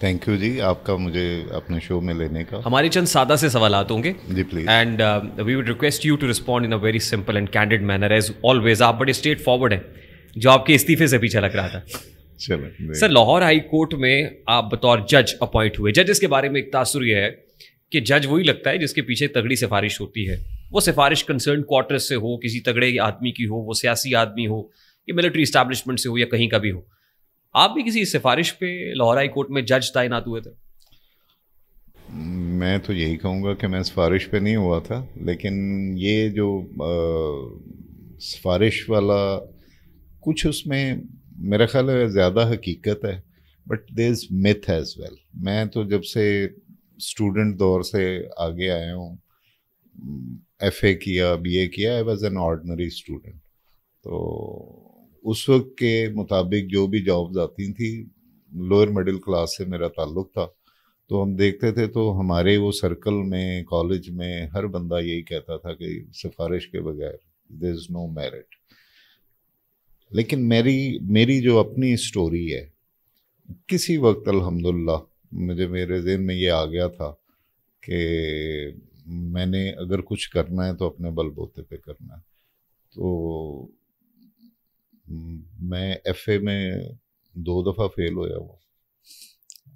Thank you جی آپ کا مجھے اپنے شو میں لینے کا. ہمارے چند سادہ سے سوالات ہوں گے جی please. And we would request you to respond in a very simple and candid manner as always. آپ بڑے اسٹریٹ فارورڈ ہیں جو آپ کے استعفے سے پیچھے لگ رہا تھا. چلو سر, لاہور ہائی کورٹ میں آپ بطور جج اپوائنٹ ہوئے. ججز کے بارے میں ایک تاثر یہ ہے کہ جج وہی لگتا ہے جس کے پیچھے تگڑی سفارش ہوتی ہے. وہ سفارش کنسرن کوارٹر سے ہو, کسی تگڑے آدمی کی ہو, وہ سیاسی آدمی ہو یا ملٹری اسٹیبلشمنٹ سے ہو یا کہیں کا بھی ہو. آپ بھی کسی سفارش پہ لاہور ہائی کورٹ میں جج تعینات ہوئے تھے؟ میں تو یہی کہوں گا کہ میں سفارش پہ نہیں ہوا تھا, لیکن یہ جو سفارش والا کچھ اس میں میرا خیال ہے زیادہ حقیقت ہے, but there is math as well. میں تو جب سے اسٹوڈنٹ دور سے آگے آیا ہوں, ایف اے کیا, بی اے کیا, I was an ordinary student. تو اس وقت کے مطابق جو بھی جابز آتی تھیں, لوئر مڈل کلاس سے میرا تعلق تھا, تو ہم دیکھتے تھے تو ہمارے وہ سرکل میں کالج میں ہر بندہ یہی کہتا تھا کہ سفارش کے بغیر دیر از نو میرٹ. لیکن میری جو اپنی اسٹوری ہے, کسی وقت الحمدللہ میرے ذہن میں یہ آ گیا تھا کہ میں نے اگر کچھ کرنا ہے تو اپنے بل بوتے پہ کرنا ہے. تو میں ایف اے میں 2 دفعہ فیل ہویا ہوں,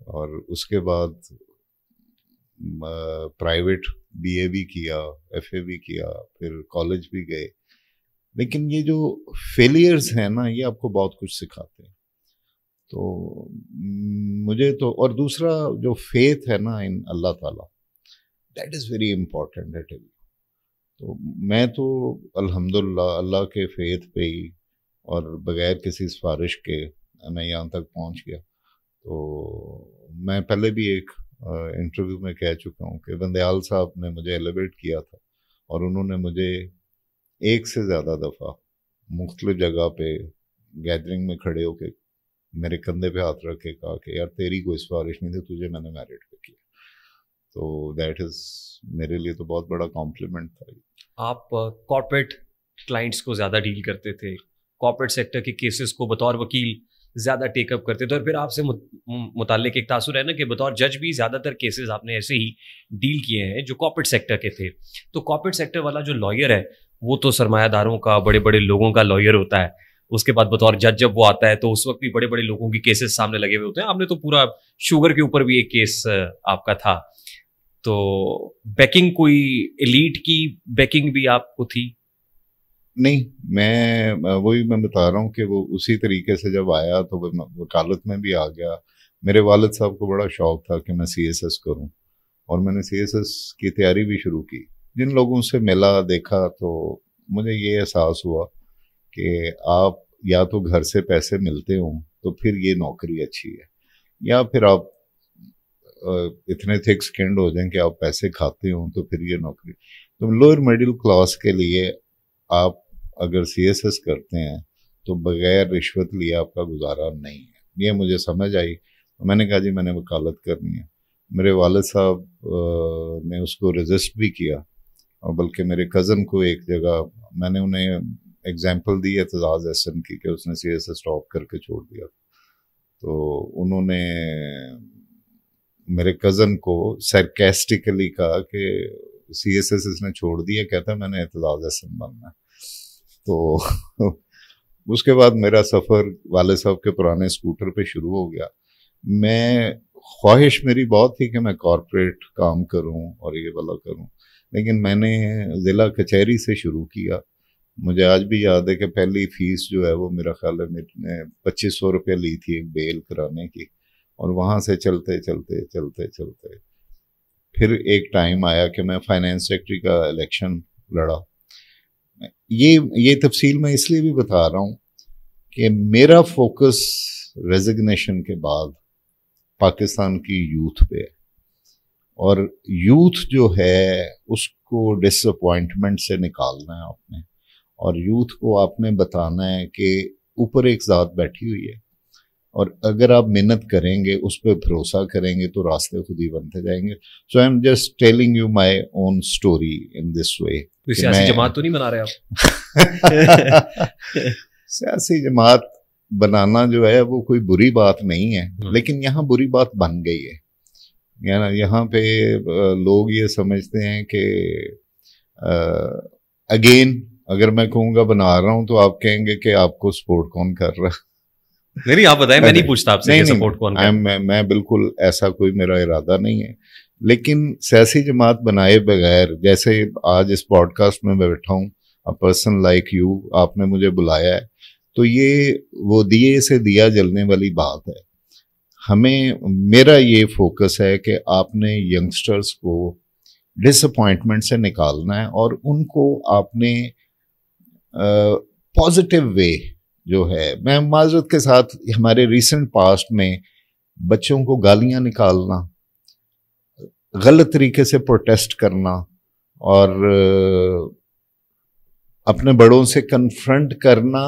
اور اس کے بعد پرائیویٹ بی اے بھی کیا, ایف اے بھی کیا, پھر کالج بھی گئے. لیکن یہ جو فیلیئرز ہیں نا, یہ آپ کو بہت کچھ سکھاتے ہیں. تو مجھے تو, اور دوسرا جو فیتھ ہے نا ان اللہ تعالیٰ, دیٹ از ویری امپورٹنٹ ہے. تو میں تو الحمدللہ اللہ کے فیتھ پہ ہی اور بغیر کسی سفارش کے میں یہاں تک پہنچ گیا. تو میں پہلے بھی ایک انٹرویو میں کہہ چکا ہوں کہ بندیال صاحب نے مجھے ایلیویٹ کیا تھا, اور انہوں نے مجھے 1 سے زیادہ دفعہ مختلف جگہ پہ گیدرنگ میں کھڑے ہو کے میرے کندھے پہ ہاتھ رکھ کے کہا کہ یار تیری کوئی سفارش نہیں تھی, تجھے میں نے میرٹ پہ کیا. تو دیٹ از میرے لیے تو بہت بڑا کمپلیمنٹ تھا. آپ کارپوریٹ کلائنٹس کو زیادہ ڈیل کرتے تھے, کارپوریٹ سیکٹر کے کیسز کو بطور وکیل زیادہ ٹیک اپ کرتے تھے, اور پھر آپ سے متعلق ایک تاثر ہے نا کہ بطور جج بھی زیادہ تر کیسز آپ نے ایسے ہی ڈیل کیے ہیں جو کارپوریٹ سیکٹر کے تھے. تو کارپوریٹ سیکٹر والا جو لائر ہے وہ تو سرمایہ داروں کا, بڑے بڑے لوگوں کا لائر ہوتا ہے. اس کے بعد بطور جج جب وہ آتا ہے تو اس وقت بھی بڑے بڑے لوگوں کی کیسز سامنے لگے ہوئے ہوتے ہیں. آپ نے تو پورا شوگر کے اوپر بھی ایک کیس آپ کا تھا. تو بیکنگ, کوئی ایلیٹ کی بیکنگ بھی آپ کو تھی؟ نہیں, میں بتا رہا ہوں کہ وہ اسی طریقے سے جب آیا تو وکالت میں بھی آ گیا. میرے والد صاحب کو بڑا شوق تھا کہ میں سی ایس ایس کروں, اور میں نے سی ایس ایس کی تیاری بھی شروع کی. جن لوگوں سے ملا دیکھا تو مجھے یہ احساس ہوا کہ آپ یا تو گھر سے پیسے ملتے ہوں تو پھر یہ نوکری اچھی ہے, یا پھر آپ اتنے تھک سکنڈ ہو جائیں کہ آپ پیسے کھاتے ہوں تو پھر یہ نوکری. تو لوئر مڈل کلاس کے لیے آپ اگر سی ایس ایس کرتے ہیں تو بغیر رشوت لیے آپ کا گزارا نہیں ہے. یہ مجھے سمجھ آئی. میں نے کہا جی میں نے وکالت کرنی ہے. میرے والد صاحب نے اس کو رجسٹ بھی کیا, اور بلکہ میرے کزن کو ایک جگہ میں نے انہیں ایگزامپل دی اعتزاز احسن کی کہ اس نے سی ایس ایس ٹاپ کر کے چھوڑ دیا. تو انہوں نے میرے کزن کو سرکیسٹیکلی کہا کہ سی ایس ایس اس نے چھوڑ دیا, کہتا ہے میں نے اعتزاز احسن بننا ہے. تو اس کے بعد میرا سفر والد صاحب کے پرانے اسکوٹر پہ شروع ہو گیا. میں خواہش میری بہت تھی کہ میں کارپوریٹ کام کروں اور یہ والا کروں, لیکن میں نے ضلع کچہری سے شروع کیا. مجھے آج بھی یاد ہے کہ پہلی فیس جو ہے وہ میرا خیال ہے میں نے 2500 روپیہ لی تھی ایک بیل کرانے کی, اور وہاں سے چلتے چلتے چلتے چلتے پھر ایک ٹائم آیا کہ میں فائنینس سیکرٹری کا الیکشن لڑا. یہ تفصیل میں اس لیے بھی بتا رہا ہوں کہ میرا فوکس ریزگنیشن کے بعد پاکستان کی یوتھ پہ ہے, اور یوتھ جو ہے اس کو ڈس اپوائنٹمنٹ سے نکالنا ہے آپ نے, اور یوتھ کو آپ نے بتانا ہے کہ اوپر ایک ذات بیٹھی ہوئی ہے, اور اگر آپ محنت کریں گے, اس پہ بھروسہ کریں گے تو راستے خود ہی بنتے جائیں گے. So I am just telling you my own story in this way. سیاسی جماعت تو نہیں بنا رہے آپ؟ سیاسی جماعت بنانا جو ہے وہ کوئی بری بات نہیں ہے, لیکن یہاں بری بات بن گئی ہے. یہاں پہ لوگ یہ سمجھتے ہیں کہ اگین اگر میں کہوں گا بنا رہا ہوں تو آپ کہیں گے کہ آپ کو سپورٹ کون کر رہا. نہیں آپ بتائیں, میں نہیں پوچھتا آپ سے کہ سپورٹ کون کر رہا. میں بالکل ایسا کوئی میرا ارادہ نہیں ہے, لیکن سیاسی جماعت بنائے بغیر, جیسے آج اس پوڈ کاسٹ میں بیٹھا ہوں, a person like you, آپ نے مجھے بلایا ہے, تو یہ وہ دیے سے دیا جلنے والی بات ہے. ہمیں, میرا یہ فوکس ہے کہ آپ نے ینگسٹرز کو ڈس اپوائنٹمنٹ سے نکالنا ہے اور ان کو آپ نے پازیٹیو وے جو ہے, میں معذرت کے ساتھ ہمارے ریسنٹ پاسٹ میں بچوں کو گالیاں نکالنا, غلط طریقے سے پروٹیسٹ کرنا اور اپنے بڑوں سے کنفرنٹ کرنا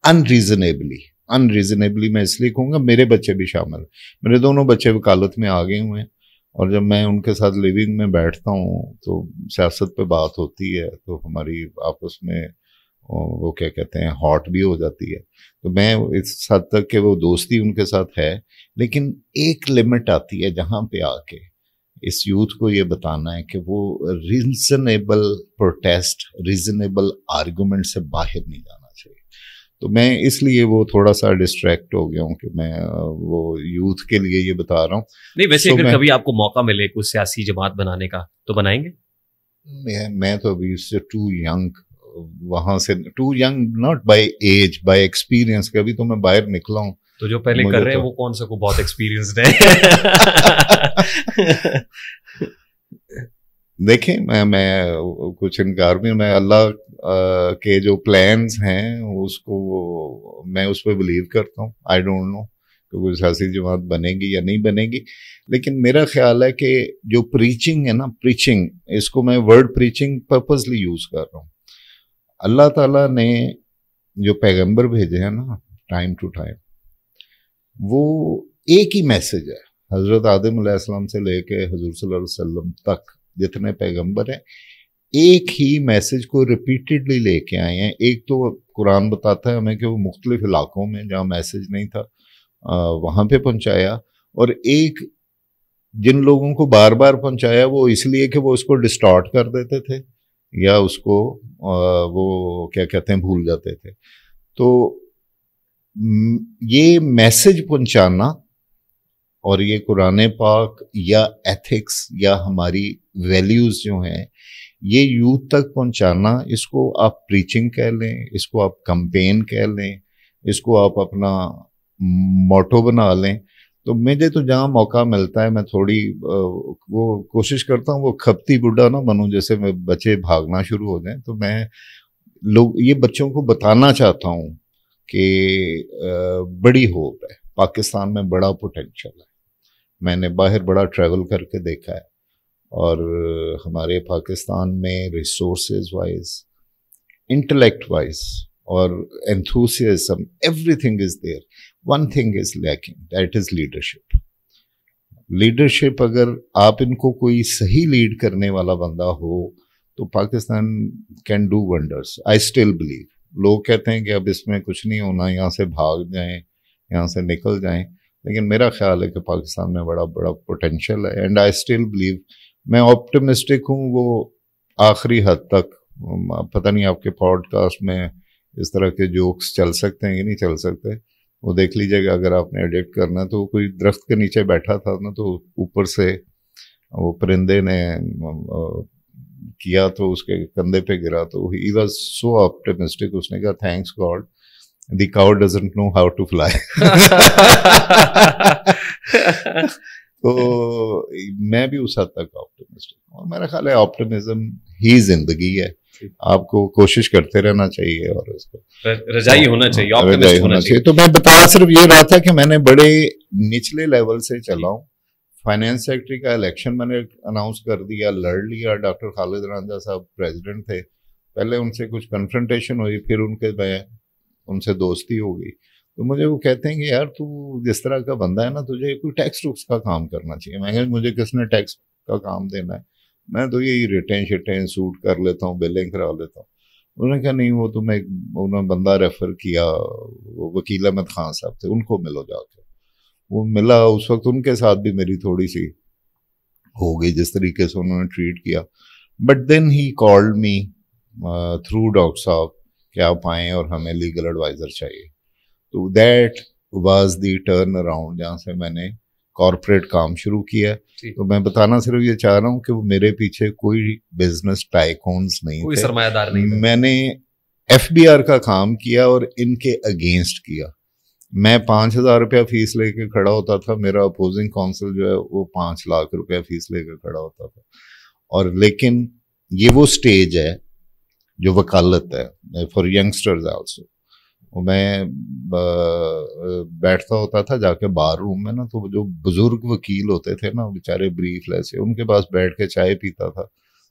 انریزنیبلی میں اس لیے کہوں گا, میرے بچے بھی شامل, میرے دونوں بچے وکالت میں آ گئے ہوئے ہیں, اور جب میں ان کے ساتھ لیونگ میں بیٹھتا ہوں تو سیاست پہ بات ہوتی ہے تو ہماری آپس میں وہ کیا کہتے ہیں ہاٹ بھی ہو جاتی ہے. تو میں اس حد تک کہ وہ دوستی ان کے ساتھ ہے, لیکن ایک لمٹ آتی ہے جہاں پہ آ کے اس یوتھ کو یہ بتانا ہے کہ وہ ریزنیبل پروٹیسٹ, ریزنیبل آرگومنٹ سے باہر نہیں جانا چاہیے. تو میں اس لیے وہ تھوڑا سا ڈسٹریکٹ ہو گیا ہوں کہ میں وہ یوتھ کے لیے یہ بتا رہا ہوں. نہیں ویسے اگر کبھی آپ کو موقع ملے کوئی سیاسی جماعت بنانے کا تو بنائیں گے؟ میں تو ابھی ٹو ینگ, وہاں سے too young not by age, by experience. کبھی تو میں باہر نکلا ہوں. تو جو پہلے کر رہے ہیں وہ کون سا کو بہت ایکسپیرئنسڈ ہے؟ دیکھیں میں کچھ انکار بھی, میں اللہ کے جو پلانز ہیں میں اس پہ بلیو کرتا ہوں. آئی ڈونٹ نو کہ کوئی سیاسی جماعت بنے گی یا نہیں بنے گی, لیکن میرا خیال ہے کہ جو پریچنگ ہے نا, پریچنگ, اس کو میں ورڈ پریچنگ پرپزلی یوز کر رہا ہوں. اللہ تعالیٰ نے جو پیغمبر بھیجے ہیں نا ٹائم ٹو ٹائم, وہ ایک ہی میسج ہے. حضرت آدم علیہ السلام سے لے کے حضور صلی اللہ علیہ وسلم تک جتنے پیغمبر ہیں ایک ہی میسج کو ریپیٹڈلی لے کے آئے ہیں. ایک تو قرآن بتاتا ہے ہمیں کہ وہ مختلف علاقوں میں جہاں میسج نہیں تھا وہاں پہ پہنچایا, اور ایک جن لوگوں کو بار بار پہنچایا وہ اس لیے کہ وہ اس کو ڈسٹارٹ کر دیتے تھے یا اس کو وہ کیا کہتے ہیں بھول جاتے تھے. تو یہ میسج پہنچانا اور یہ قرآن پاک یا ایتھکس یا ہماری ویلیوز جو ہیں یہ یوتھ تک پہنچانا, اس کو آپ پریچنگ کہہ لیں, اس کو آپ کمپین کہہ لیں, اس کو آپ اپنا موٹو بنا لیں. تو مجھے تو جہاں موقع ملتا ہے میں تھوڑی وہ کوشش کرتا ہوں وہ کھپتی بڈھا نہ بنوں, جیسے میں بچے بھاگنا شروع ہو جائیں. تو میں یہ بچوں کو بتانا چاہتا ہوں کہ بڑی ہوپ ہے, پاکستان میں بڑا پوٹینشل ہے. میں نے باہر بڑا ٹریول کر کے دیکھا ہے, اور ہمارے پاکستان میں ریسورسز وائز, انٹلیکٹ وائز اور enthusiasm, everything is there. One thing is lacking, that is leadership. Leadership اگر آپ ان کو کوئی صحیح لیڈ کرنے والا بندہ ہو تو Pakistan can do wonders. I still believe. لوگ کہتے ہیں کہ اب اس میں کچھ نہیں ہونا, یہاں سے بھاگ جائیں, یہاں سے نکل جائیں, لیکن میرا خیال ہے کہ پاکستان میں بڑا بڑا پوٹینشیل ہے. اینڈ آئی اسٹل بلیو, میں آپٹمسٹک ہوں وہ آخری حد تک. پتہ نہیں آپ کے پوڈ کاسٹ میں اس طرح کے جوکس چل سکتے ہیں کہ نہیں چل سکتے, وہ دیکھ لیجیے گا اگر آپ نے ایڈٹ کرنا. تو کوئی درخت کے نیچے بیٹھا تھا نا, تو اوپر سے وہ پرندے نے کیا تو اس کے کندھے پہ گرا, تو ہی واز سو آپٹمسٹک. اس نے کہا thanks God the cow doesn't know how to fly. تو میں بھی اس حد تک آپٹمسٹک ہوں, اور میرا خیال ہے آپٹمزم ہی زندگی ہے. آپ کو کوشش کرتے رہنا چاہیے اور اس کو رجائی ہونا چاہیے, رجائی ہونا چاہیے. تو میں بتا صرف یہ رہا تھا کہ میں نے بڑے نچلے لیول سے چلا ہوں. فائنانس سیکٹری کا الیکشن میں نے اناؤنس کر دیا, لڑ لیا. ڈاکٹر خالد رانجھا صاحب پریزیڈنٹ تھے, پہلے ان سے کچھ کنفرنٹیشن ہوئی, پھر ان سے دوستی ہو گئی. تو مجھے وہ کہتے ہیں کہ یار تو جس طرح کا بندہ ہے نا, تجھے کوئی ٹیکس ٹوکس کا کام کرنا چاہیے. میں کہ مجھے کس نے ٹیکس کا کام دینا ہے, میں تو یہی ریٹین شیٹین سوٹ کر لیتا ہوں, بلنگ کرا لیتا ہوں. انہوں نے کہا نہیں وہ تو میں, انہوں نے بندہ ریفر کیا, وہ وکیل احمد خان صاحب تھے, ان کو ملو جا کے. وہ ملا, اس وقت ان کے ساتھ بھی میری تھوڑی سی ہو گئی جس طریقے سے انہوں نے ٹریٹ کیا. But then he called me through doctor صاحب کہ آپ آئیں اور ہمیں لیگل ایڈوائزر چاہیے. تو that was the turn around جہاں سے میں نے کارپوریٹ کام شروع کیا. تو میں بتانا صرف یہ چاہ رہا ہوں کہ وہ میرے پیچھے کوئی بزنس ٹائکونز نہیں کوئی تھے, سرمایہ دار نہیں تھے. میں نے FBR کا کام کیا اور ان کے اگینسٹ کیا. میں 5,000 روپیہ فیس لے کے کھڑا ہوتا تھا, میرا اپوزنگ کونسل جو ہے وہ 5 لاکھ روپیہ فیس لے کے کھڑا ہوتا تھا. اور لیکن یہ وہ سٹیج ہے جو وکالت ہے فار ینگسٹرز آلسو. میں بیٹھتا ہوتا تھا جا کے بار روم میں نا, تو جو بزرگ وکیل ہوتے تھے نا بیچارے بریف لیس, ان کے پاس بیٹھ کے چائے پیتا تھا.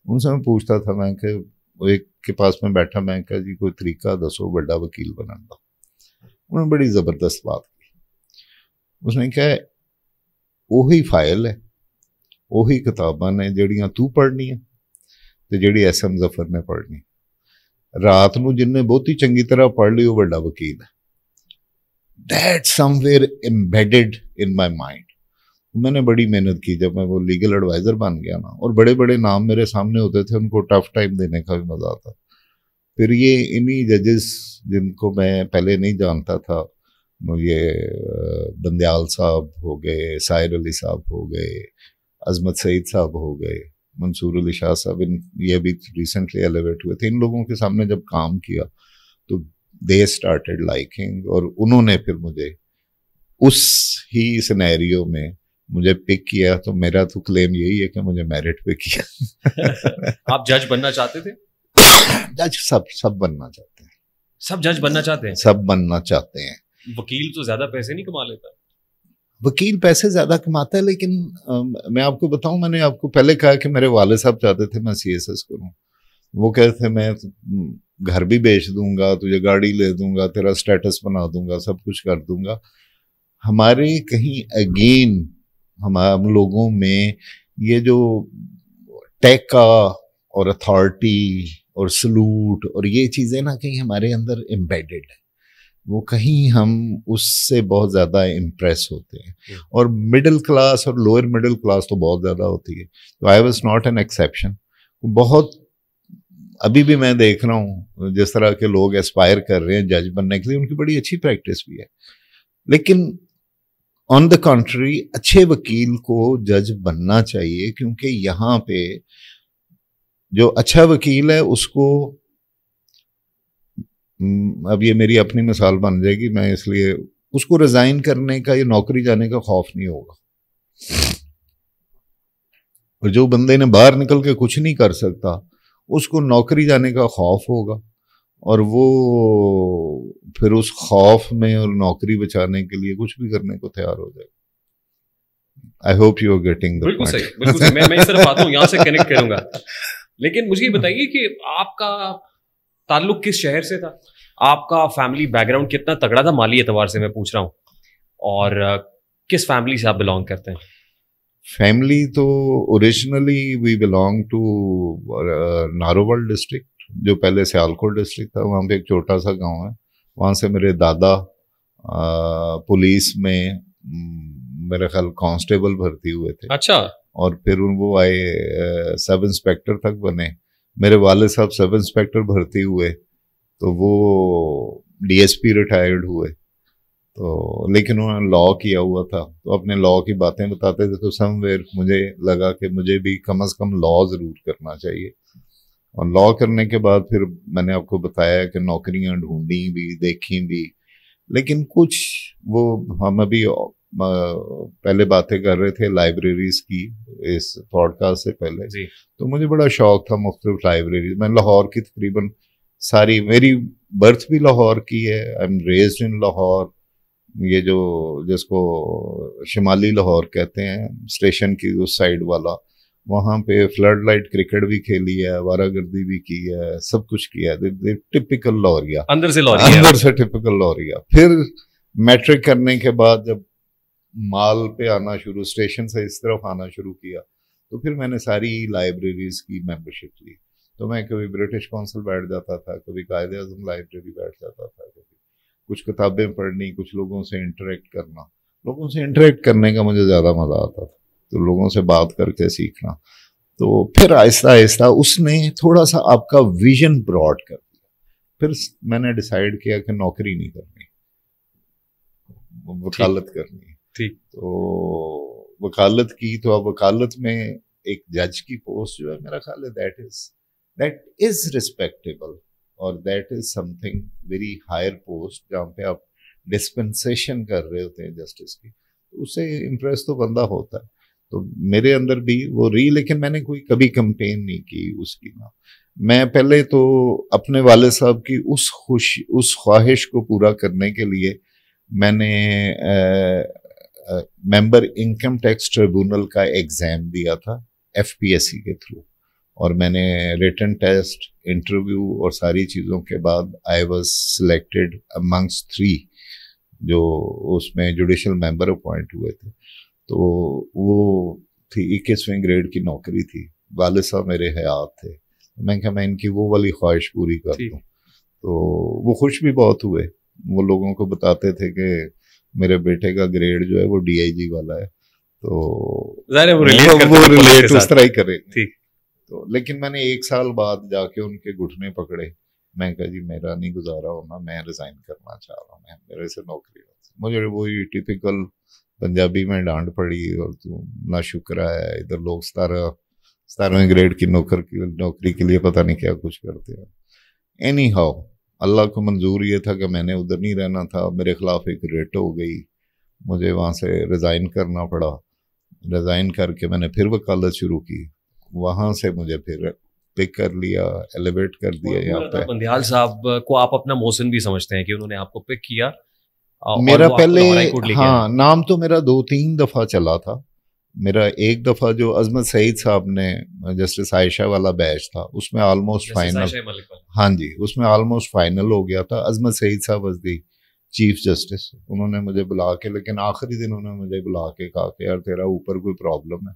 ان سے میں پوچھتا تھا, میں کہ ایک کے پاس میں بیٹھا, میں کہا جی کوئی طریقہ دسو بڑا وکیل بننے کا. انہوں نے بڑی زبردست بات کی. اس نے کہا وہی فائل ہے, وہی کتاباں نے جڑیاں تو پڑھنی ہے تے جڑی SM ظفر نے پڑھنی. رات نو جن نے بہت ہی چنگی طرح پڑھ لی وہ بڑا وکیل ہے. That some where embedded in my mind. میں نے بڑی محنت کی جب میں وہ لیگل ایڈوائزر بن گیا نا, اور بڑے بڑے نام میرے سامنے ہوتے تھے, ان کو ٹف ٹائم دینے کا بھی مزہ آتا. پھر یہ انہی ججز جن کو میں پہلے نہیں جانتا تھا, یہ بندیال صاحب ہو گئے, سائر علی صاحب ہو گئے, عظمت سعید صاحب ہو گئے, منصور علی شاہ صاحب, یہ بھی ریسنٹلی ایلیویٹ ہوئے تھے. ان لوگوں کے سامنے جب کام کیا تو دے اسٹارٹیڈ لائکنگ, اور انہوں نے پھر مجھے اس ہی سینیریو میں مجھے پک کیا. تو میرا تو کلیم یہی ہے کہ مجھے میرٹ پہ کیا. آپ جج بننا چاہتے تھے؟ جج سب بننا چاہتے ہیں. سب جج بننا چاہتے ہیں؟ سب بننا چاہتے ہیں. وکیل تو زیادہ پیسے نہیں کما لیتا. وکیل پیسے زیادہ کماتا ہے, لیکن میں آپ کو بتاؤں, میں نے آپ کو پہلے کہا کہ میرے والد صاحب چاہتے تھے میں CSS کروں. وہ کہتے تھے میں گھر بھی بیچ دوں گا, تجھے گاڑی لے دوں گا, تیرا سٹیٹس بنا دوں گا, سب کچھ کر دوں گا. ہمارے کہیں اگین ہم لوگوں میں یہ جو ٹیکا اور اتھارٹی اور سلوٹ اور یہ چیزیں نا کہیں ہمارے اندر امبیڈڈ ہے, وہ کہیں ہم اس سے بہت زیادہ امپریس ہوتے ہیں. اور مڈل کلاس اور لوئر مڈل کلاس تو بہت زیادہ ہوتی ہے. تو I was not an exception. بہت ابھی بھی میں دیکھ رہا ہوں جس طرح کے لوگ اسپائر کر رہے ہیں جج بننے کے لیے, ان کی بڑی اچھی پریکٹس بھی ہے. لیکن آن دا کنٹری اچھے وکیل کو جج بننا چاہیے, کیونکہ یہاں پہ جو اچھا وکیل ہے اس کو, اب یہ میری اپنی مثال بن جائے گی, میں اس لیے اس کو ریزائن کرنے کا یا نوکری جانے کا خوف نہیں ہوگا. اور جو بندے نے باہر نکل کے کچھ نہیں کر سکتا اس کو نوکری جانے کا خوف ہوگا, اور وہ پھر اس خوف میں اور نوکری بچانے کے لیے کچھ بھی کرنے کو تیار ہو جائے گا. I hope you are getting. بالکل صحیح, بالکل صحیح. میں اس طرف آتا ہوں, یہاں سے کنیکٹ کروں گا. لیکن مجھے یہ بتائیے کہ آپ کا تعلق کس شہر سے تھا؟ آپ کا فیملی بیک گراؤنڈ کتنا تگڑا تھا مالی اعتبار سے میں پوچھ رہا ہوں, اور کس فیملی سے آپ بلانگ کرتے ہیں؟ فیملی تو originally we belong to Narowal district, جو پہلے سیالکوٹ ڈسٹرکٹ تھا. وہاں پہ ایک چھوٹا سا گاؤں ہے, وہاں سے میرے دادا پولیس میں میرے خیال کانسٹیبل بھرتی ہوئے تھے. اچھا. اور پھر وہ آئے سب انسپیکٹر تک بنے. میرے والد صاحب سب انسپیکٹر بھرتی ہوئے, تو وہ DSP ریٹائرڈ ہوئے. تو لیکن انہوں نے لا کیا ہوا تھا, تو اپنے لا کی باتیں بتاتے تھے. تو سم ویئر مجھے لگا کہ مجھے بھی کم از کم لا ضرور کرنا چاہیے. اور لا کرنے کے بعد پھر میں نے آپ کو بتایا کہ نوکریاں ڈھونڈی بھی, دیکھی بھی, لیکن کچھ وہ ہم ابھی پہلے باتیں کر رہے تھے لائبریریز کی اس پوڈ کاسٹ سے پہلے جی. تو مجھے بڑا شوق تھا مختلف لائبریریز. میں لاہور کی تقریباً ساری, میری برتھ بھی لاہور کی ہے, I am raised in Lahore. یہ جو جس کو شمالی لاہور کہتے ہیں اسٹیشن کی اس سائڈ والا, وہاں پہ فلڈ لائٹ کرکٹ بھی کھیلی ہے, آوارہ گردی بھی کی ہے, سب کچھ کیا ہے. ٹپیکل لاہوریا, اندر سے ٹپیکل لاہوریا. پھر میٹرک کرنے کے بعد جب مال پہ آنا شروع, اسٹیشن سے اس طرف آنا شروع کیا, تو پھر میں نے ساری لائبریریز کی ممبرشپ لی. تو میں کبھی برٹش کونسل بیٹھ جاتا تھا, کبھی قائد اعظم لائبریری بیٹھ جاتا تھا, کبھی کچھ کتابیں پڑھنی, کچھ لوگوں سے انٹریکٹ کرنا. لوگوں سے انٹریکٹ کرنے کا مجھے زیادہ مزہ آتا تھا, تو لوگوں سے بات کر کے سیکھنا. تو پھر آہستہ آہستہ اس نے تھوڑا سا آپ کا ویژن براڈ کر دیا. پھر میں نے ڈیسائیڈ کیا کہ نوکری نہیں کرنی, وکالت کرنی. تو وکالت کی, تو اب وکالت میں ایک جج کی پوسٹ جو ہے, میرا خیال ہے دیٹ از ریسپیکٹیبل, اور that is something very higher post, جہاں پہ آپ ڈسپنسیشن کر رہے ہوتے ہیں جسٹس کی. اس سے امپریس تو بندہ ہوتا ہے. تو میرے اندر بھی وہ رہی, لیکن میں نے کوئی کبھی کمپین نہیں کی اس کی. میں پہلے تو اپنے والد صاحب کی اس خواہش کو پورا کرنے کے لیے میں نے ممبر انکم ٹیکس ٹریبونل کا ایگزام دیا تھا FPSC کے تھرو, اور میں نے ریٹن ٹیسٹ, انٹرویو اور ساری چیزوں کے بعد آئی واز سلیکٹڈ امنگس 3 جو اس میں جوڈیشل ممبر اپوائنٹ ہوئے تھے. تو وہ تھی 21ویں گریڈ کی نوکری تھی. والد صاحب میرے حیات تھے, میں کہا میں ان کی وہ والی خواہش پوری کر دوں. تو وہ خوش بھی بہت ہوئے. وہ لوگوں کو بتاتے تھے کہ میرے بیٹے کا گریڈ جو ہے وہ DIG والا ہے, تو وہ ریلیٹ اس طرح ہی کرے. تو لیکن میں نے 1 سال بعد جا کے ان کے گھٹنے پکڑے. میں کہا جی میرا نہیں گزارا ہونا, میں ریزائن کرنا چاہ رہا ہوں, میرے سے نوکری. مجھے وہی ٹیپیکل پنجابی میں ڈانٹ پڑی, اور تو نا شکر ہے, ادھر لوگ 17ویں گریڈ کی نوکری کے لیے پتہ نہیں کیا کچھ کرتے ہیں. اینی ہاؤ اللہ کو منظور یہ تھا کہ میں نے ادھر نہیں رہنا تھا. میرے خلاف ایک ریٹ ہو گئی, مجھے وہاں سے ریزائن کرنا پڑا. ریزائن کر کے میں نے پھر وکالت شروع کی. وہاں سے مجھے پھر پک کر لیا, ایلیویٹ کر دیا یہاں پہ. بندیال صاحب کو آپ اپنا محسن بھی سمجھتے ہیں کہ انہوں نے آپ کو پک کیا؟ میرا پہلے ہاں نام تو میرا 2-3 دفعہ چلا تھا. میرا ایک دفعہ جو عظمت سعید صاحب نے جسٹس عائشہ والا بیچ تھا, اس میں آلموسٹ فائنل, ہاں جی اس میں آلموسٹ فائنل ہو گیا تھا. عظمت سعید صاحب واز دی چیف جسٹس. انہوں نے مجھے بلا کے, لیکن آخری دن انہوں نے مجھے بلا کے کہا کہ یار تیرا اوپر کوئی پرابلم ہے,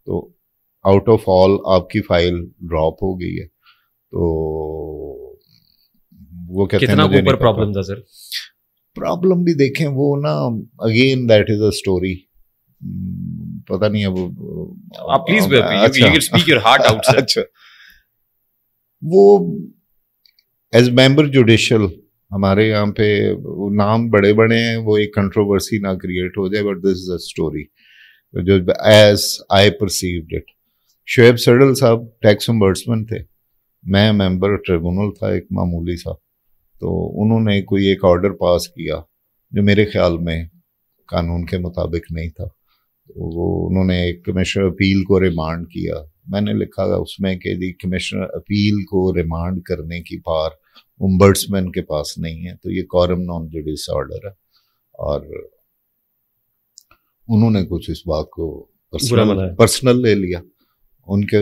تو آؤٹ آف آل آپ کی فائل ڈراپ ہو گئی ہے. تو وہ کہتے ہیں کتنا اوپر پرابلم تھا سر؟ پرابلم بھی دیکھیں وہ نا, again that is a story, پتہ نہیں اب آپ please you can speak your heart out sir. اچھا, وہ ایز ممبر جوڈیشل ہمارے یہاں پہ نام بڑے بڑے ہیں, وہ ایک کنٹروورسی نہ کریٹ ہو جائے, but this is a story جو as I perceived it. Shoaib Suddle صاحب ٹیکس امبرسمن تھے, میں ممبر ٹریبونل تھا ایک معمولی سا. تو انہوں نے کوئی ایک آرڈر پاس کیا جو میرے خیال میں قانون کے مطابق نہیں تھا. وہ انہوں نے ایک کمشنر اپیل کو ریمانڈ کیا. میں نے لکھا اس میں کہ جی کمشنر اپیل کو ریمانڈ کرنے کی پار امبرسمن کے پاس نہیں ہے, تو یہ کورم نان جوڈیس آرڈر ہے. اور انہوں نے کچھ اس بات کو پرسنل لے لیا. ان کے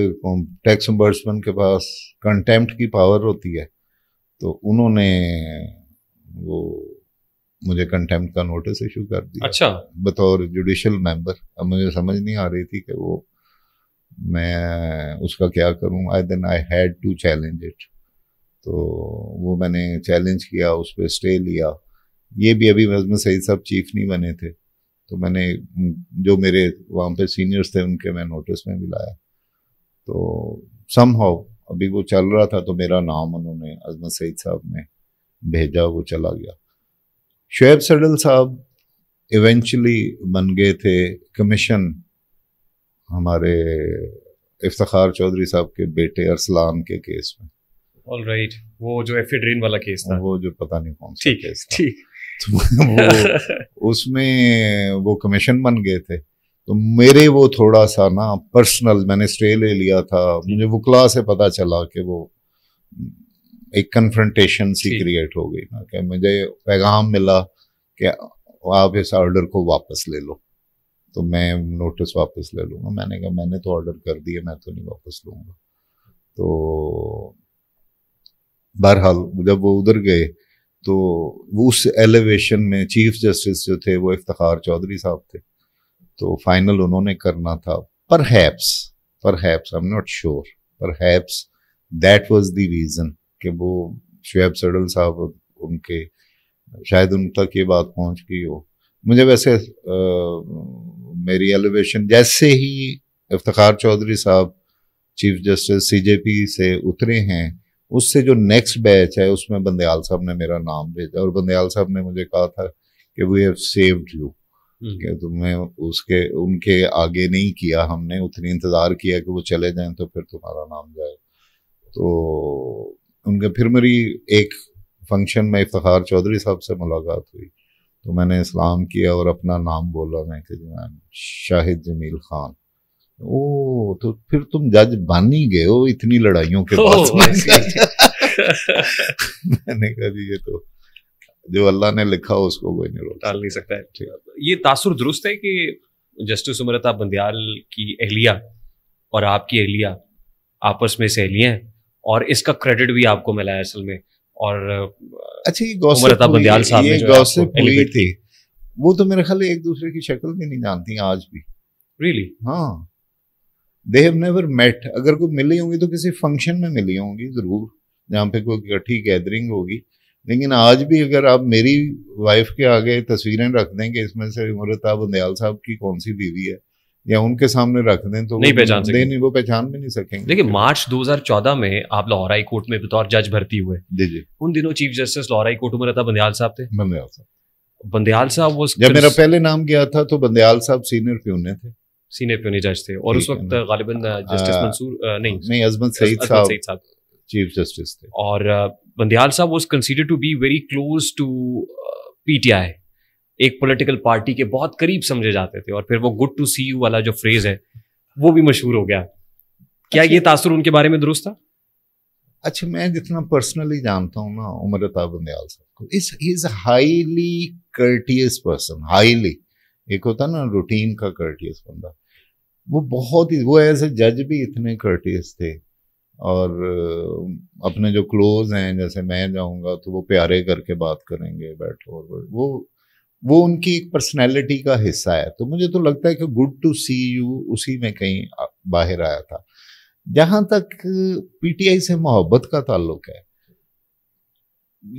ٹیکس امبرسمن کے پاس کنٹیمپٹ کی پاور ہوتی ہے, تو انہوں نے وہ مجھے کنٹیمپٹ کا نوٹس ایشو کر دیا. اچھا, بطور جوڈیشل ممبر. اب مجھے سمجھ نہیں آ رہی تھی کہ وہ میں اس کا کیا کروں. Then I had to challenge it. تو وہ میں نے چیلنج کیا, اس پہ اسٹے لیا. یہ بھی ابھی عظمت سعید صاحب چیف نہیں بنے تھے, تو میں نے جو میرے وہاں پہ سینئرس تھے ان کے میں نوٹس میں بھی لایا. تو سم ہاؤ ابھی وہ چل رہا تھا, تو میرا نام انہوں نے عظمت سعید صاحب نے بھیجا, وہ چلا گیا. شعیب سڈل صاحب ایونچولی بن گئے تھے کمیشن ہمارے افتخار چودھری صاحب کے بیٹے ارسلان کے کیس میں. آل رائٹ, وہ جو ایفیڈرین والا کیس تھا, وہ جو پتہ نہیں کون سا کیس تھا. ٹھیک, وہ اس میں وہ کمیشن بن گئے تھے. تو میرے وہ تھوڑا سا نا پرسنل, میں نے اسٹے لے لیا تھا. مجھے وکلا سے پتہ چلا کہ وہ ایک کنفرنٹیشن سی کریٹ ہو گئی نا, کہ مجھے پیغام ملا کہ آپ اس آرڈر کو واپس لے لو, تو میں نوٹس واپس لے لوں گا. میں نے کہا میں نے تو آرڈر کر دیا, میں تو نہیں واپس لوں گا. تو بہرحال جب وہ ادھر گئے تو وہ اس ایلیویشن میں چیف جسٹس جو تھے وہ افتخار چودھری صاحب تھے. تو فائنل انہوں نے کرنا تھا. Perhaps I am not sure, perhaps that was the reason کہ وہ شعیب سڈل صاحب ان کے شاید ان تک یہ بات پہنچ گئی ہو. مجھے ویسے میری ایلیویشن جیسے ہی افتخار چودھری صاحب چیف جسٹس سی جے پی سے اترے ہیں, اس سے جو نیکسٹ بیچ ہے اس میں بندیال صاحب نے میرا نام بھیجا, اور بندیال صاحب نے مجھے کہا تھا کہ وی ہیو سیوڈ یو, کہ تمہیں ان کے آگے نہیں کیا ہم نے, اتنی انتظار کیا کہ وہ چلے جائیں تو پھر تمہارا نام جائے. تو ان کے پھر میری ایک فنکشن میں افتخار چودھری صاحب سے ملاقات ہوئی, تو میں نے اسلام کیا اور اپنا نام بولا, میں کہ میں شاہد جمیل خان. او تو پھر تم جج بن ہی گئے ہو اتنی لڑائیوں کے بعد. میں نے کہا جی یہ تو جو اللہ نے لکھا ہو اس کو کوئی نہیں ٹال نہیں سکتا ہے. یہ تاثر درست ہے کہ جسٹس امرتا بندیال کی اہلیہ اور آپ کی اہلیہ آپس میں سہیلیاں ہیں, اور اس کا کریڈٹ بھی آپ کو ملا ہے اصل میں. اور اچھا یہ امرتا بندیال صاحب نے گوسپ ہوئی تھی, وہ تو میرے خیال ایک دوسرے کی شکل بھی نہیں جانتی آج بھی. ریئلی؟ ہاں, they have never met. اگر کوئی ملی ہوں گی تو کسی فنکشن میں ملی ہوں گی ضرور, جہاں پہ کوئی اکٹھی گیدرنگ ہوگی. لیکن آج بھی اگر آپ میری وائف کے آگے تصویریں رکھ دیں کہ اس میں سے امرتا بندیال صاحب کی کون سی بیوی ہے, یا ان کے سامنے رکھ دیں تو نہیں پہچان سکیں, نہیں وہ پہچان بھی نہیں سکیں گے. دیکھیں مارچ 2014 میں آپ لاہور ہائی کورٹ میں بطور جج بھرتی ہوئے. جی جی. ان دنوں chief justice Lahore high court Amrita Bandial صاحب تھے. بندیال صاحب, بندیال صاحب وہ جب میرا پہلے نام گیا تھا تو بندیال صاحب سینئر پیونے تھے, سینئر پیونی جج تھے, اور اس وقت غالباً جسٹس منصور نہیں عظمت سعید صاحب چیف جسٹس تھے. اور بندیال صاحب was considered to be very close to PTI, ایک پولیٹیکل پارٹی کے بہت قریب سمجھے جاتے تھے, اور پھر وہ گڈ ٹو سی یو والا جو فریز ہے وہ بھی مشہور ہو گیا. کیا یہ تاثر ان کے بارے میں درست تھا؟ اچھا میں جتنا پرسنلی جانتا ہوں نا امرتا بندیال صاحب کو, he is a highly courteous person. Highly, ایک ہوتا نا روٹین کا کرٹیس بندہ, وہ بہت ہی, وہ ایز اے جج بھی اتنے کرٹیس تھے, اور اپنے جو کلوز ہیں جیسے میں جاؤں گا تو وہ پیارے کر کے بات کریں گے بیٹھو, اور وہ ان کی ایک پرسنالٹی کا حصہ ہے. تو مجھے تو لگتا ہے کہ گڈ ٹو سی یو اسی میں کہیں باہر آیا تھا. جہاں تک پی ٹی آئی سے محبت کا تعلق ہے,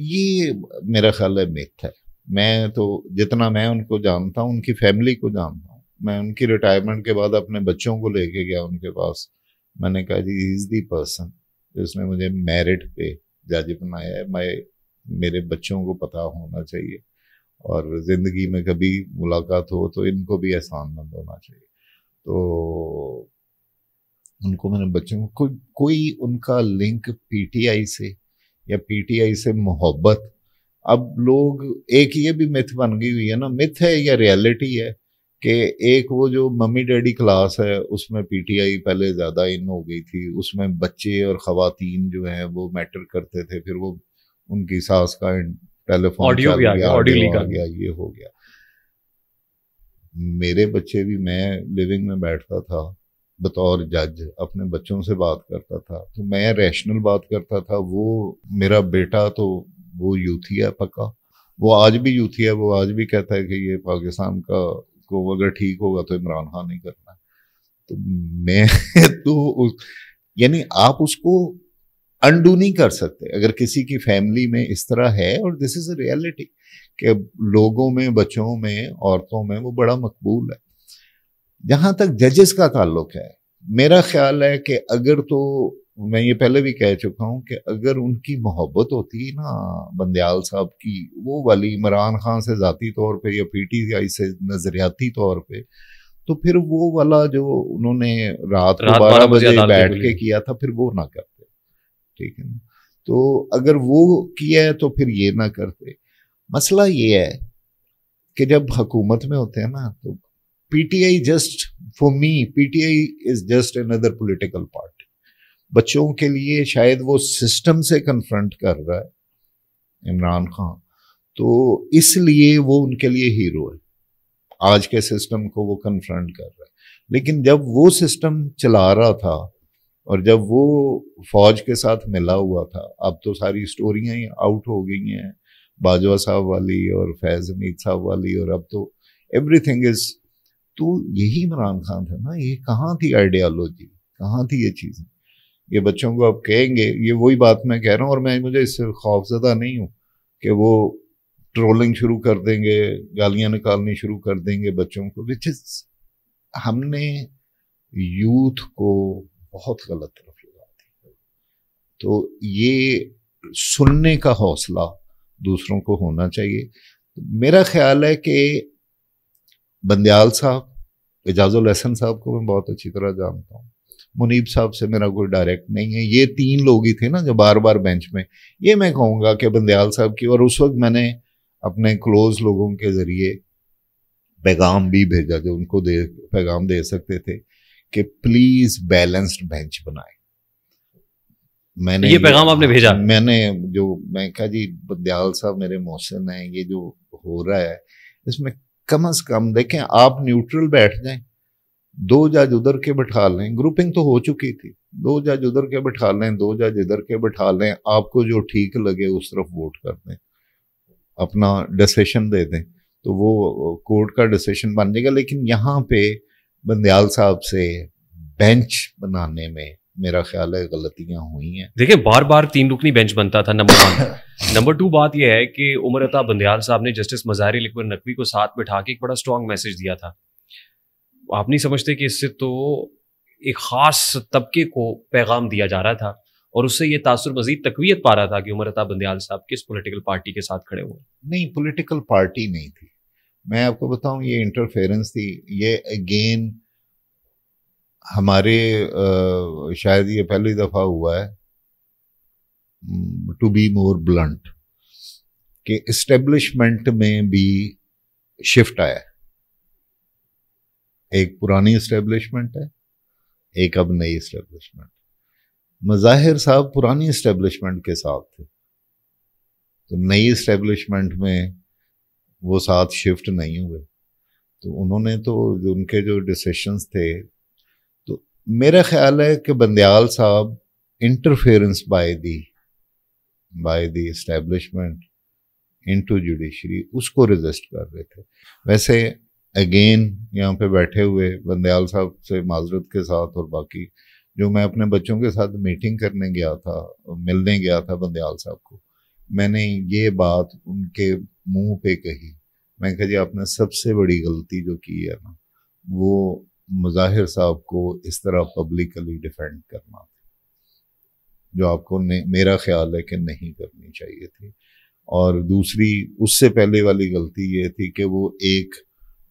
یہ میرا خیال ہے میتھ ہے. میں تو جتنا میں ان کو جانتا ہوں, ان کی فیملی کو جانتا ہوں, میں ان کی ریٹائرمنٹ کے بعد اپنے بچوں کو لے کے گیا ان کے پاس, میں نے کہا جی از دی پرسن جس نے مجھے میرٹ پہ جج بنایا ہے. میرے بچوں کو پتہ ہونا چاہیے, اور زندگی میں کبھی ملاقات ہو تو ان کو بھی احسان مند ہونا چاہیے. تو ان کو میں نے بچوں کو کوئی ان کا لنک پی ٹی آئی سے یا پی ٹی آئی سے محبت, اب لوگ ایک یہ بھی متھ بن گئی ہوئی ہے نا, متھ ہے یا ریالٹی ہے, کہ ایک وہ جو ممی ڈیڈی کلاس ہے اس میں پی ٹی آئی پہلے زیادہ ان ہو گئی تھی, اس میں بچے اور خواتین جو ہیں وہ میٹر کرتے تھے, پھر وہ ان کی ساس کا ٹیلی فون آڈیو بھی آ گیا, یہ ہو گیا. میرے بچے بھی, میں لیونگ میں بیٹھتا تھا بطور جج, اپنے بچوں سے بات کرتا تھا تو میں ریشنل بات کرتا تھا. وہ میرا بیٹا تو وہ یوتھی ہے پکا, وہ آج بھی یوتھی ہے, وہ آج بھی کہتا ہے کہ یہ پاکستان کا کو اگر ٹھیک ہوگا تو عمران خان نہیں کرنا. تو میں تو یعنی آپ اس کو انڈو نہیں کر سکتے اگر کسی کی فیملی میں اس طرح ہے, اور دس از اے ریالٹی کہ لوگوں میں, بچوں میں, عورتوں میں وہ بڑا مقبول ہے. جہاں تک ججز کا تعلق ہے, میرا خیال ہے کہ اگر, تو میں یہ پہلے بھی کہہ چکا ہوں کہ اگر ان کی محبت ہوتی نا بندیال صاحب کی, وہ والی عمران خان سے ذاتی طور پہ یا پی ٹی آئی سے نظریاتی طور پہ, تو پھر وہ والا جو انہوں نے رات کو 12 بجے بیٹھ کے کیا تھا پھر وہ نہ کرتے. ٹھیک ہے نا, تو اگر وہ کیا ہے تو پھر یہ نہ کرتے. مسئلہ یہ ہے کہ جب حکومت میں ہوتے ہیں نا تو P T I just, for me P T I is just another political party. بچوں کے لیے شاید وہ سسٹم سے کنفرنٹ کر رہا ہے عمران خان, تو اس لیے وہ ان کے لیے ہیرو ہے, آج کے سسٹم کو وہ کنفرنٹ کر رہا ہے. لیکن جب وہ سسٹم چلا رہا تھا اور جب وہ فوج کے ساتھ ملا ہوا تھا, اب تو ساری سٹوریاں ہی آؤٹ ہو گئی ہیں, باجوہ صاحب والی اور فیض حمید صاحب والی, اور اب تو ایوری تھنگ از, تو یہی عمران خان تھا نا. یہ کہاں تھی آئیڈیالوجی, کہاں تھی یہ چیزیں؟ یہ بچوں کو اب کہیں گے، یہ وہی بات میں کہہ رہا ہوں، اور مجھے اس سے خوفزدہ نہیں ہوں کہ وہ ٹرولنگ شروع کر دیں گے، گالیاں نکالنی شروع کر دیں گے بچوں کو. ہم نے یوتھ کو بہت غلط طرف لگا دی. تو یہ سننے کا حوصلہ دوسروں کو ہونا چاہیے. میرا خیال ہے کہ بندیال صاحب، اعجاز الاحسن صاحب کو میں بہت اچھی طرح جانتا ہوں، منیب صاحب سے میرا کوئی ڈائریکٹ نہیں ہے، یہ 3 لوگ ہی تھے نا جو بار بار بینچ میں. یہ میں کہوں گا کہ بندیال صاحب کی، اور اس وقت میں نے اپنے کلوز لوگوں کے ذریعے پیغام بھی بھیجا جو ان کو پیغام دے سکتے تھے کہ پلیز بیلنسڈ بینچ بنائیں. میں نے یہ پیغام آپ نے بھیجا؟ میں کہا جی بندیال صاحب میرے محسن ہیں، یہ جو ہو رہا ہے اس میں کم از کم دیکھیں آپ نیوٹرل بیٹھ جائیں، 2 جج ادھر کے بٹھا لیں، گروپنگ تو ہو چکی تھی، 2 جج ادھر کے بٹھا لیں، 2 جج ادھر کے بٹھا لیں، آپ کو جو ٹھیک لگے اس طرف ووٹ کر دیں، اپنا ڈیسیشن دے دیں، تو وہ کورٹ کا ڈیسیشن بن جائے گا. لیکن یہاں پہ بندیال صاحب سے بینچ بنانے میں میرا خیال ہے غلطیاں ہوئی ہیں. دیکھیں بار بار 3 رکنی بینچ بنتا تھا، نمبر 1. نمبر 2 بات یہ ہے کہ عمر عطا بندیال صاحب نے جسٹس مظاہر اکبر نقوی کو ساتھ بٹھا کے ایک بڑا اسٹرانگ میسج دیا تھا. آپ نہیں سمجھتے کہ اس سے تو ایک خاص طبقے کو پیغام دیا جا رہا تھا، اور اس سے یہ تاثر مزید تقویت پا رہا تھا کہ عمر عطا بندیال صاحب کس پولیٹیکل پارٹی کے ساتھ کھڑے ہوئے؟ نہیں، پولیٹیکل پارٹی نہیں تھی، میں آپ کو بتاؤں یہ انٹرفیرنس تھی. یہ اگین ہمارے شاید یہ پہلی دفعہ ہوا ہے ٹو بی مور بلنٹ کہ اسٹیبلشمنٹ میں بھی شفٹ آیا. ایک پرانی اسٹیبلشمنٹ ہے، ایک اب نئی اسٹیبلشمنٹ. مظاہر صاحب پرانی اسٹیبلشمنٹ کے ساتھ تھے، تو نئی اسٹیبلشمنٹ میں وہ ساتھ شفٹ نہیں ہوئے، تو انہوں نے تو ان کے جو ڈیسیشنز تھے، تو میرا خیال ہے کہ بندیال صاحب interference by the establishment into judiciary اس کو ریزسٹ کر رہے تھے. ویسے اگین یہاں پہ بیٹھے ہوئے بندیال صاحب سے معذرت کے ساتھ، اور باقی جو میں اپنے بچوں کے ساتھ میٹنگ کرنے گیا تھا، ملنے گیا تھا بندیال صاحب کو، میں نے یہ بات ان کے منہ پہ کہی. میں کہا جی آپ نے سب سے بڑی غلطی جو کی ہے نا، وہ مظاہر صاحب کو اس طرح پبلکلی ڈیفینڈ کرنا تھا، جو آپ کو میرا خیال ہے کہ نہیں کرنی چاہیے تھی. اور دوسری اس سے پہلے والی غلطی یہ تھی کہ وہ ایک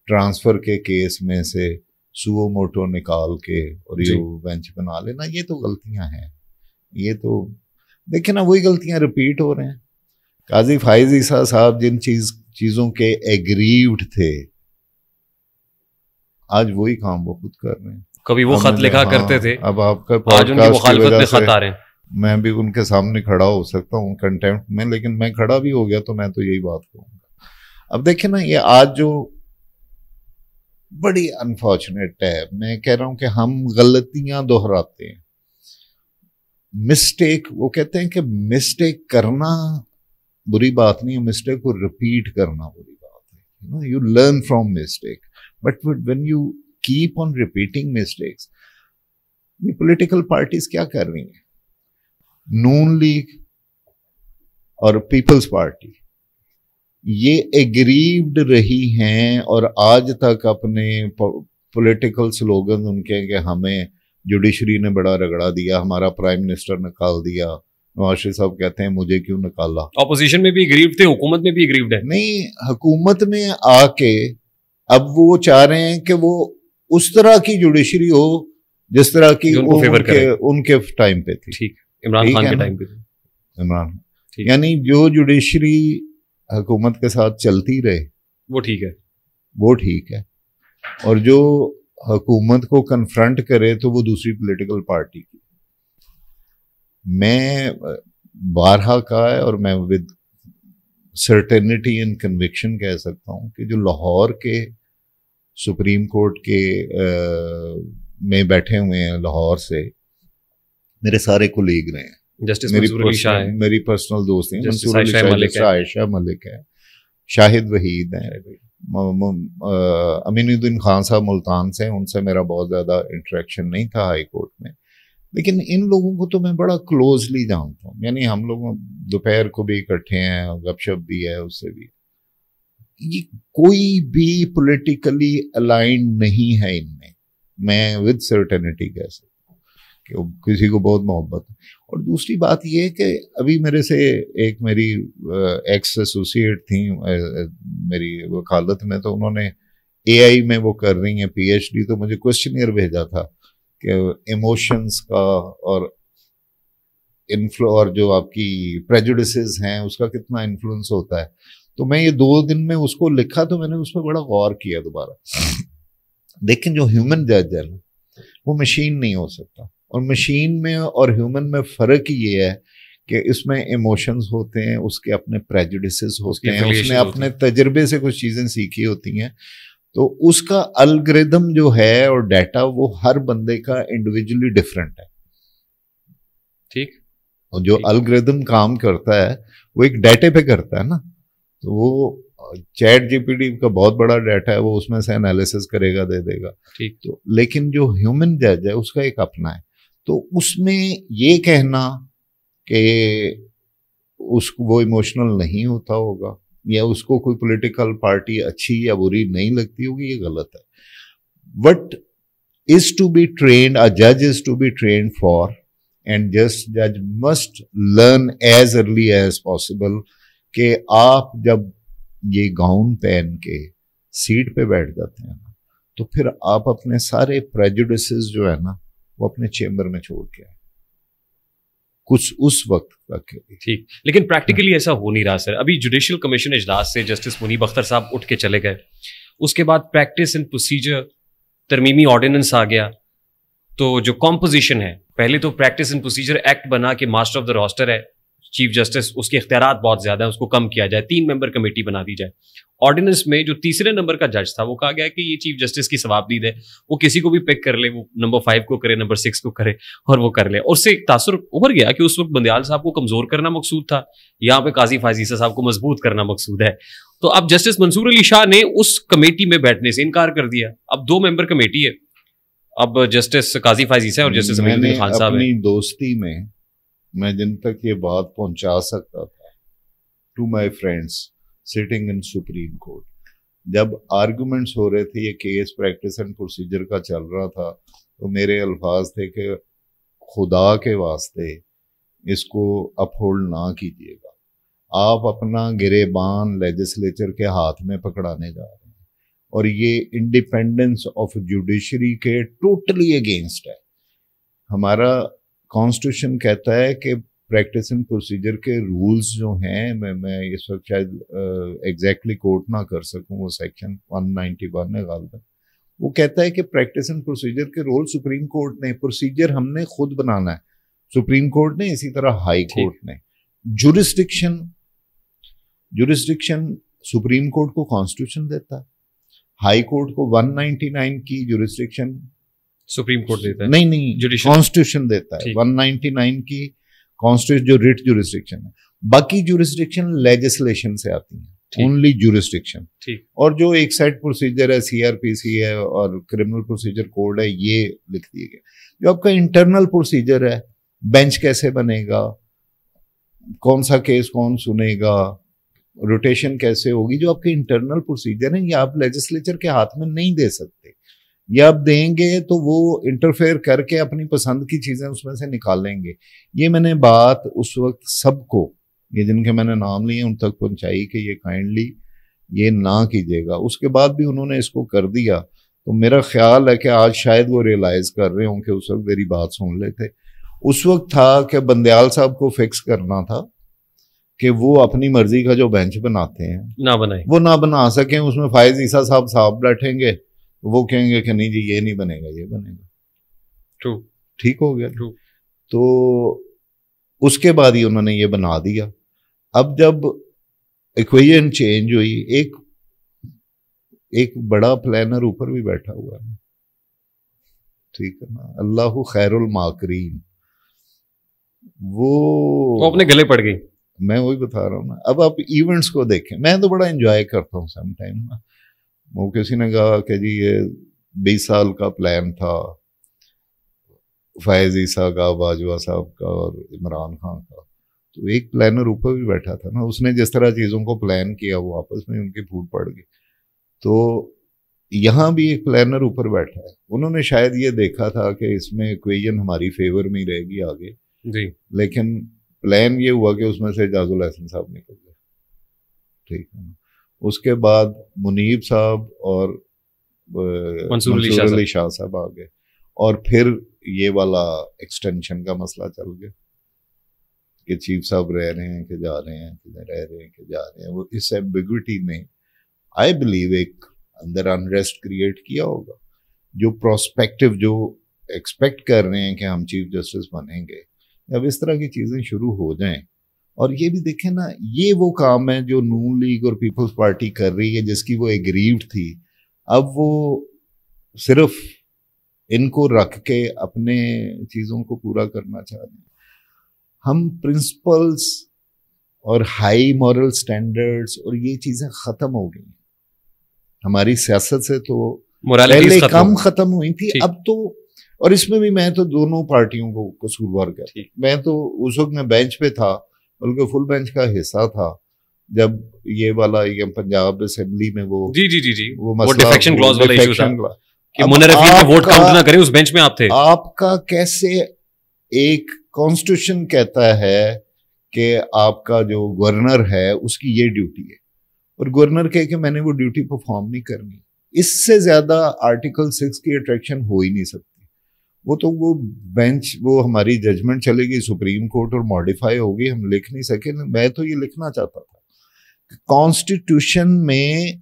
ٹرانسفر کے کیس میں سے سو موٹو نکال کے اور یہ بینچ بنا لینا، یہ تو غلطیاں ہیں. یہ تو دیکھیں نا وہی غلطیاں ریپیٹ ہو رہے ہیں. قاضی فائز عیسیٰ صاحب جن چیزوں کے ایگریوڈ تھے، آج وہی کام وہ خود کر رہے ہیں. کبھی وہ خط لکھا کرتے تھے، اب آپ کا آج ان کی مخالفت میں خط آ رہے ہیں. میں بھی ان کے سامنے کھڑا ہو سکتا ہوں کنٹیمپٹ میں، لیکن میں کھڑا بھی ہو گیا تو میں تو یہی بات کہوں گا. اب دیکھیں نا یہ آج جو بڑی انفارچونیٹ ہے، میں کہہ رہا ہوں کہ ہم غلطیاں دہراتے ہیں. مسٹیک، وہ کہتے ہیں کہ مسٹیک کرنا بری بات نہیں ہے، مسٹیک کو ریپیٹ کرنا بری بات ہے. You learn from mistake, but when you keep on repeating mistakes. یہ پولیٹیکل پارٹیز کیا کر رہی ہیں؟ نون لیگ اور پیپلز پارٹی یہ ایگریوڈ رہی ہیں، اور آج تک اپنے پولیٹیکل سلوگن ان کے کہ ہمیں جوڈیشری نے بڑا رگڑا دیا، ہمارا پرائم منسٹر نکال دیا. نواز شریف صاحب کہتے ہیں مجھے کیوں نکالا. اپوزیشن میں بھی ایگریوڈ تھے، حکومت میں بھی ایگریوڈ ہے. نہیں، حکومت میں آ کے اب وہ چاہ رہے ہیں کہ وہ اس طرح کی جوڈیشری ہو جس طرح کی ان کے ٹائم پہ تھی. ٹھیک، عمران خان کے ٹائم پہ تھی. عمران، یعنی جو جوڈیشری حکومت کے ساتھ چلتی رہے وہ ٹھیک ہے، وہ ٹھیک ہے، اور جو حکومت کو کنفرنٹ کرے تو وہ دوسری پولیٹیکل پارٹی کی. میں بارہا کا ہے اور میں ود سرٹینٹی اینڈ کنوکشن کہہ سکتا ہوں کہ جو لاہور کے سپریم کورٹ کے میں بیٹھے ہوئے ہیں، لاہور سے میرے سارے کولیگ رہے ہیں. میری پرسنل دوست ہیں، منصور علی شاہ، عائشہ ملک ہے، شاہد وحید ہیں، امین الدین خان صاحب ملتان سے، ان سے میرا بہت زیادہ انٹریکشن نہیں تھا ہائی کورٹ میں، لیکن ان لوگوں کو تو میں بڑا کلوزلی جانتا ہوں، یعنی ہم لوگ دوپہر کو بھی اکٹھے ہیں، گپ شپ بھی ہے، اس سے بھی یہ کوئی بھی پولیٹیکلی الائنڈ نہیں ہے ان میں ود سرٹنٹی کہہ سکتا ہوں کہ کسی کو بہت محبت ہے. اور دوسری بات یہ ہے کہ ابھی میرے سے ایک میری ایکس ایسوسیٹ تھیں میری وکالت میں، تو انہوں نے اے آئی میں وہ کر رہی ہیں پی ایچ ڈی، تو مجھے کوشچنئر بھیجا تھا کہ ایموشنز کا اور جو آپ کی پریجوڈسز ہیں اس کا کتنا انفلوئنس ہوتا ہے. تو میں یہ 2 دن میں اس کو لکھا، تو میں نے اس پہ بڑا غور کیا دوبارہ. لیکن جو ہیومن جج ہے وہ مشین نہیں ہو سکتا، اور مشین میں اور ہیومن میں فرق یہ ہے کہ اس میں ایموشنز ہوتے ہیں، اس کے اپنے پریجوڈسز ہوتے ہیں، اس نے اپنے تجربے سے کچھ چیزیں سیکھی ہوتی ہیں. تو اس کا الگریدم جو ہے اور ڈیٹا وہ ہر بندے کا انڈیویجولی ڈفرینٹ ہے. ٹھیک. اور جو الگریدم کام کرتا ہے وہ ایک ڈیٹے پہ کرتا ہے نا. تو وہ چیٹ جی پی ٹی کا بہت بڑا ڈیٹا ہے، وہ اس میں سے انالیسس کرے گا، دے دے گا. ٹھیک. تو لیکن جو ہیومن جج ہے اس کا ایک اپنا ہے. تو اس میں یہ کہنا کہ اس کو وہ ایموشنل نہیں ہوتا ہوگا یا اس کو کوئی پولیٹیکل پارٹی اچھی یا بری نہیں لگتی ہوگی، یہ غلط ہے. What is to be trained, a judge is to be trained for, and just judge must learn as early as possible کہ آپ جب یہ گاؤن پہن کے سیٹ پہ بیٹھ جاتے ہیں تو پھر آپ اپنے سارے پریجوڈسز جو ہے نا وہ اپنے چیمبر میں چھوڑ کے آئے کچھ اس وقت تک. ٹھیک. لیکن پریکٹیکلی ایسا ہو نہیں رہا سر. ابھی جوڈیشل کمیشن اجلاس سے جسٹس منیب اختر صاحب اٹھ کے چلے گئے، اس کے بعد پریکٹس اینڈ پروسیجر ترمیمی آرڈیننس آ گیا. تو جو کمپوزیشن ہے، پہلے تو پریکٹس اینڈ پروسیجر ایکٹ بنا کہ ماسٹر آف دا روسٹر ہے چیف جسٹس، اس کے اختیارات بہت زیادہ ہیں، اس کو کم کیا جائے، 3 ممبر کمیٹی بنا دی جائے. آرڈیننس میں جو تیسرے نمبر کا جج تھا وہ کہا گیا کہ یہ چیف جسٹس کی ثوابدید ہے، وہ کسی کو بھی پک کر لے، وہ نمبر 5 کو کرے، نمبر 6 کو کرے اور وہ کر لے. اور اس سے ایک تاثر ابھر گیا کہ اس وقت بندیال صاحب کو کمزور کرنا مقصود تھا، یہاں پہ قاضی فائز عیسیٰ صاحب کو مضبوط کرنا مقصود ہے. تو اب جسٹس منصور علی شاہ نے اس کمیٹی میں بیٹھنے سے انکار کر دیا. اب 2 ممبر کمیٹی ہے، اب جسٹس قاضی فائز عیسیٰ اور جسٹس امین الدین خان صاحب. اپنی دوستی میں جن تک یہ بات پہنچا سکتا تھا to my friends sitting in Supreme Court, جب آرگومنٹس ہو رہے تھے، یہ کیس پریکٹس اینڈ پروسیجر کا چل رہا تھا، تو میرے الفاظ تھے کہ خدا کے واسطے اس کو اپہولڈ نہ کیجیے گا. آپ اپنا گریبان لیجسلیچر کے ہاتھ میں پکڑانے جا رہے ہیں، اور یہ انڈیپینڈنس آف جوڈیشری کے ٹوٹلی اگینسٹ ہے. ہمارا کانسٹیٹیوشن کہتا ہے کہ پریکٹس اینڈ پروسیجر کے رولز جو ہیں، میں اس وقت شاید ایگزیکٹلی کوٹ نہ کر سکوں، وہ سیکشن 191 ہے غالباً، وہ کہتا ہے کہ پریکٹس اینڈ پروسیجر کے رول سپریم کورٹ نے، پروسیجر ہم نے خود بنانا ہے، سپریم کورٹ نے، اسی طرح ہائی کورٹ نے. جورسڈکشن سپریم کورٹ کو کانسٹیٹیوشن دیتا ہے، ہائی کورٹ کو 199 کی جورسڈکشن سپریم کورٹ دیتا ہے، نہیں کانسٹیٹیوشن دیتا ہے. 199 کی کانسٹیٹیوشن جو ریٹ جورسڈکشن ہے، باقی جورسڈکشن لیجسلیشن سے آتی ہیں، اونلی جورسڈکشن. اور جو ایک سیٹ پروسیجر ہے، سی آر پی سی ہے اور کرمنل پروسیجر کوڈ ہے، یہ لکھ دیے گئے. جو آپ کا انٹرنل پروسیجر ہے، بینچ کیسے بنے گا، کون سا کیس کون سنے گا، روٹیشن کیسے ہوگی، جو آپ کے انٹرنل پروسیجر ہیں، یہ آپ لیجسلیچر کے ہاتھ میں نہیں دے سکتے. یا آپ دیں گے تو وہ انٹرفیئر کر کے اپنی پسند کی چیزیں اس میں سے نکالیں گے. یہ میں نے بات اس وقت سب کو، یہ جن کے میں نے نام لیے ان تک پہنچائی کہ یہ کائنڈلی یہ نہ کیجیے گا. اس کے بعد بھی انہوں نے اس کو کر دیا. تو میرا خیال ہے کہ آج شاید وہ ریئلائز کر رہے ہوں کہ اس وقت میری بات سن لیتے. اس وقت تھا کہ بندیال صاحب کو فکس کرنا تھا کہ وہ اپنی مرضی کا جو بینچ بناتے ہیں وہ نہ بنا سکیں. اس میں فائز عیسیٰ صاحب بیٹھیں گے، وہ کہیں گے کہ نہیں جی یہ نہیں بنے گا، یہ بنے گا. ٹھیک ہو گیا. تو اس کے بعد ہی انہوں نے یہ بنا دیا. اب جب ایکویژن چینج ہوئی، ایک بڑا پلانر اوپر بھی بیٹھا ہوا ہے، ٹھیک ہے نا، اللہ خیر الماکرین، وہ اپنے گلے پڑ گئی. میں وہی بتا رہا ہوں نا. اب آپ ایونٹس کو دیکھیں، میں تو بڑا انجوائے کرتا ہوں سم ٹائم نا. وہ کسی نے کہا کہ جی یہ 20 سال کا پلان تھا، فائز عیسیٰ کا، باجوہ صاحب کا اور عمران خان کا. تو ایک پلانر اوپر بھی بیٹھا تھا نا, اس نے جس طرح چیزوں کو پلان کیا وہ آپس میں ان کی پھوٹ پڑ گئی. تو یہاں بھی ایک پلانر اوپر بیٹھا ہے, انہوں نے شاید یہ دیکھا تھا کہ اس میں ایکویژن ہماری فیور میں ہی رہے گی آگے جی, لیکن پلان یہ ہوا کہ اس میں سے اعجاز الحسن صاحب نکل گئے. ٹھیک ہے نا. اس کے بعد منیب صاحب اور منصور علی شاہ صاحب آ گئے, اور پھر یہ والا ایکسٹینشن کا مسئلہ چل گیا کہ چیف صاحب رہ رہے ہیں کہ جا رہے ہیں, کہ رہ رہے ہیں کہ جا رہے ہیں. وہ اس ایمبیگوٹی نے آئی بلیو ایک اندر انریسٹ کریٹ کیا ہوگا. جو پروسپیکٹو جو ایکسپیکٹ کر رہے ہیں کہ ہم چیف جسٹس بنیں گے, اب اس طرح کی چیزیں شروع ہو جائیں. اور یہ بھی دیکھیں نا, یہ وہ کام ہے جو نون لیگ اور پیپلز پارٹی کر رہی ہے جس کی وہ ایگریوڈ تھی. اب وہ صرف ان کو رکھ کے اپنے چیزوں کو پورا کرنا چاہ رہے ہیں. ہم پرنسپلز اور ہائی مورل سٹینڈرڈز اور یہ چیزیں ختم ہو گئی. ہماری سیاست سے تو پہلے کم ختم ہوئی تھی, اب تو. اور اس میں بھی میں تو دونوں پارٹیوں کو قصوروار کرتا. میں تو اس وقت میں بینچ پہ تھا, بلکہ فل بینچ کا حصہ تھا جب یہ والا یہ پنجاب اسمبلی میں وہ وہ ڈیفیکشن کلاز والا ایشو تھا کہ منرفین کا ووٹ کاؤنٹ نہ کریں, اس بینچ میں آپ تھے. آپ کا کیسے ایک کانسٹیٹیوشن کہتا ہے کہ آپ کا جو گورنر ہے اس کی یہ ڈیوٹی ہے, اور گورنر کہے کہ میں نے وہ ڈیوٹی پرفارم نہیں کرنی. اس سے زیادہ آرٹیکل 6 کی اٹریکشن ہو ہی نہیں سکتی. وہ تو وہ بینچ, وہ ہماری ججمنٹ چلے گی سپریم کورٹ اور ماڈیفائی ہوگی, ہم لکھ نہیں سکے. میں تو یہ لکھنا چاہتا تھا کہ کانسٹیٹیوشن میں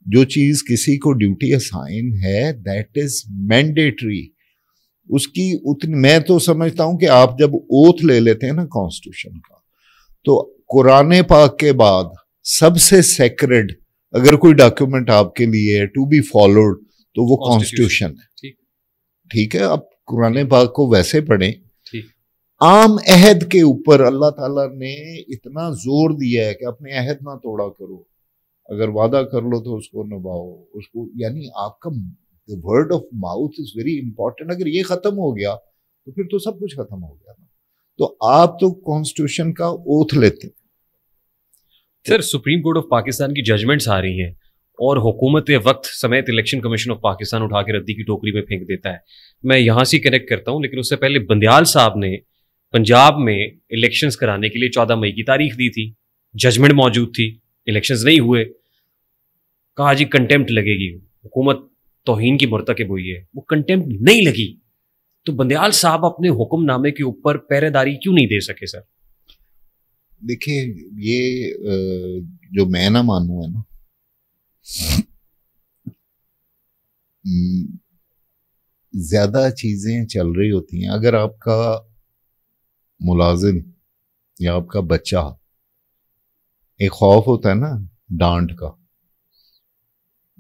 جو چیز کسی کو ڈیوٹی اسائن ہے دیٹ از مینڈیٹری. اس کی اتنی میں تو سمجھتا ہوں کہ آپ جب اوتھ لے لیتے ہیں نا کانسٹیٹیوشن کا, تو قرآن پاک کے بعد سب سے سیکرڈ اگر کوئی ڈاکیومنٹ آپ کے لیے ہے ٹو بی فالوڈ تو وہ کانسٹیٹیوشن ہے. ٹھیک ہے, اب قرآن پاک کو ویسے پڑھیں. عام عہد کے اوپر اللہ تعالیٰ نے اتنا زور دیا ہے کہ اپنے عہد نہ توڑا کرو, اگر وعدہ کر لو تو اس کو نبھاؤ. اس کو یعنی آپ کا word of mouth is very important. اگر یہ ختم ہو گیا تو پھر تو سب کچھ ختم ہو گیا نا. تو آپ تو کانسٹیٹیوشن کا اوتھ لیتے. سر, سپریم کورٹ آف پاکستان کی ججمنٹس آ رہی ہیں اور حکومت وقت سمیت الیکشن کمیشن آف پاکستان اٹھا کے ردی کی ٹوکری میں پھینک دیتا ہے. میں یہاں سے کنیکٹ کرتا ہوں, لیکن اس سے پہلے بندیال صاحب نے پنجاب میں الیکشنز کرانے کے لیے 14 مئی کی تاریخ دی تھی, ججمنٹ موجود تھی, الیکشنز نہیں ہوئے. کہا جی کنٹیمپٹ لگے گی, حکومت توہین کی مرتکب ہوئی ہے. وہ کنٹیمپٹ نہیں لگی تو بندیال صاحب اپنے حکم نامے کے اوپر پہرے داری کیوں نہیں دے سکے؟ سر دیکھیں, یہ جو میں نہ مانوں ہے نا, زیادہ چیزیں چل رہی ہوتی ہیں. اگر آپ کا ملازم یا آپ کا بچہ, ایک خوف ہوتا ہے نا ڈانٹ کا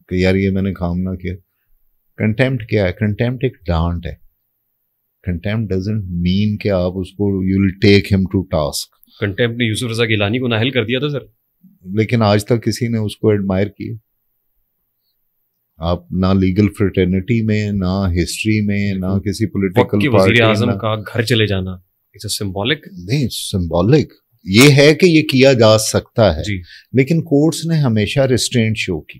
کہ یار یہ میں نے کام نہ کیا. کنٹیمپٹ کیا ہے؟ کنٹیمپٹ ایک ڈانٹ ہے. کنٹیمپٹ ڈزنٹ مین کہ آپ اس کو یو ول ٹیک ہم ٹو ٹاسک. کنٹیمپٹ نے یوسف رضا گیلانی کو نااہل کر دیا تھا سر, لیکن آج تک کسی نے اس کو ایڈمائر کیا. آپ نہ لیگل فریٹرنیٹی میں, نہ ہسٹری میں, نہ کسی پولیٹیکل وزیر اعظم کا گھر چلے جانا سمبولک نہیں. سمبولک یہ ہے کہ یہ کیا جا سکتا ہے جی. لیکن کورٹس نے ہمیشہ ریسٹرینٹ شو کی.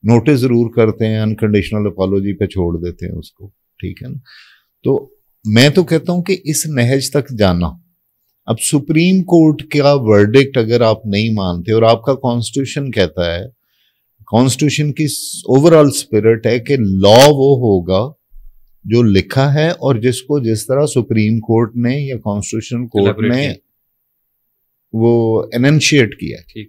نوٹس ضرور کرتے ہیں, انکنڈیشنل اپالوجی پہ چھوڑ دیتے ہیں اس کو. ٹھیک ہے نا. تو میں تو کہتا ہوں کہ اس نہج تک جانا, اب سپریم کورٹ کا ورڈکٹ اگر آپ نہیں مانتے, اور آپ کا کانسٹیٹیوشن کہتا ہے, کانسٹیٹیوشن کی اوور آل اسپرٹ ہے کہ لا وہ ہوگا جو لکھا ہے اور جس کو جس طرح سپریم کورٹ نے یا کانسٹیٹیوشن کورٹ نے وہ اننشیٹ کیا ہے,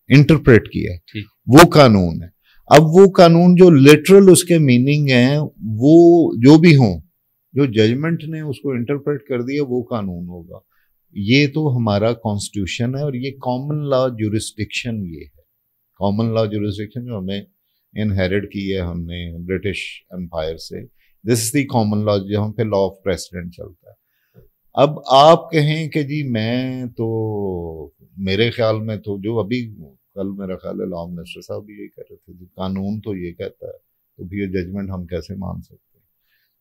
انٹرپریٹ کیا ہے, وہ قانون ہے. اب وہ قانون جو لٹرل اس کے میننگ ہیں وہ جو بھی ہوں, جو ججمنٹ نے اس کو انٹرپریٹ کر دیا وہ قانون ہوگا. یہ تو ہمارا کانسٹیٹیوشن ہے, اور یہ کامن لا جورسڈکشن, یہ ہے کامن لا جورسڈکشن جو ہمیں انہیریٹ کی ہے ہم نے برٹش امپائر سے. دس از دی کامن لا جہاں پہ لا آف پریسیڈنٹ چلتا ہے. اب آپ کہیں کہ جی میں تو میرے خیال میں تو جو ابھی کل میرا خیال ہے لا منسٹر صاحب بھی یہی کہہ رہے تھے, قانون تو یہ کہتا ہے, تو بھی یہ ججمنٹ ہم کیسے مان سکتے ہیں؟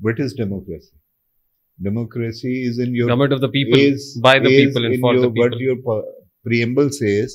What is democracy? Democracy is in your government of the people, by the people and for the people. But your preamble says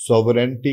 Sovereignty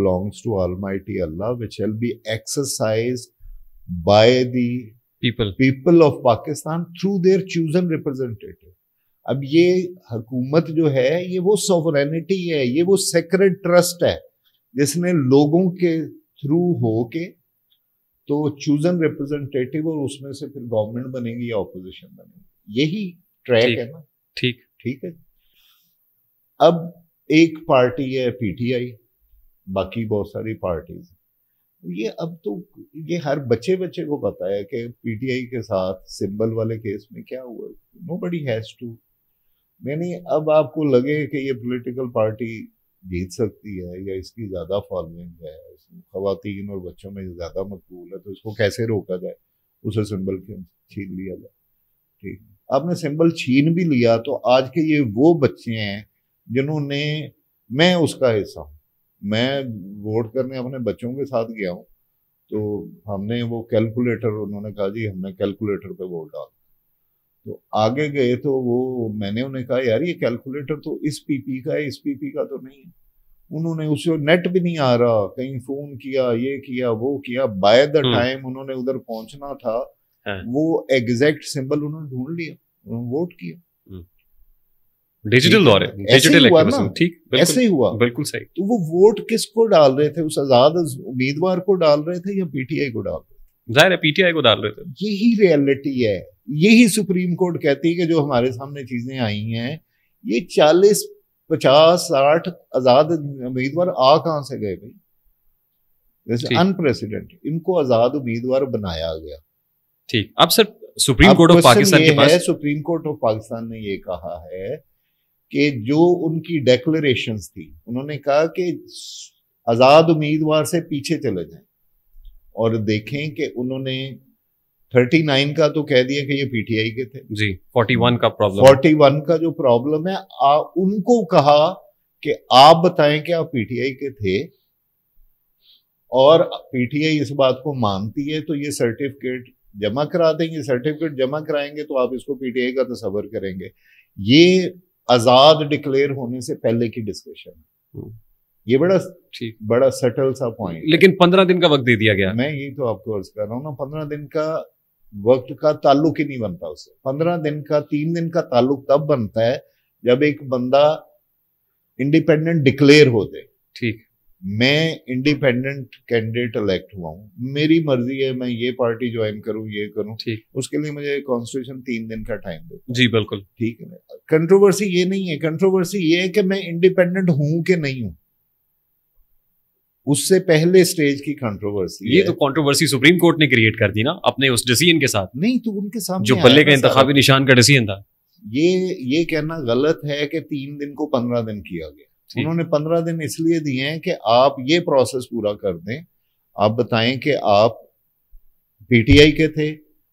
belongs to Almighty Allah, which shall be exercised by the people of Pakistan through their chosen representative. اب یہ حکومت جو ہے یہ وہ sovereignty ہے, یہ وہ سیکرڈ ٹرسٹ ہے جس نے لوگوں کے تھرو ہو کے تو چوزن ریپرزنٹیٹیو, اور اس میں سے پھر گورنمنٹ بنے گی یا اپوزیشن بنے گی. یہی ٹریک ہے نا. ٹھیک ہے. اب ایک پارٹی ہے پی ٹی آئی, باقی بہت ساری پارٹیز. یہ اب تو یہ ہر بچے کو پتا ہے کہ پی ٹی آئی کے ساتھ سمبل والے کیس میں کیا ہوا. نو بڈی ہیز ٹو, یعنی اب آپ کو لگے کہ یہ پولیٹیکل پارٹی جیت سکتی ہے یا اس کی زیادہ فالوئنگ ہے, خواتین اور بچوں میں زیادہ مقبول ہے, تو اس کو کیسے روکا جائے, اسے سمبل چھین لیا جائے. ٹھیک, آپ نے سمبل چھین بھی لیا تو آج کے یہ وہ بچے ہیں جنہوں نے, میں اس کا حصہ ہوں, میں ووٹ کرنے اپنے بچوں کے ساتھ گیا ہوں, تو ہم نے وہ کیلکولیٹر, انہوں نے کہا جی ہم نے کیلکولیٹر پہ ووٹ ڈالا, تو آگے گئے تو وہ میں نے انہیں کہا یار یہ کیلکولیٹر تو اس پی پی کا ہے, اس پی پی کا تو نہیں ہے. انہوں نے اسے نیٹ بھی نہیں آ رہا, کہیں فون کیا, یہ کیا, وہ کیا, بائی دا ٹائم انہوں نے ادھر پہنچنا تھا وہ ایگزیکٹ سمبل انہوں نے ڈھونڈ لیا, انہوں نے ووٹ کیا. ڈیجیٹل دور ہے, ڈیجیٹل ایکٹیویزم. ٹھیک, ایسے ہی ہوا, بالکل صحیح. تو وہ ووٹ کس کو ڈال رہے تھے, اس آزاد امیدوار کو ڈال رہے تھے یا پی ٹی آئی کو ڈال رہے تھے؟ ظاہر ہے پی ٹی آئی کو ڈال رہے تھے. یہی ریئلٹی ہے, یہی سپریم کورٹ کہتی ہے کہ جو ہمارے سامنے چیزیں آئی ہیں یہ 40, 50, 60 آزاد امیدوار آ کہاں سے گئے بھائی؟ جیسے انپریسیڈنٹ, ان کو آزاد امیدوار بنایا گیا. ٹھیک, اب سر سپریم کورٹ آف پاکستان کے پاس, سپریم کورٹ آف پاکستان نے یہ کہا ہے کہ جو ان کی ڈیکلریشنز تھی, انہوں نے کہا کہ آزاد امیدوار سے پیچھے چلے جائیں, اور دیکھیں کہ انہوں نے 39 کا تو کہہ دیا کہ یہ پی ٹی آئی کے تھے. جی 41 کا پرابلم, 41 کا جو پرابلم ہے, ان کو کہا کہ آپ بتائیں کہ آپ پی ٹی آئی کے تھے, اور پی ٹی آئی اس بات کو مانتی ہے تو یہ سرٹیفکیٹ جمع کرا دیں گے. سرٹیفکیٹ جمع کرائیں گے تو آپ اس کو پی ٹی آئی کا تصور کریں گے. یہ آزاد ڈکلیئر ہونے سے پہلے کی ڈسکشن ہے. یہ بڑا سٹل سا پوائنٹ. لیکن 15 دن کا وقت دے دیا گیا. میں یہی تو آپ کو عرض کر رہا ہوں نا, 15 دن کا وقت کا تعلق ہی نہیں بنتا اس سے. 15 دن کا 3 دن کا تعلق تب بنتا ہے جب ایک بندہ انڈیپینڈنٹ ڈکلیئر ہو دے. ٹھیک, میں انڈیپینڈنٹ کینڈیڈیٹ الیکٹ ہوا ہوں, میری مرضی ہے میں یہ پارٹی جوائن کروں, یہ کروں. ٹھیک, اس کے لیے مجھے کانسٹیٹیوشن 3 دن کا ٹائم دے. جی بالکل ٹھیک ہے. کنٹروورسی یہ نہیں ہے, کنٹروورسی یہ ہے کہ میں انڈیپینڈنٹ ہوں کہ نہیں ہوں. اس سے پہلے سٹیج کی کنٹروورسی. یہ تو کنٹروورسی سپریم کورٹ نے کریٹ کر دی نا اپنے اس ڈیسیژن کے ساتھ. نہیں تو ان کے سامنے جو بلے کا انتخابی نشان کا ڈیسیژن تھا. یہ کہنا غلط ہے کہ 3 دن کو 15 دن کیا گیا. انہوں نے 15 دن اس لیے دیے ہیں کہ آپ یہ پروسیس پورا کر دیں, آپ بتائیں کہ آپ پی ٹی آئی کے تھے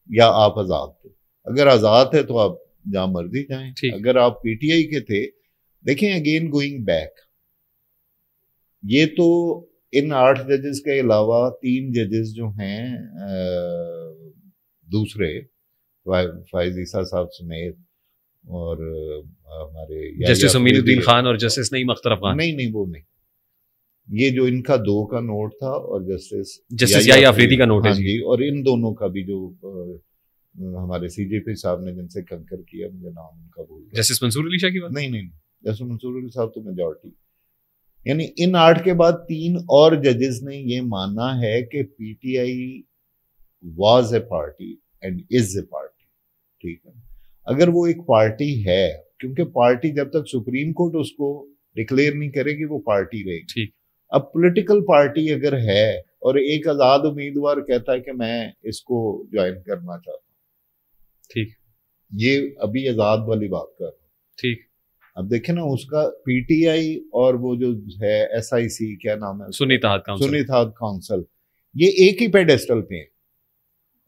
یا آپ آزاد تھے. اگر آزاد تھے تو آپ جہاں مرضی جائیں, اگر آپ پی ٹی آئی کے تھے. دیکھیں اگین گوئنگ بیک, یہ تو ان 8 ججز کے علاوہ 3 ججز جو ہیں دوسرے, فائز عیسیٰ صاحب سمیت, اور ہمارے جسٹس امین الدین خان اور جسٹس نعیم اختر افغان. نہیں وہ نہیں, یہ جو ان کا 2 کا نوٹ تھا اور جسٹس یحییٰ آفریدی کا نوٹ ہے. جی, اور ان دونوں کا بھی جو ہمارے سی جے پی صاحب نے جن سے کنکر کیا, مجھے نام ان کا بھول. جسٹس منصور علی شاہ کی بات؟ نہیں, جسٹس منصور علی صاحب تو میجورٹی. یعنی ان 8 کے بعد 3 اور ججز نے یہ مانا ہے کہ P T I was a party and is a party. ٹھیک ہے, اگر وہ ایک پارٹی ہے, کیونکہ پارٹی جب تک سپریم کورٹ اس کو ڈکلیئر نہیں کرے گی وہ پارٹی رہے گی. ٹھیک, اب پولیٹیکل پارٹی اگر ہے اور ایک آزاد امیدوار کہتا ہے کہ میں اس کو جوائن کرنا چاہتا ہوں, ٹھیک, یہ ابھی آزاد والی بات کر رہا ہوں. ٹھیک, اب دیکھیں نا اس کا پی ٹی آئی اور وہ جو ہے ایس آئی سی, کیا نام ہے, سنی اتحاد کونسل, یہ ایک ہی پیڈیسٹل پہ ہیں.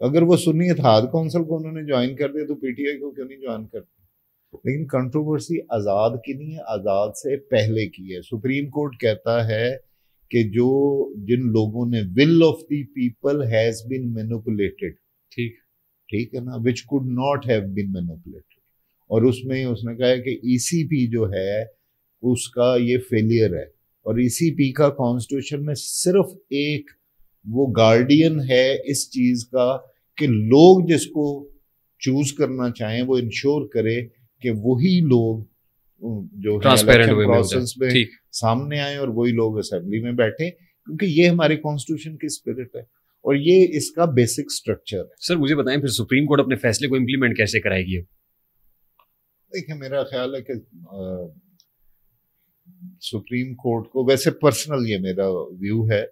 اگر وہ سنی اتحاد کونسل کو انہوں نے جوائن کر دیا تو پی ٹی آئی کو کیوں نہیں جوائن کرتے؟ لیکن کنٹروورسی آزاد کی نہیں ہے, آزاد سے پہلے کی ہے. سپریم کورٹ کہتا ہے کہ جن لوگوں نے will of the people has been manipulated, ٹھیک ہے نا, which could not have been manipulated. اور اس میں اس نے کہا ہے کہ ای سی پی جو ہے اس کا یہ فیلئر ہے, اور ای سی پی کا کانسٹیٹیوشن میں صرف ایک وہ گارڈین ہے اس چیز کا کہ لوگ جس کو چوز کرنا چاہیں وہ انشور کرے کہ وہی لوگ جو ٹرانسپیرنٹ پروسیس میں سامنے آئے اور وہی لوگ اسمبلی میں بیٹھے, کیونکہ یہ ہمارے کانسٹیٹیوشن کی اسپرٹ ہے اور یہ اس کا بیسک اسٹرکچر ہے. سر مجھے بتائیں پھر سپریم کورٹ اپنے فیصلے کو امپلیمنٹ کیسے کرائے گی؟ دیکھیں میرا خیال ہے کہ سپریم کورٹ کو, ویسے پرسنل یہ میرا ویو ہے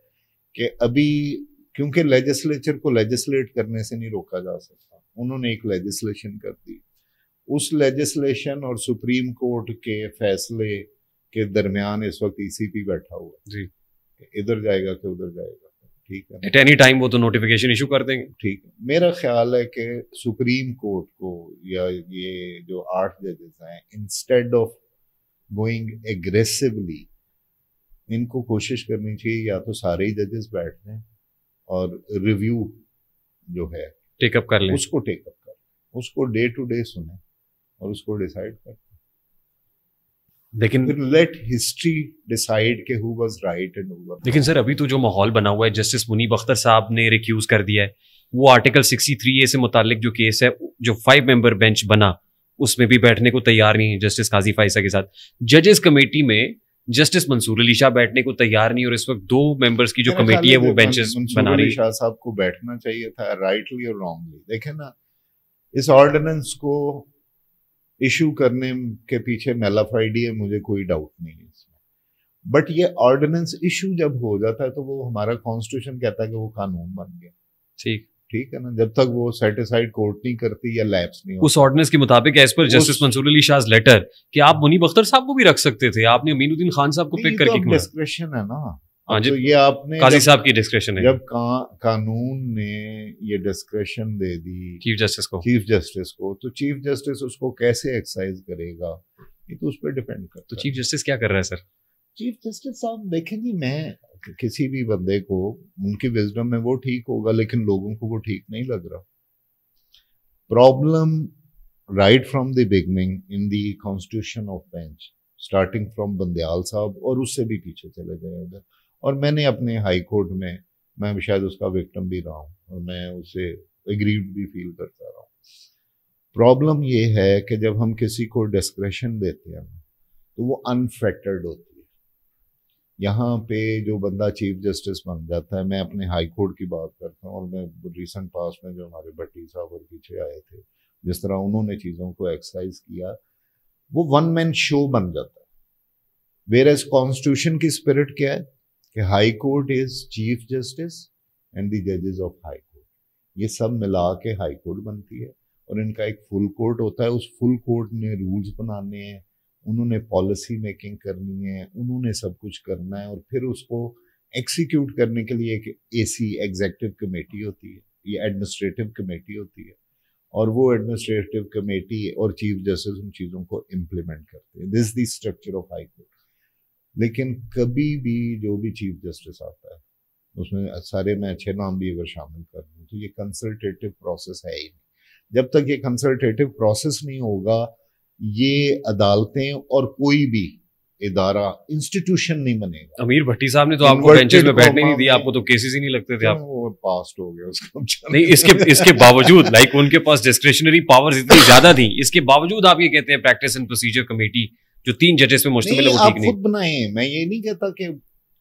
کہ ابھی کیونکہ لیجسلیچر کو لیجسلیٹ کرنے سے نہیں روکا جا سکتا, انہوں نے ایک لیجسلیشن کر دی, اس لیجسلیشن اور سپریم کورٹ کے فیصلے کے درمیان اس وقت ای سی پی بیٹھا ہوا ہے جی, ادھر جائے گا کہ ادھر جائے گا. ٹھیک ہے, ایٹ اینی ٹائم وہ تو نوٹیفیکیشن ایشو کر دیں گے. ٹھیک ہے, میرا خیال ہے کہ سپریم کورٹ کو یا یہ جو 8 ججز ہیں, انسٹیڈ آف گوئنگ ایگریسولی, ان کو کوشش کرنی چاہیے یا تو سارے ہی ججز بیٹھ جائیں اور ریویو جو ہے ٹیک اپ کر لیں, اس کو ٹیک اپ کر لیں, اس کو ڈے ٹو ڈے سنیں اور اس کو ڈیسائیڈ کریں. لیکن لیٹ ہسٹری ڈیسائیڈ کہ who was right and who was wrong. لیکن سر ابھی تو جو ماحول بنا ہوا ہے, جسٹس منیب اختر صاحب نے ریکیوز کر دیا ہے, وہ آرٹیکل 63A سے متعلق جو کیس ہے, جو 5 ممبر بینچ بنا اس میں بھی بیٹھنے کو تیار نہیں ہے جسٹس قاضی فائزہ کے ساتھ. ججز کمیٹی میں جسٹس منصور علی شاہ بیٹھنے کو تیار نہیں, اور اس وقت 2 ممبرز کی جو کمیٹی ہے وہ بینچز بنا رہی ہے. شاہ صاحب کو بیٹھنا چاہیے تھا, رائٹلی اور رانگلی. دیکھیں نا, اس آرڈیننس کو ایشو کرنے کے پیچھے میلافائڈی ہے, مجھے کوئی ڈاؤٹ نہیں ہے اس میں, بٹ یہ آرڈیننس ایشو جب ہو جاتا ہے تو وہ ہمارا کانسٹیٹیوشن کہتا ہے کہ وہ قانون بن گیا. ٹھیک ہے نا, جب تک وہ سیٹیسفائڈ کورٹ نہیں کرتی یا لیپس نہیں اس آرڈیننس کے مطابق as per justice Mansoor Ali شاہ لیٹر کہ آپ منیب اختر صاحب کو بھی رکھ سکتے تھے, آپ نے امین الدین خان صاحب کو پک کر کے ڈسکریشن ہے نا. تو یہ آپ نے قاضی صاحب کی ڈسکریشن ہے, جب قانون نے یہ ڈسکریشن دے دی چیف جسٹس کو, تو چیف جسٹس اس کو کیسے ایکسرسائز کرے گا, یہ تو اس پہ ڈیپینڈ کرتا ہے. تو چیف جسٹس کیا کر رہا ہے سر؟ چیف جسٹس صاحب دیکھیں جی, میں کسی بھی بندے کو ان کی وزڈم میں وہ ٹھیک ہوگا, لیکن لوگوں کو وہ ٹھیک نہیں لگ رہا. Problem right from the beginning in the constitution of bench, starting from Bandial صاحب اور اس سے بھی پیچھے چلے جائے گا, اور میں نے اپنے ہائی کورٹ میں شاید اس کا وکٹم بھی رہا ہوں اور میں اسے ایگریوڈ بھی فیل کرتا رہا ہوں. پرابلم یہ ہے کہ جب ہم کسی کو ڈسکریشن دیتے ہیں تو وہ انفیکٹرڈ ہوتی ہے. یہاں پہ جو بندہ چیف جسٹس بن جاتا ہے, میں اپنے ہائی کورٹ کی بات کرتا ہوں, اور میں ریسنٹ پاس میں جو ہمارے بھٹی صاحب اور پیچھے آئے تھے, جس طرح انہوں نے چیزوں کو ایکسرسائز کیا, وہ 1 مین شو بن جاتا ہے. ویئر ایز کانسٹیٹیوشن کی اسپرٹ کیا ہے کہ high court is chief justice and the ججز آف ہائی کورٹ, یہ سب ملا کے ہائی کورٹ بنتی ہے, اور ان کا ایک فل کورٹ ہوتا ہے. اس فل کورٹ نے رولز بنانے ہیں, انہوں نے پالیسی میکنگ کرنی ہے, انہوں نے سب کچھ کرنا ہے, اور پھر اس کو ایکسیکیوٹ کرنے کے لیے ایک اے سی ایگزیکٹو کمیٹی ہوتی ہے, یہ ایڈمنسٹریٹو کمیٹی ہوتی ہے, اور وہ ایڈمنسٹریٹو کمیٹی اور چیف جسٹس ان چیزوں کو امپلیمنٹ کرتے ہیں. This is the structure of high court. لیکن کبھی بھی جو بھی چیف جسٹس آتا ہے, اس میں سارے میں اچھے نام بھی اگر شامل کر دوں تو یہ کنسلٹیٹو پروسیس ہے ہی نہیں. جب تک یہ کنسلٹیٹو پروسیس نہیں ہوگا, یہ عدالتیں اور کوئی بھی ادارہ انسٹیٹیوشن نہیں بنے گا. امیر بھٹی صاحب نے تو آپ کو بینچز میں بیٹھنے نہیں دیا, آپ کو تو کیسز ہی نہیں لگتے تھے, آپ وہ پاسٹ ہو گیا اس کا. نہیں, اس کے باوجود لائک ان کے پاس ڈسکریشنری پاورز اتنی زیادہ تھیں, اس کے باوجود آپ یہ کہتے ہیں پریکٹس اینڈ پروسیجر کمیٹی جو 3 ججز پہ مشتمل ہے وہ ٹھیک نہیں. آپ خود بنائیں, میں یہ نہیں کہتا کہ,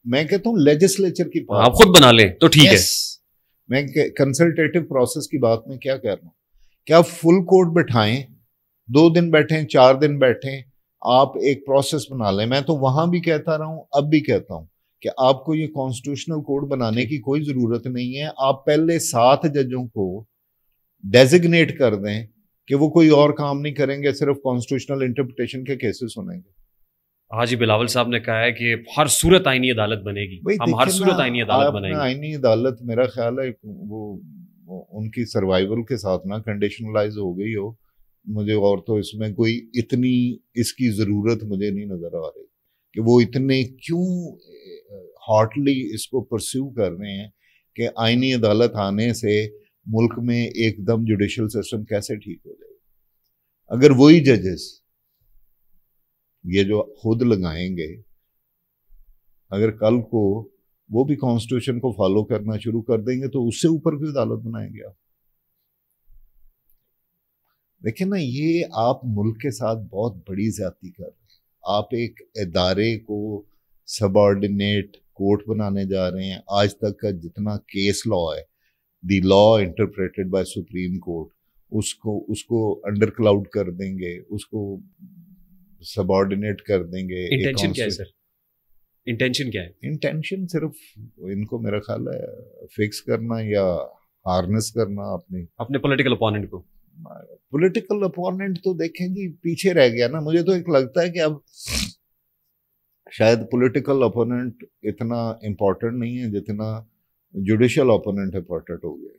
میں کہتا ہوں لیجسلیچر کی آپ خود بنا لیں تو ٹھیک ہے. میں کنسلٹیٹو پروسیس کی بات میں کیا کہہ رہا ہوں کہ آپ فل کورٹ بٹھائیں, 2 دن بیٹھیں, 4 دن بیٹھیں, آپ ایک پروسیس بنا لیں. میں تو وہاں بھی کہتا رہا ہوں, اب بھی کہتا ہوں کہ آپ کو یہ کانسٹیٹیوشنل کوڈ بنانے کی کوئی ضرورت نہیں ہے. آپ پہلے 7 ججوں کو ڈیزگنیٹ کر دیں کہ وہ کوئی اور کام نہیں کریں گے, صرف کانسٹیٹیوشنل انٹرپریٹیشن کے کیسز سنیں گے. حاجی بلاول صاحب نے کہا ہے کہ ہر صورت آئینی عدالت بنے گی, ہم ہر صورت آئینی عدالت بنائیں گے. آئینی عدالت میرا خیال ہے وہ ان کی سروائیول کے ساتھ نا کنڈیشنلائز ہو گئی ہو. مجھے اور تو اس میں کوئی اتنی اس کی ضرورت مجھے نہیں نظر آ رہی کہ وہ اتنے کیوں ہارٹلی اس کو پرسیو کر رہے ہیں کہ آئینی عدالت آنے سے ملک میں ایک دم جوڈیشل سسٹم کیسے ٹھیک ہو جائے گا. اگر وہی ججز یہ جو خود لگائیں گے, اگر کل کو وہ بھی کانسٹیٹیوشن کو فالو کرنا شروع کر دیں گے تو اس سے اوپر کی عدالت بنائیں گے آپ. دیکھیں نا یہ آپ ملک کے ساتھ بہت بڑی زیادتی کر رہے ہیں. آپ ایک ادارے کو سب آرڈینیٹ کورٹ بنانے جا رہے ہیں. آج تک کا جتنا کیس لا ہے, دی لا انٹرپریٹڈ بائی سپریم کورٹ, اس کو انڈر کلاؤڈ کر دیں گے, اس کو سب آرڈینیٹ کر دیں گے. انٹینشن کیا ہے سر؟ انٹینشن کیا ہے؟ انٹینشن صرف ان کو میرا خیال ہے فکس کرنا یا ہارنس کرنا اپنے پولیٹیکل اپوننٹ کو. پولیٹیکل اپوننٹ تو دیکھیں جی پیچھے رہ گیا نا. مجھے تو ایک لگتا ہے کہ اب شاید پولیٹیکل اپوننٹ اتنا امپورٹنٹ نہیں ہے جتنا جوڈیشل اپوننٹ امپورٹنٹ ہو گیا.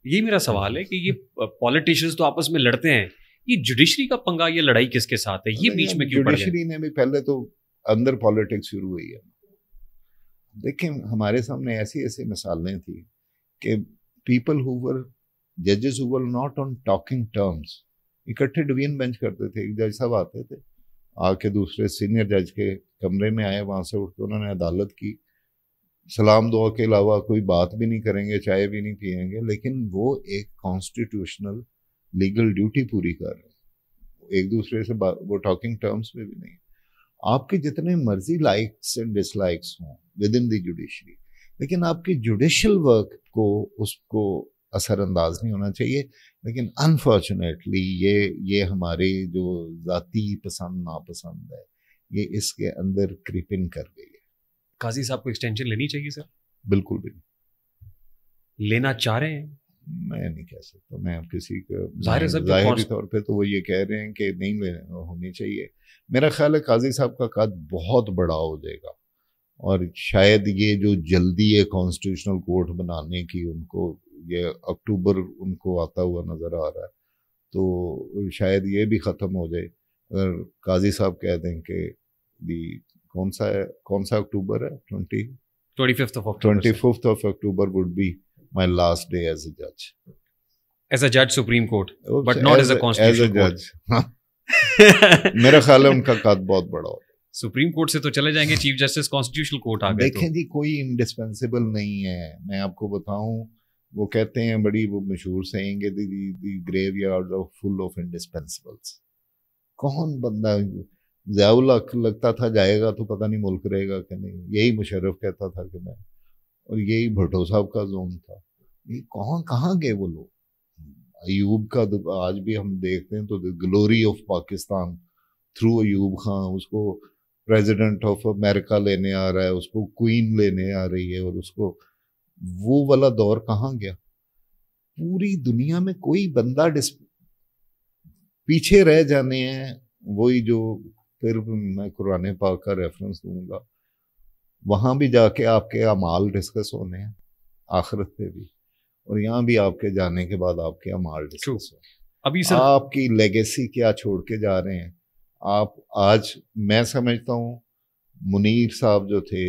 یہ میرا سوال ہے کہ یہ پولیٹیشینز تو آپس میں لڑتے ہیں, یہ جوڈیشری کا پنگا, یہ لڑائی کس کے ساتھ ہے, یہ بیچ میں کیوں پڑ گیا؟ جوڈیشری نے بھی پہلے تو اندر پالیٹکس شروع ہوئی ہے. دیکھیں ہمارے سامنے ایسی مثالیں تھیں کہ پیپل ہو ور ججز who were not on talking terms اکٹھے ڈویژن بینچ کرتے تھے. ایک جج صاحب آتے تھے, آ کے دوسرے سینئر جج کے کمرے میں آئے, وہاں سے اٹھ کے انہوں نے عدالت کی, سلام دعا کے علاوہ کوئی بات بھی نہیں کریں گے, چائے بھی نہیں پئیں گے, لیکن وہ ایک کانسٹیٹیوشنل لیگل ڈیوٹی پوری کر رہے ہیں. ایک دوسرے سے وہ ٹاکنگ ٹرمز پہ بھی نہیں. آپ کے جتنے مرضی لائکس اینڈ ڈس لائکس ہوں ود ان دی جوڈیشری, لیکن آپ کی جوڈیشل ورک کو اس کو اثر انداز نہیں ہونا چاہیے. لیکن انفارچونیٹلی یہ ہماری جو ذاتی پسند ناپسند ہے یہ اس کے اندر کریپن کر گئی ہے. قاضی صاحب کو ایکسٹینشن لینی چاہیے سر؟ بالکل بھی نہیں. لینا چاہ رہے ہیں؟ میں نہیں کہہ سکتا. میں کسی کا ظاہری طور پہ تو وہ یہ کہہ رہے ہیں کہ نہیں ہونی چاہیے. میرا خیال ہے قاضی صاحب کا قد بہت بڑا ہو جائے گا, اور شاید یہ جو جلدی ہے کانسٹیٹیوشنل کورٹ بنانے کی, ان کو یہ اکتوبر ان کو آتا ہوا نظر آ رہا ہے, تو شاید یہ بھی ختم ہو جائے. اگر قاضی صاحب کہہ دیں کہ کون سا اکتوبر ہے, 25th of October would be my last day as a judge. As a judge Supreme Court, but not as a constitutional judge. میرا خیال ہے ان کا قد بہت بڑا ہوتا ہے. سپریم کورٹ سے تو چلے جائیں گے چیف جسٹس کانسٹیٹیوشنل کورٹ آ گئے. دیکھیں جی کوئی انڈسپینسیبل نہیں ہے. میں آپ کو بتاؤں, وہ کہتے ہیں بڑی وہ مشہور سیئنگ ہے, دی گریو یارڈ فل آف انڈسپینسیبلس. کون بندہ ضیاء الحق لگتا تھا جائے گا تو پتہ نہیں ملک رہے گا کہ نہیں, یہی مشرف کہتا تھا کہ میں, اور یہی بھٹو صاحب کا زون تھا. یہ کہاں گئے وہ لوگ؟ ایوب کا آج بھی ہم دیکھتے ہیں تو glory of Pakistan through Ayub Khan, اس کو پریزیڈنٹ آف امریکہ لینے آ رہا ہے, اس کو کوئین لینے آ رہی ہے, اور اس کو وہ والا دور کہاں گیا؟ پوری دنیا میں کوئی بندہ پیچھے رہ جانے ہیں. وہی جو پھر میں قرآن پاک کا ریفرنس دوں گا, وہاں بھی جا کے آپ کے اعمال ڈسکس ہونے ہیں آخرت پہ بھی, اور یہاں بھی آپ کے جانے کے بعد آپ کے اعمال ڈسکس ہونے ہیں. ابھی سر آپ کی لیگیسی کیا چھوڑ کے جا رہے ہیں آپ؟ آج میں سمجھتا ہوں منیر صاحب جو تھے,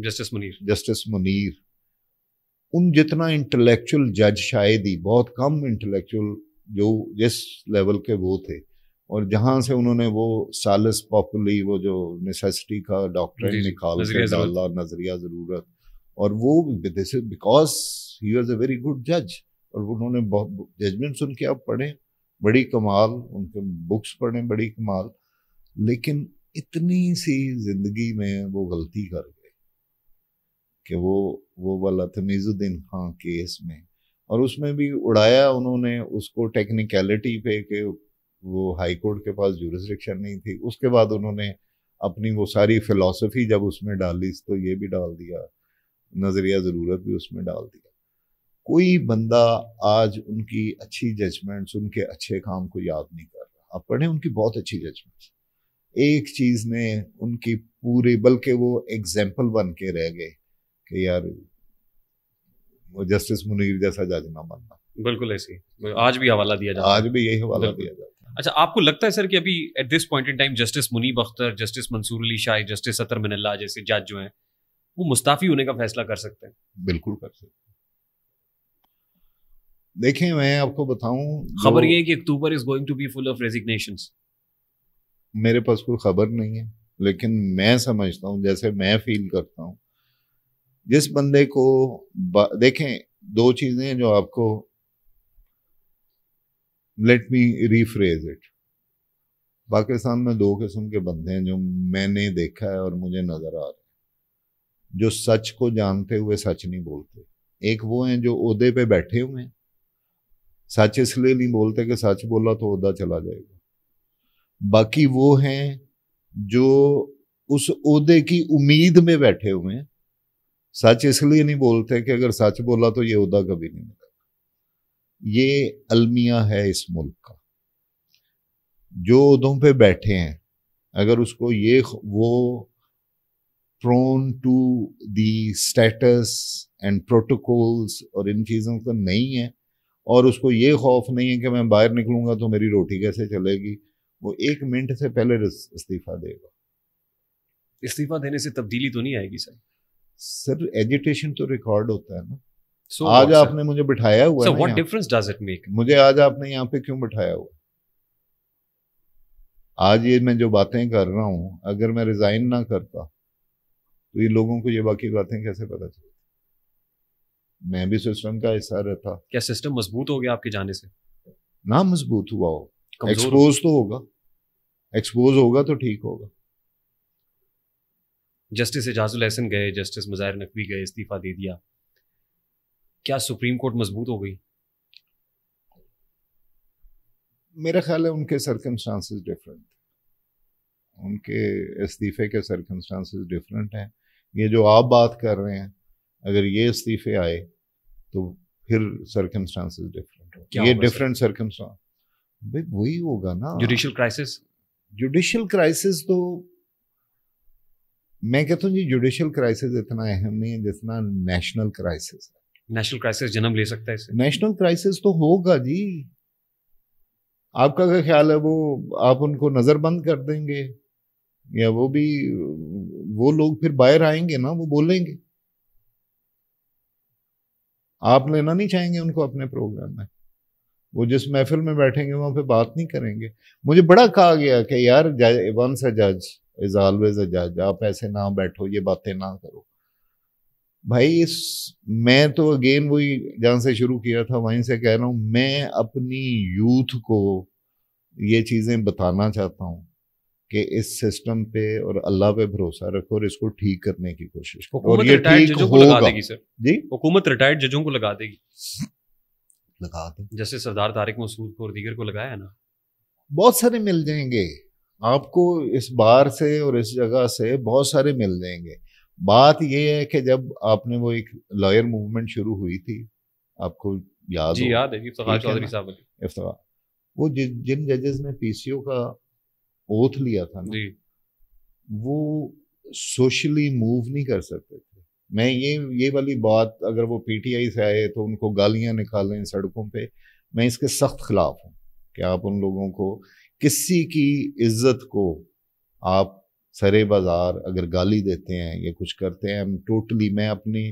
جسٹس منیر, ان جتنا انٹلیکچوئل جج شاید ہی, بہت کم انٹلیکچوئل جو جس لیول کے وہ تھے, اور جہاں سے انہوں نے وہ سالس پاپولی, وہ جو نیسیسٹی کا ڈاکٹرین نکال کے ڈالا, نظریہ ضرورت, اور وہ because he was a very good جج, اور انہوں نے ججمنٹس ان کے آپ پڑھیں بڑی کمال, ان کے بکس پڑھیں بڑی کمال, لیکن اتنی سی زندگی میں وہ غلطی کر گئے کہ وہ والا تمیز الدین خان کیس میں, اور اس میں بھی اڑایا انہوں نے اس کو ٹیکنیکلٹی پہ کہ وہ ہائی کورٹ کے پاس جورسڈکشن نہیں تھی. اس کے بعد انہوں نے اپنی وہ ساری فلسفی جب اس میں ڈالی تو یہ بھی ڈال دیا, نظریہ ضرورت بھی اس میں ڈال دیا. کوئی بندہ آج ان کی اچھی ججمنٹس, ان کے اچھے کام کو یاد نہیں کر رہا. آپ پڑھیں ان کی بہت اچھی ججمنٹس, ایک چیز نے ان کی پوری, بلکہ وہ ایگزامپل بن کے رہ گئے کہ یار وہ جسٹس منیر جیسا جج نہ بننا. بالکل ایسے آج بھی حوالہ دیا جاتا ہے, آج بھی یہی حوالہ دیا جاتا ہے. اچھا, آپ کو لگتا ہے سر کہ ابھی at this point in time justice Munib Akhtar, justice Mansoor Ali Shah, justice Athar Minallah جیسے جج جو ہیں وہ مستعفی ہونے کا فیصلہ کر سکتے ہیں؟ بالکل کر سکتے ہیں. دیکھیں میں آپ کو بتاؤں, خبر یہ ہے کہ October is going to be full of resignations. میرے پاس کوئی خبر نہیں ہے, لیکن میں سمجھتا ہوں, جیسے میں فیل کرتا ہوں, جس بندے کو دیکھیں دو چیزیں جو آپ کو let me rephrase it. Pakistan میں دو قسم کے بندے ہیں جو میں نے دیکھا ہے اور مجھے نظر آ رہے ہیں، جو سچ کو جانتے ہوئے سچ نہیں بولتے. ایک وہ ہیں جو عہدے پہ بیٹھے ہوئے ہیں، سچ اس لیے نہیں بولتے کہ سچ بولا تو عہدہ چلا جائے گا. باقی وہ ہیں جو اس عہدے کی امید میں بیٹھے ہوئے ہیں، سچ اس لیے نہیں بولتے کہ اگر سچ بولا تو یہ عہدہ کبھی نہیں ملے گا. یہ المیہ ہے اس ملک کا. جو عہدوں پہ بیٹھے ہیں اگر اس کو یہ وہ prone to the status and protocols اور ان چیزوں کا نہیں ہے، اور اس کو یہ خوف نہیں ہے کہ میں باہر نکلوں گا تو میری روٹی کیسے چلے گی، وہ 1 منٹ سے پہلے استعفیٰ دے گا. استعفیٰ دینے سے تبدیلی تو نہیں آئے گی سر ایجیٹیشن تو ریکارڈ ہوتا ہے نا. So آج آپ نے مجھے بٹھایا ہوا So ہے what difference does it make? مجھے آج آپ نے یہاں پہ کیوں بٹھایا ہوا؟ آج یہ میں جو باتیں کر رہا ہوں اگر میں ریزائن نہ کرتا تو یہ لوگوں کو یہ باقی باتیں کیسے پتہ چلتی؟ میں بھی سسٹم کا حصہ رہتا. کیا سسٹم مضبوط ہو گیا آپ کے جانے سے؟ نہ مضبوط ہوا ہو، ایکسپوز تو ہوگا. ایکسپوز ہوگا تو ٹھیک ہوگا. جسٹس اعجاز الحسن گئے، جسٹس مظاہر نقوی گئے، استعفیٰ دے دیا، کیا سپریم کورٹ مضبوط ہو گئی؟ میرا خیال ہے ان کے سرکمسٹانسز ڈفرینٹ، ان کے استعفے کے سرکمسٹانسز ڈفرینٹ ہیں. یہ جو آپ بات کر رہے ہیں اگر یہ استعفے آئے تو پھر سرکمسٹانسز ڈفرینٹ، یہ ڈفرینٹ سرکمسٹانس. بھائی وہی ہوگا نا جوڈیشل کرائسس. جوڈیشل کرائسس تو میں کہتا ہوں جی جوڈیشل کرائسس اتنا اہم نہیں ہے جتنا نیشنل کرائسس ہے. نیشنل کرائسس جنم لے سکتا ہے اس سے؟ نیشنل کرائسس تو ہوگا جی. آپ کا کیا خیال ہے وہ آپ ان کو نظر بند کر دیں گے یا وہ بھی وہ لوگ پھر باہر آئیں گے نا، وہ بولیں گے. آپ لینا نہیں چاہیں گے ان کو اپنے پروگرام میں، وہ جس محفل میں بیٹھیں گے وہاں پہ بات نہیں کریں گے. مجھے بڑا کہا گیا کہ یار ونس اے جج از آلویز اے جج، آپ ایسے نہ بیٹھو، یہ باتیں نہ کرو. بھائی میں تو اگین وہی جہاں سے شروع کیا تھا وہیں سے کہہ رہا ہوں، میں اپنی یوتھ کو یہ چیزیں بتانا چاہتا ہوں کہ اس سسٹم پہ اور اللہ پہ بھروسہ رکھو اور اس کو ٹھیک کرنے کی کوشش کرو. اور یہ ٹھیک ہوگا جی. حکومت ریٹائرڈ ججوں کو لگا دے گی، لگا دیں جیسے سردار طارق مسعود کو اور دیگر کو لگایا نا. بہت سارے مل جائیں گے آپ کو اس بار سے اور اس جگہ سے، بہت سارے مل جائیں گے. بات یہ ہے کہ جب آپ نے وہ ایک لائر موومنٹ شروع ہوئی تھی، آپ کو یاد جی یاد ہے افتخار چودھری صاحب افتخار، وہ جن ججز نے پی سی او کا اوتھ لیا تھا نا، جی وہ سوشلی موو نہیں کر سکتے تھے. میں یہ والی بات اگر وہ پی ٹی آئی سے آئے تو ان کو گالیاں نکالیں سڑکوں پہ، میں اس کے سخت خلاف ہوں کہ آپ ان لوگوں کو کسی کی عزت کو آپ سرے بازار اگر گالی دیتے ہیں یا کچھ کرتے ہیں. ٹوٹلی میں اپنی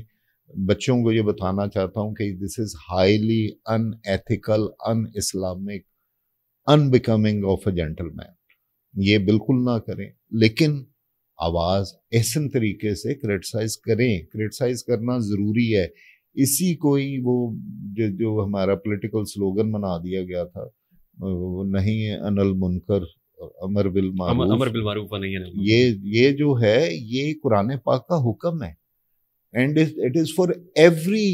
بچوں کو یہ بتانا چاہتا ہوں کہ this is highly unethical, un-Islamic, unbecoming of a gentleman. یہ بالکل نہ کریں، لیکن آواز احسن طریقے سے کریٹیسائز کریں. کریٹیسائز کرنا ضروری ہے. اسی کوئی وہ جو ہمارا پولیٹیکل سلوگن بنا دیا گیا تھا، نہیں عن المنکر امر بالمعروف، یہ جو ہے یہ قرآن پاک کا حکم ہے. And it is for every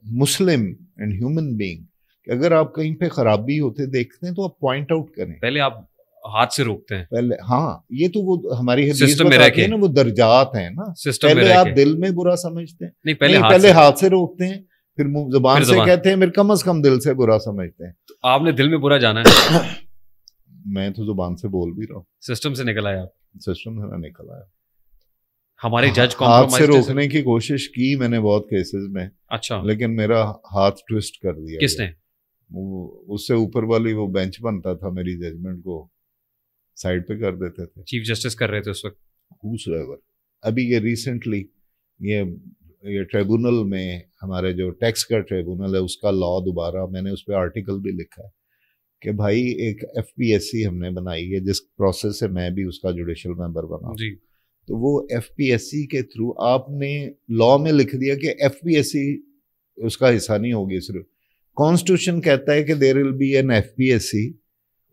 Muslim and human being کہ اگر آپ کہیں پہ خرابی ہوتے دیکھتے ہیں تو آپ پوائنٹ آؤٹ کریں. پہلے آپ ہاتھ سے روکتے ہیں پہلے، ہاں یہ تو وہ ہماری حدیث بتاتی ہے نا، وہ درجات ہیں نا. پہلے آپ دل میں برا سمجھتے ہیں، نہیں پہلے ہاتھ سے روکتے ہیں، پھر زبان سے کہتے ہیں، پھر کم از کم دل سے برا سمجھتے ہیں. آپ نے دل میں برا جانا ہے. میں تو زبان سے بول بھی رہا ہوں. سسٹم سے نکل آیا، سسٹم سے نکل آیا. ہمارے جج ہاتھ سے روکنے کی کوشش کی میں نے بہت کیسز میں، اچھا، لیکن میرا ہاتھ ٹوسٹ کر دیا. کس نے؟ اس سے اوپر والی وہ بینچ بنتا تھا، میری ججمنٹ کو سائڈ پہ کر دیتے تھے. چیف جسٹس کر رہے تھے اس وقت. ابھی یہ ریسنٹلی یہ ٹریبونل میں ہمارے جو ٹیکس کا ٹریبونل ہے اس کا لا دوبارہ، میں نے اس پہ آرٹیکل بھی لکھا ہے کہ بھائی ایک ایف پی ایس سی ہم نے بنائی ہے جس پروسیس سے میں بھی اس کا جوڈیشل ممبر بنا جی. تو وہ ایف پی ایس سی کے تھرو آپ نے لا میں لکھ دیا کہ ایف پی ایس سی اس کا حصہ نہیں ہوگی صرف، کانسٹیٹیوشن کہتا ہے کہ دیر ول بی این FPSC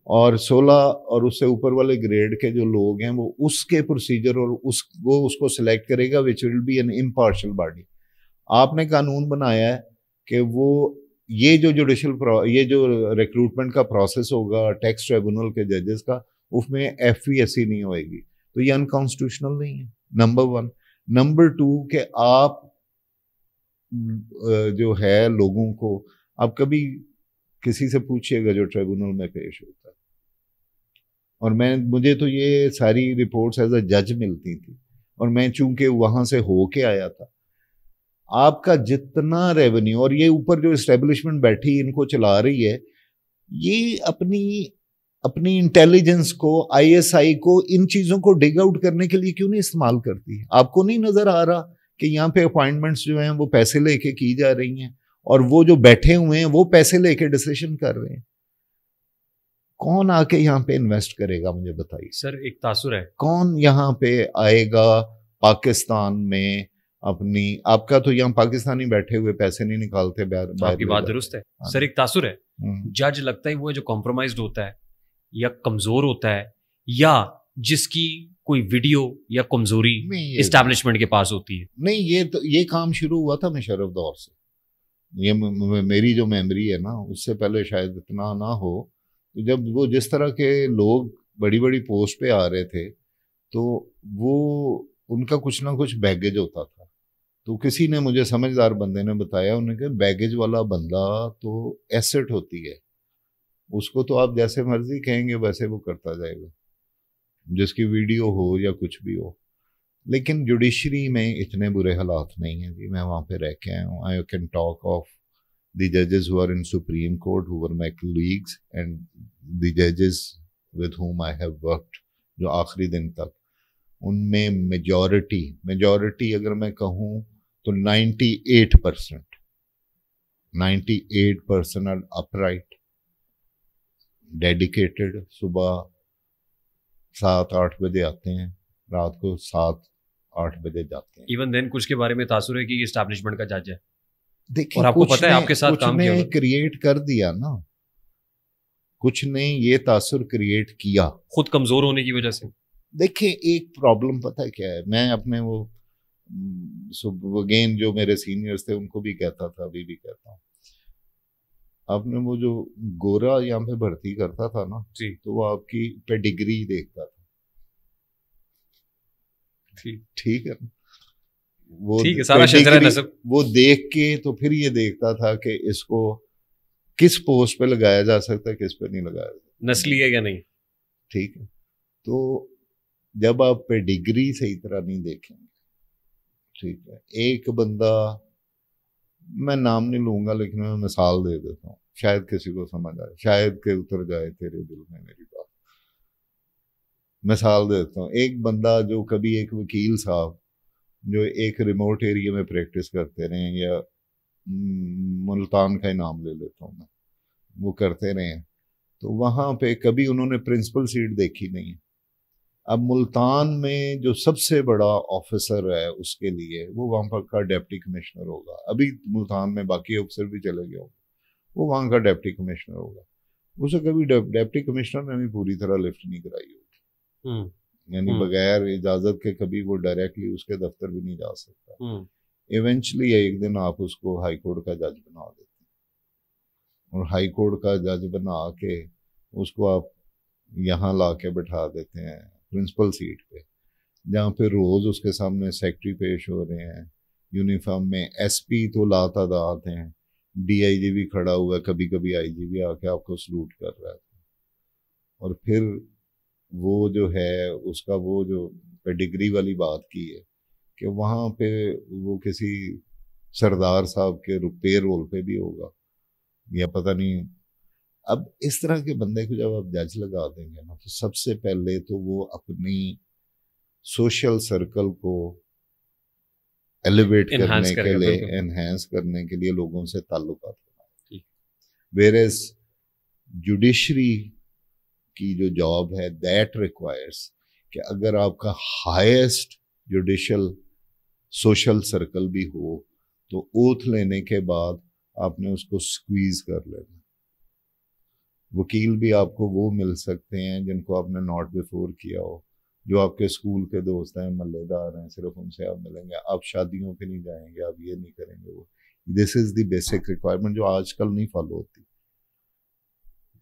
اور 16 اور اس سے اوپر والے گریڈ کے جو لوگ ہیں وہ اس کے پروسیجر اور وہ اس کو سلیکٹ کرے گا which will be an impartial body. آپ نے قانون بنایا ہے کہ وہ یہ جو یہ جو ریکروٹمنٹ کا پروسیس ہوگا ٹیکس ٹریبونل کے ججز کا, اس میں FPSC نہیں ہوئے گی, تو یہ انکانسٹیٹیوشنل نہیں ہے, نمبر 1. نمبر 2 کہ آپ جو ہے لوگوں کو, آپ کبھی کسی سے پوچھئے گا جو ٹریبونل میں پیش ہوتا ہے, اور مجھے تو یہ ساری رپورٹس ایز اے جج ملتی تھی, اور میں چونکہ وہاں سے ہو کے آیا تھا, آپ کا جتنا ریونیو, اور یہ اوپر جو اسٹیبلشمنٹ بیٹھی ان کو چلا رہی ہے, یہ اپنی انٹیلیجنس کو, ISI کو, ان چیزوں کو ڈگ آؤٹ کرنے کے لیے کیوں نہیں استعمال کرتی؟ آپ کو نہیں نظر آ رہا کہ یہاں پہ اپوائنٹمنٹس جو ہیں وہ پیسے لے کے کی جا رہی ہیں, اور وہ جو بیٹھے ہوئے ہیں وہ پیسے لے کے ڈیسیشن کر رہے ہیں؟ کون آ کے یہاں پہ انویسٹ کرے گا مجھے بتائیے سر. ایک تاثر ہے, کون یہاں پہ آئے گا پاکستان میں اپنی, آپ کا تو یہاں پاکستانی بیٹھے ہوئے پیسے نہیں نکالتے باہر. آپ کی بات درست ہے سر. ایک تاثر ہے, جج لگتا ہے وہ جو کمپرومائزڈ ہوتا ہے یا کمزور ہوتا ہے, یا جس کی کوئی ویڈیو یا کمزوری اسٹیبلشمنٹ کے پاس ہوتی ہے. نہیں, یہ کام شروع ہوا تھا مشرف دور سے. یہ میری جو میموری ہے نا, اس سے پہلے شاید اتنا نہ ہو. جب وہ جس طرح کے لوگ بڑی بڑی پوسٹ پہ آ رہے تھے, تو وہ ان کا کچھ نہ کچھ بیگیج ہوتا تھا. تو کسی نے مجھے, سمجھدار بندے نے بتایا, انہوں نے کہا بیگیج والا بندہ تو ایسٹ ہوتی ہے, اس کو تو آپ جیسے مرضی کہیں گے ویسے وہ کرتا جائے گا, جس کی ویڈیو ہو یا کچھ بھی ہو. لیکن جوڈیشری میں اتنے برے حالات نہیں ہیں جی. میں وہاں پہ رہ کے آیا ہوں. I can talk of the ججز who are in Supreme court who are my colleagues and the ججز with whom I have worked, جو آخری دن تک, ان میں میجورٹی اگر میں کہوں تو 98% آر اپرائٹ, ڈیڈیکیٹڈ. صبح 7-8 بجے آتے ہیں, رات کو 7-8 بجے جاتے ہیں. ایون دین کچھ کے بارے میں تاثر ہے کہ یہ اسٹیبلشمنٹ کا جج ہے. دیکھیں, اور آپ کو پتہ ہے آپ کے ساتھ کام کیا, کریٹ کر دیا نا, کچھ نے یہ تاثر کریٹ کیا خود کمزور ہونے کی وجہ سے. دیکھیں ایک پرابلم پتہ ہے کیا ہے, میں اپنے وہ اگین جو میرے سینئرز تھے ان کو بھی کہتا تھا, ابھی بھی کہتا ہوں, آپ نے وہ جو گورا یہاں پہ بھرتی کرتا تھا نا جی, تو وہ آپ کی پیڈیگری دیکھتا تھا. ٹھیک ہے, وہ سارا شجرہ نسب وہ دیکھ کے تو پھر یہ دیکھتا تھا کہ اس کو کس پوسٹ پہ لگایا جا سکتا ہے, کس پہ نہیں لگایا جا سکتا, نسلی ہے یا نہیں. ٹھیک ہے, تو جب آپ پیڈیگری صحیح طرح نہیں دیکھیں گے, ٹھیک ہے, ایک بندہ, میں نام نہیں لوں گا لیکن میں مثال دے دیتا ہوں, شاید کسی کو سمجھ آئے, شاید کہ اتر جائے تیرے دل میں میری بات. مثال دیتا ہوں, ایک بندہ جو کبھی, ایک وکیل صاحب جو ایک ریموٹ ایریا میں پریکٹس کرتے رہے, یا ملتان کا ہی نام لے لیتا ہوں میں, وہ کرتے رہے ہیں, تو وہاں پہ کبھی انہوں نے پرنسپل سیٹ دیکھی نہیں. اب ملتان میں جو سب سے بڑا آفیسر ہے اس کے لیے وہ وہاں پر کا ڈیپٹی کمشنر ہوگا. ابھی ملتان میں باقی افسر بھی چلے گئے ہوں, وہ وہاں کا ڈیپٹی کمشنر ہوگا. اسے کبھی ڈیپٹی کمشنر نے بھی پوری طرح لفٹ نہیں کرائی ہوگی, یعنی بغیر اجازت کے کبھی وہ ڈائریکٹلی اس کے دفتر بھی نہیں جا سکتا. ایونچولی ایک دن آپ اس کو ہائی کورٹ کا جج بنا دیتے ہیں, اور ہائی کورٹ کا جج بنا کے اس کو آپ یہاں لا کے بٹھا دیتے ہیں پرنسپل سیٹ پہ, جہاں پہ روز اس کے سامنے سیکٹری پیش ہو رہے ہیں یونیفارم میں, SP تو لاتعداد ہیں, DIG بھی کھڑا ہوا ہے, کبھی کبھی IG بھی آ کے آپ کو سلوٹ کر رہا ہے. اور پھر وہ جو ہے اس کا وہ جو پیڈیگری والی بات کی ہے کہ وہاں پہ وہ کسی سردار صاحب کے پے رول پہ بھی ہوگا یا پتہ نہیں. اب اس طرح کے بندے کو جب آپ جج لگا دیں گے نا, تو سب سے پہلے تو وہ اپنی سوشل سرکل کو ایلیویٹ کرنے کے لیے, انہینس کرنے کے لیے لوگوں سے تعلقات بنائے. ویئرز جوڈیشری کی جو جاب ہے دیٹ ریکوائرس کہ اگر آپ کا ہائیسٹ جوڈیشل سوشل سرکل بھی ہو, تو اوتھ لینے کے بعد آپ نے اس کو سکویز کر لینا. وکیل بھی آپ کو وہ مل سکتے ہیں جن کو آپ نے ناٹ بیفور کیا ہو, جو آپ کے اسکول کے دوست ہیں, محلے دار ہیں, صرف ان سے آپ ملیں گے. آپ شادیوں پہ نہیں جائیں گے, آپ یہ نہیں کریں گے. وہ دس از دی بیسک ریکوائرمنٹ جو آج کل نہیں فالو ہوتی.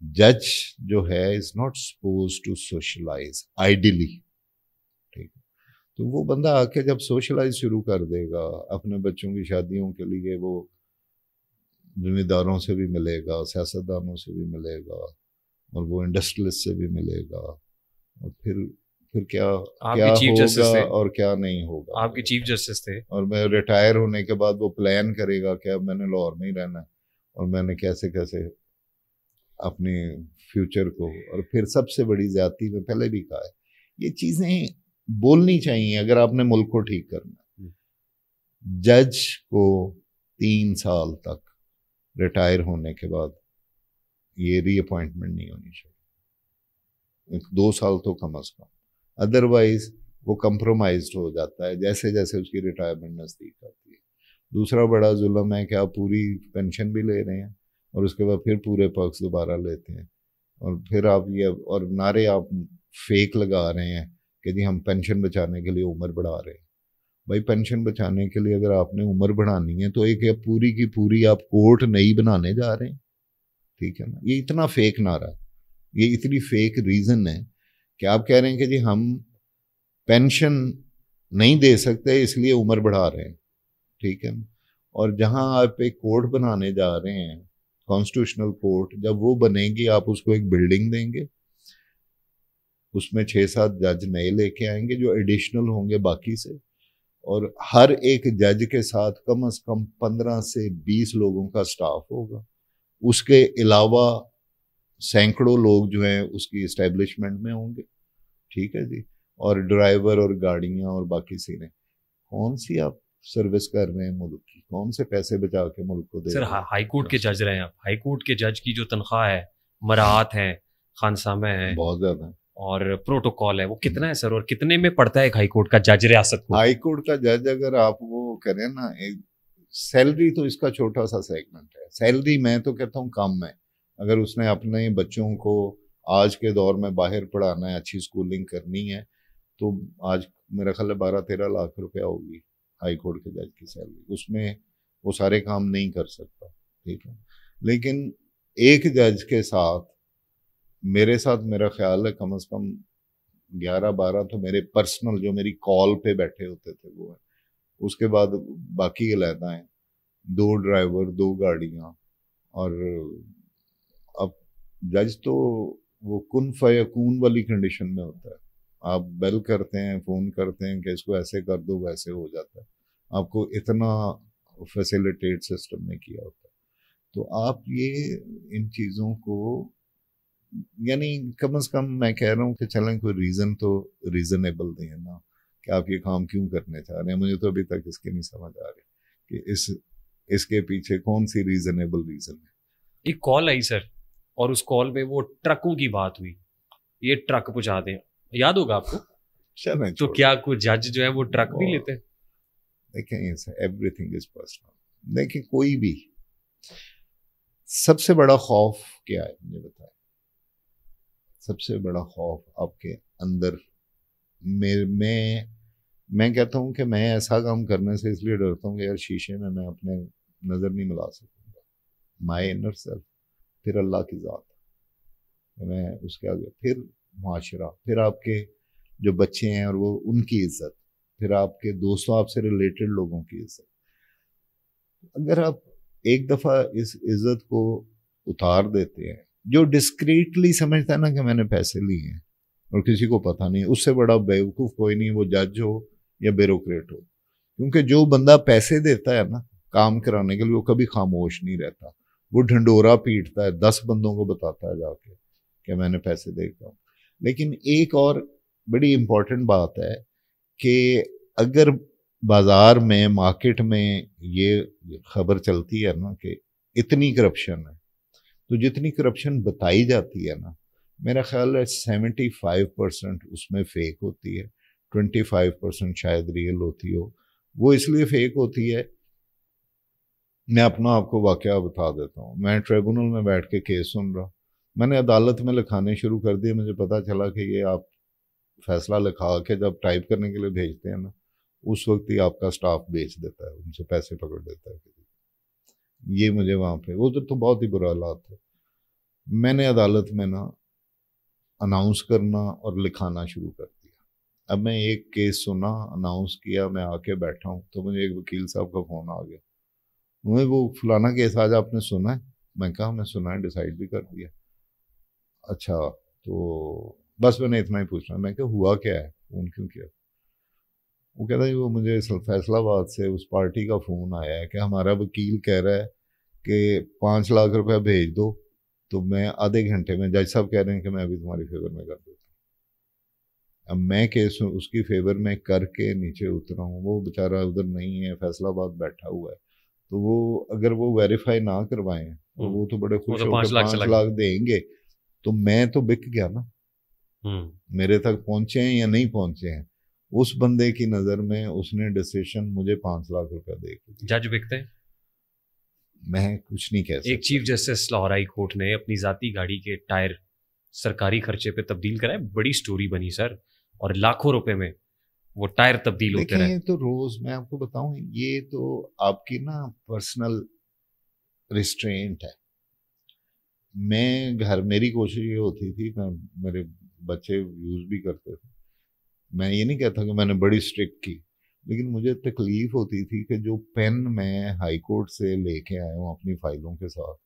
جج جو ہے is not suppose to socialise ideally, ٹھیک ہے. تو وہ بندہ آ کے جب سوشلائز شروع کر دے گا, اپنے بچوں کی شادیوں کے لیے وہ ذمہ داروں سے بھی ملے گا, سیاستدانوں سے بھی ملے گا, اور وہ انڈسٹریلسٹ سے بھی ملے گا, اور پھر کیا ہوگا اور کیا نہیں ہوگا. آپ کی چیف جسٹس تھے, اور میں ریٹائر ہونے کے بعد وہ پلان کرے گا کہ اب میں نے لاہور میں ہی رہنا ہے, اور میں نے کیسے اپنے فیوچر کو. اور پھر سب سے بڑی زیادتی میں پہلے بھی کہا ہے, یہ چیزیں بولنی چاہیے اگر آپ نے ملک کو ٹھیک کرنا. جج کو 3 سال تک ریٹائر ہونے کے بعد یہ ری اپوائنٹمنٹ نہیں ہونی چاہیے, 2 سال تو کم از کم. ادروائز وہ کمپرومائزڈ ہو جاتا ہے جیسے جیسے اس کی ریٹائرمنٹ نزدیک آتی ہے. دوسرا بڑا ظلم ہے کہ آپ پوری پینشن بھی لے رہے ہیں اور اس کے بعد پھر پورے پرکس دوبارہ لیتے ہیں, اور پھر آپ یہ اور نعرے آپ فیک لگا رہے ہیں کہ جی ہم پینشن بچانے کے لیے عمر بڑھا رہے ہیں. بھائی پینشن بچانے کے لیے اگر آپ نے عمر بڑھانی ہے تو ایک پوری کی پوری آپ کورٹ نئی بنانے جا رہے ہیں, ٹھیک ہے نا. یہ اتنا فیک نعرہ, یہ اتنی فیک ریزن ہے کہ آپ کہہ رہے ہیں کہ جی ہم پینشن نہیں دے سکتے اس لیے عمر بڑھا رہے ہیں, ٹھیک ہے نا. اور جہاں آپ ایک کورٹ بنانے جا رہے ہیں, کانسٹیٹیوشنل کورٹ, جب وہ بنے گی آپ اس کو ایک بلڈنگ دیں گے, اس میں 6-7 جج نئے لے کے آئیں گے جو ایڈیشنل ہوں گے باقی سے, اور ہر ایک جج کے ساتھ کم از کم 15 سے 20 لوگوں کا سٹاف ہوگا. اس کے علاوہ سینکڑوں لوگ جو ہیں اس کی اسٹیبلشمنٹ میں ہوں گے, ٹھیک ہے جی. اور ڈرائیور اور گاڑیاں اور باقی سیریں. کون سی آپ سروس کر رہے ہیں ملک کی, کون سے پیسے بچا کے ملک کو دے رہے ہیں. سر ہائی کورٹ کے جج رہے ہیں آپ, ہائی کورٹ کے جج کی جو تنخواہ ہے, مراعات ہیں, خانسامہ ہیں, بہت زیادہ ہیں, اور پروٹوکال ہے, وہ کتنا ہے سر, اور کتنے میں پڑتا ہے ایک ہائی کورٹ کا جج ریاست کو؟ ہائی کورٹ کا جج اگر آپ وہ کریں نا, سیلری تو اس کا چھوٹا سا سیگمنٹ ہے. سیلری میں تو کہتا ہوں کم ہے. اگر اس نے اپنے بچوں کو آج کے دور میں باہر پڑھانا ہے, اچھی سکولنگ کرنی ہے, تو آج میرا خیال ہے 12-13 لاکھ روپیہ ہوگی ہائی کورٹ کے جج کی سیلری. اس میں وہ سارے کام نہیں کر سکتا, ٹھیک ہے. لیکن ایک جج کے ساتھ میرے ساتھ میرا خیال ہے کم از کم 11-12 تو میرے پرسنل جو میری کال پہ بیٹھے ہوتے تھے وہ ہیں. اس کے بعد باقی علیحدہ ہیں, 2 ڈرائیور, 2 گاڑیاں. اور اب جج تو وہ کن فیکون والی کنڈیشن میں ہوتا ہے. آپ بیل کرتے ہیں, فون کرتے ہیں کہ اس کو ایسے کر دو, ویسے ہو جاتا ہے. آپ کو اتنا فیسیلیٹیٹ سسٹم نے کیا ہوتا ہے. تو آپ یہ ان چیزوں کو یعنی کم از کم میں کہہ رہا ہوں کہ چلیں کوئی ریزن تو ریزنیبل دیں نا, کہ آپ یہ کام کیوں کرنے چاہ رہے ہیں. مجھے تو ابھی تک اس کے نہیں سمجھ آ رہی کہ اس کے پیچھے کون سی ریزنیبل ریزن ہے. ایک کال آئی سر, اور اس کال میں وہ ٹرکوں کی بات ہوئی, یہ ٹرک پہنچا دیں, یاد ہوگا آپ کو. تو کیا کوئی جج جو ہے وہ ٹرک بھی لیتے ہیں؟ دیکھیں ایوری تھنگ از پرسنل. دیکھیں کوئی بھی, سب سے بڑا خوف کیا ہے مجھے بتائیں, سب سے بڑا خوف آپ کے اندر. میں کہتا ہوں کہ میں ایسا کام کرنے سے اس لیے ڈرتا ہوں کہ یار شیشے میں اپنے نظر نہیں ملا سکوں گا. مائی انر سیلف, پھر اللہ کی ذات, میں اس کے آگے, پھر معاشرہ, پھر آپ کے جو بچے ہیں اور وہ ان کی عزت, پھر آپ کے دوستوں, آپ سے ریلیٹڈ لوگوں کی عزت. اگر آپ ایک دفعہ اس عزت کو اتار دیتے ہیں, جو ڈسکریٹلی سمجھتا ہے نا کہ میں نے پیسے لیے ہیں اور کسی کو پتہ نہیں, اس سے بڑا بیوقوف کوئی نہیں, وہ جج ہو یا بیوروکریٹ ہو. کیونکہ جو بندہ پیسے دیتا ہے نا کام کرانے کے لیے, وہ کبھی خاموش نہیں رہتا, وہ ڈھنڈورا پیٹتا ہے, 10 بندوں کو بتاتا ہے جا کے کہ میں نے پیسے دے گا. لیکن ایک اور بڑی امپورٹنٹ بات ہے کہ اگر بازار میں, مارکیٹ میں یہ خبر چلتی ہے نا کہ اتنی کرپشن ہے, تو جتنی کرپشن بتائی جاتی ہے نا, میرا خیال ہے 75% اس میں فیک ہوتی ہے, 25% شاید ریئل ہوتی ہو. وہ اس لیے فیک ہوتی ہے میں اپنا آپ کو واقعہ بتا دیتا ہوں. میں ٹریبونل میں بیٹھ کے کیس سن رہا, میں نے عدالت میں لکھانے شروع کر دیے. مجھے پتا چلا کہ یہ آپ فیصلہ لکھا کے جب ٹائپ کرنے کے لیے بھیجتے ہیں نا, اس وقت ہی آپ کا سٹاف بیچ دیتا ہے, ان سے پیسے پکڑ دیتا ہے. یہ مجھے وہاں پہ ادھر تو بہت ہی برا حالات تھے. میں نے عدالت میں نا اناؤنس کرنا اور لکھانا شروع کر دیا. اب میں ایک کیس سنا, اناؤنس کیا, میں آ کے بیٹھا ہوں تو مجھے ایک وکیل صاحب کا فون آ گیا. مجھے وہ فلانا کیس آج آپ نے سنا ہے؟ میں کہا میں سنا ہے, ڈیسائیڈ بھی کر دیا. اچھا تو بس میں نے اتنا ہی پوچھنا. میں کہ ہوا کیا ہے, فون کیوں کیا؟ وہ کہتا ہے وہ مجھے فیصل آباد سے اس پارٹی کا فون آیا ہے کہ ہمارا وکیل کہہ رہا ہے کہ 5 لاکھ روپے بھیج دو. تو میں آدھے گھنٹے میں, جج صاحب کہہ رہے ہیں کہ میں ابھی تمہاری فیور میں کر دیتا ہوں. اب میں کیس اس کی فیور میں کر کے نیچے اترا ہوں, وہ بیچارہ ادھر نہیں ہے, فیصل آباد بیٹھا ہوا ہے. تو وہ اگر وہ ویریفائی نہ کروائیں تو وہ تو بڑے خوش ہو کے 5 لاکھ دیں گے. تو میں تو بک گیا نا, میرے تک پہنچے ہیں یا نہیں پہنچے ہیں. اس بندے کی نظر میں اس نے ڈیسیشن مجھے 5 لاکھ روپے دے کے. جج بکتے ہیں, میں کچھ نہیں کہہ سکتا. ایک chief justice Lahore high court نے اپنی ذاتی گاڑی کے ٹائر سرکاری خرچے پہ تبدیل کرائے. بڑی سٹوری بنی سر, اور لاکھوں روپے میں وہ ٹائر تبدیل ہوتے رہے. یہ تو روز میں آپ کو بتاؤں, یہ تو آپ کی نا پرسنل ریسٹرینٹ ہے. میں گھر, میری کوشش یہ ہوتی تھی, میں میرے بچے یوز بھی کرتے تھے, میں یہ نہیں کہتا کہ میں نے بڑی اسٹرکٹ کی, لیکن مجھے تکلیف ہوتی تھی کہ جو پین میں ہائی کورٹ سے لے کے آیا ہوں اپنی فائلوں کے ساتھ,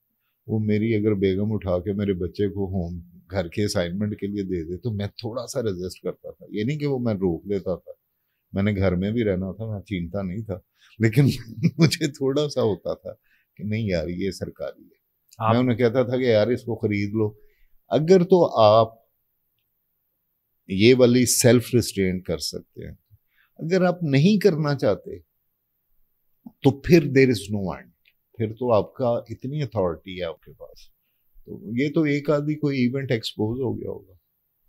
وہ میری اگر بیگم اٹھا کے میرے بچے کو ہوم گھر کے اسائنمنٹ کے لیے دے دے تو میں تھوڑا سا ریزسٹ کرتا تھا. یہ نہیں کہ وہ میں روک دیتا تھا, میں نے گھر میں بھی رہنا تھا, میں چینتا نہیں تھا, لیکن مجھے تھوڑا سا ہوتا تھا کہ نہیں یار یہ سرکاری ہے. میں انہیں کہتا تھا کہ یار اس کو خرید لو. اگر تو آپ یہ والی سیلف ریسٹرینٹ کر سکتے ہیں, اگر آپ نہیں کرنا چاہتے تو پھر دیر از نو اینڈ, پھر تو آپ کا اتنی اتھارٹی ہے آپ کے پاس. تو یہ تو ایک آدھی کوئی ایونٹ ایکسپوز ہو گیا ہوگا,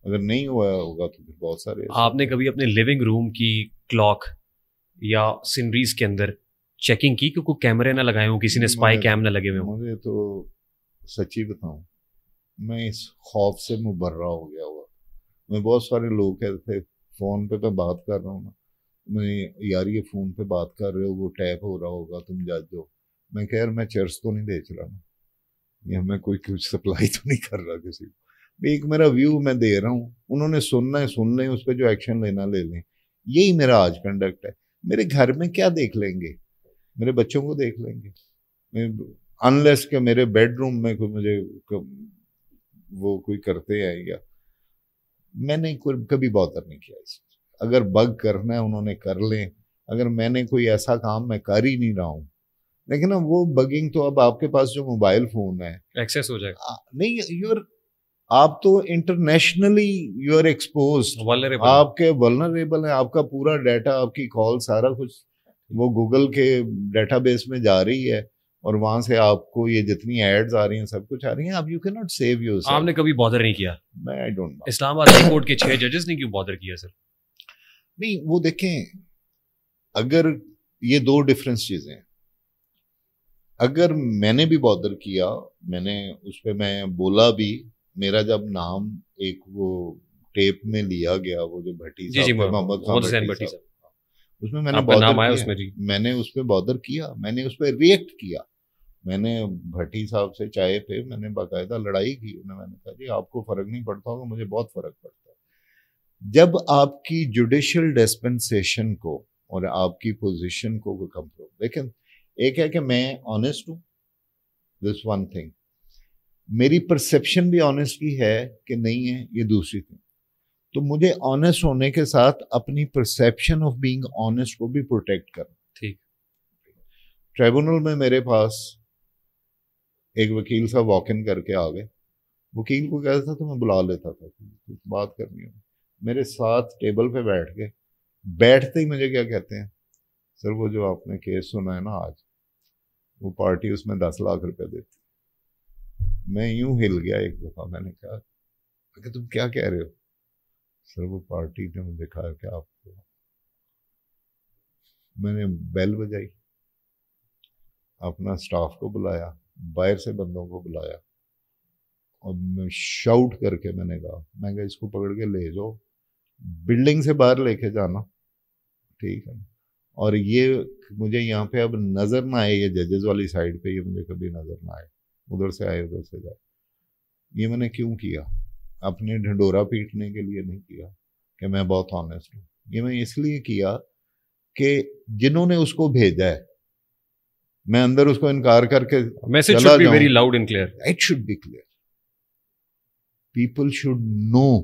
اگر نہیں ہوا ہوگا تو پھر بہت سارے. آپ نے کبھی اپنے لیونگ روم کی کلاک یا سینریز کے اندر چیکنگ کی کہ کوئی کیمرے نہ لگائے ہوں, کسی نے اسپائی کیم نہ لگے ہوئے ہوں؟ مجھے تو سچی بتاؤں, میں اس خوف سے مبرہ ہو گیا ہوا. میں بہت سارے لوگ کہتے تھے فون پہ میں بات کر رہا ہوں نا, میں یار یہ فون پہ بات کر رہے ہو, وہ ٹیپ ہو رہا ہوگا, تم جج ہو. میں کہ یار میں چرس تو نہیں بیچ رہا نا, یا میں کوئی کچھ سپلائی تو نہیں کر رہا کسی کو. ایک میرا ویو میں دے رہا ہوں, انہوں نے سننا ہے سن لیں, اس پہ جو ایکشن لینا لے لیں. یہی میرا آج کنڈکٹ ہے. میرے گھر میں کیا دیکھ لیں گے, میرے بچوں کو دیکھ لیں گے, انلیس کہ میرے بیڈ روم میں کوئی مجھے وہ کوئی کرتے ہیں. یا میں نے کبھی بہتر نہیں کیا اس. اگر بگ کرنا ہے انہوں نے کر لیں, اگر میں نے کوئی ایسا کام میں کر ہی نہیں رہا ہوں, لیکن نا وہ بگنگ تو اب آپ کے پاس جو موبائل فون ہے ایکسیس ہو جائے گا. نہیں, آپ تو انٹرنیشنلی یو آر ایکسپوزڈ, آپ کے ولنریبل ہیں, آپ کا پورا ڈیٹا, آپ کی کال, سارا کچھ وہ گوگل کے ڈیٹا بیس میں جا رہی ہے, اور وہاں سے آپ کو یہ جتنی ایڈز آ رہی ہیں سب کچھ آ رہی ہیں. آپ you can not save your self. آپ نے کبھی بادر نہیں کیا؟ میں آئی ڈونٹ نو. اسلام آباد ہائی کورٹ کے 6 ججز نے کیوں بادر کیا سر؟ نہیں وہ دیکھیں, اگر یہ 2 ڈفرینس چیزیں ہیں. اگر میں نے بھی بادر کیا, میں نے اس پہ میں بولا بھی, میرا جب نام ایک وہ ٹیپ میں لیا گیا, وہ جو بھٹی صاحب محمد خان بھٹی صاحب, اس میں نے بادر کیا, میں نے اس پہ بادر کیا, میں نے اس پہ ریئیکٹ کیا. میں نے بھٹی صاحب سے چائے پہ میں نے باقاعدہ لڑائی کی. میں نے کہا جی آپ کو فرق نہیں پڑتا ہوگا, مجھے بہت فرق پڑتا ہے. جب آپ کی جوڈیشل ڈسپنسیشن کو اور آپ کی پوزیشن کو کمپروم, لیکن ایک ہے کہ میں آنیسٹ ہوں, دس ون تھنگ. میری پرسیپشن بھی آنیسٹی ہے کہ نہیں ہے, یہ دوسری تھنگ. تو مجھے آنیسٹ ہونے کے ساتھ اپنی پرسیپشن آف بینگ آنیسٹ کو بھی پروٹیکٹ کرنا. ٹھیک. ٹریبونل میں میرے پاس ایک وکیل صاحب واک ان کر کے آ گئے. وکیل کو کہتا تھا تو میں بلا لیتا تھا, بات کرنی ہے. میرے ساتھ ٹیبل پہ بیٹھ گئے, بیٹھتے ہی مجھے کیا کہتے ہیں, سر وہ جو آپ نے کیس سنا ہے نا آج, وہ پارٹی اس میں 10 لاکھ روپے دیتی. میں یوں ہل گیا ایک دفعہ. میں نے کہا کہ تم کیا کہہ رہے ہو؟ سر وہ پارٹی نے مجھے کہا کہ آپ کو. میں نے بیل بجائی, اپنا سٹاف کو بلایا, باہر سے بندوں کو بلایا, اور میں شاؤٹ کر کے میں نے کہا اس کو پکڑ کے لے جاؤ, بلڈنگ سے باہر لے کے جانا, ٹھیک ہے, اور یہ مجھے یہاں پہ اب نظر نہ آئے, یہ ججز والی سائڈ پہ یہ مجھے کبھی نظر نہ آئے, ادھر سے آئے ادھر سے جائے. یہ میں نے کیوں کیا؟ اپنے ڈھنڈورا پیٹنے کے لیے نہیں کیا کہ میں بہت آنیسٹ ہوں. یہ میں اس لیے کیا کہ جنہوں نے اس کو بھیجا ہے, میں اندر اس کو انکار کر کے message should be very loud and clear. It should be clear. People should know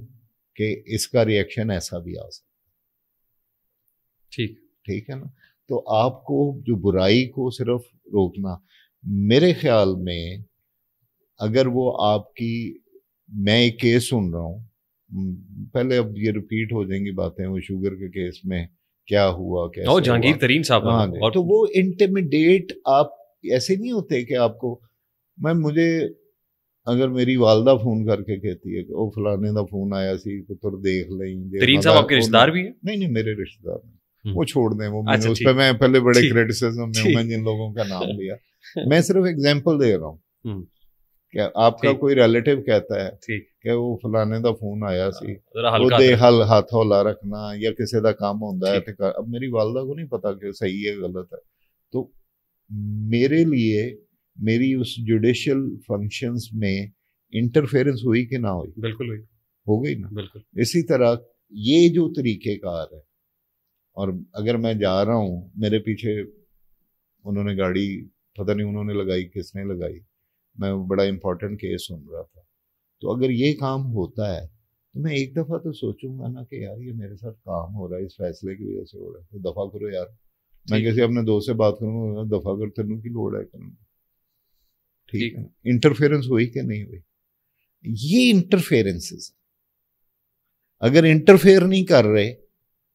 کہ اس کا ریئیکشن ایسا بھی آ سکتا. ٹھیک ہے نا. تو آپ کو جو برائی کو صرف روکنا, میرے خیال میں اگر وہ آپ کی, میں ایک کیس سن رہا ہوں, پہلے اب یہ ریپیٹ ہو جائیں گی باتیں, وہ شوگر کے کیس میں کیا ہوا, کیسے جہانگیر ترین صاحب, اور تو وہ انٹیمیڈیٹ, آپ ایسے نہیں ہوتے کہ آپ کو, مجھے اگر میری والدہ فون کر کے کہتی ہے کہ وہ فلانے دا فون آیا سی پتر دیکھ لیں, ترین صاحب آپ کے رشتہ دار بھی ہیں؟ نہیں میرے رشتہ دار نہیں, وہ چھوڑ دیں, وہ اس پہ میں پہلے بڑے کریٹیسزم میں ہوں, میں جن لوگوں کا نام لیا, میں صرف ایگزامپل دے رہا ہوں کہ آپ کا کوئی ریلیٹیو کہتا ہے کہ وہ فلانے دا فون آیا سی, وہ دے ہاتھ ہولا رکھنا یا کسی دا کام ہوتا ہے. اب میری والدہ کو نہیں پتا کہ صحیح ہے غلط ہے, تو میرے لیے میری اس جوڈیشل فنکشنز میں انٹرفیئرنس ہوئی کہ نہ ہوئی؟ بالکل ہوئی, ہو گئی نا. بالکل. اسی طرح یہ جو طریقہ کار ہے, اور اگر میں جا رہا ہوں, میرے پیچھے انہوں نے گاڑی پتہ نہیں انہوں نے لگائی کس نے لگائی, میں بڑا امپورٹنٹ کیس سن رہا تھا, تو اگر یہ کام ہوتا ہے تو میں ایک دفعہ تو سوچوں گا نا کہ یار یہ میرے ساتھ کام ہو رہا ہے, اس فیصلے کی وجہ سے ہو رہا ہے, تو دفعہ کرو یار. میں کسی اپنے دوست سے بات کروں گا, دفعہ کر, تینوں کی لوڑ ہے کروں. ٹھیک ہے, انٹرفیئرنس ہوئی کہ نہیں ہوئی؟ یہ انٹرفیئرنسز, اگر انٹرفیئر نہیں کر رہے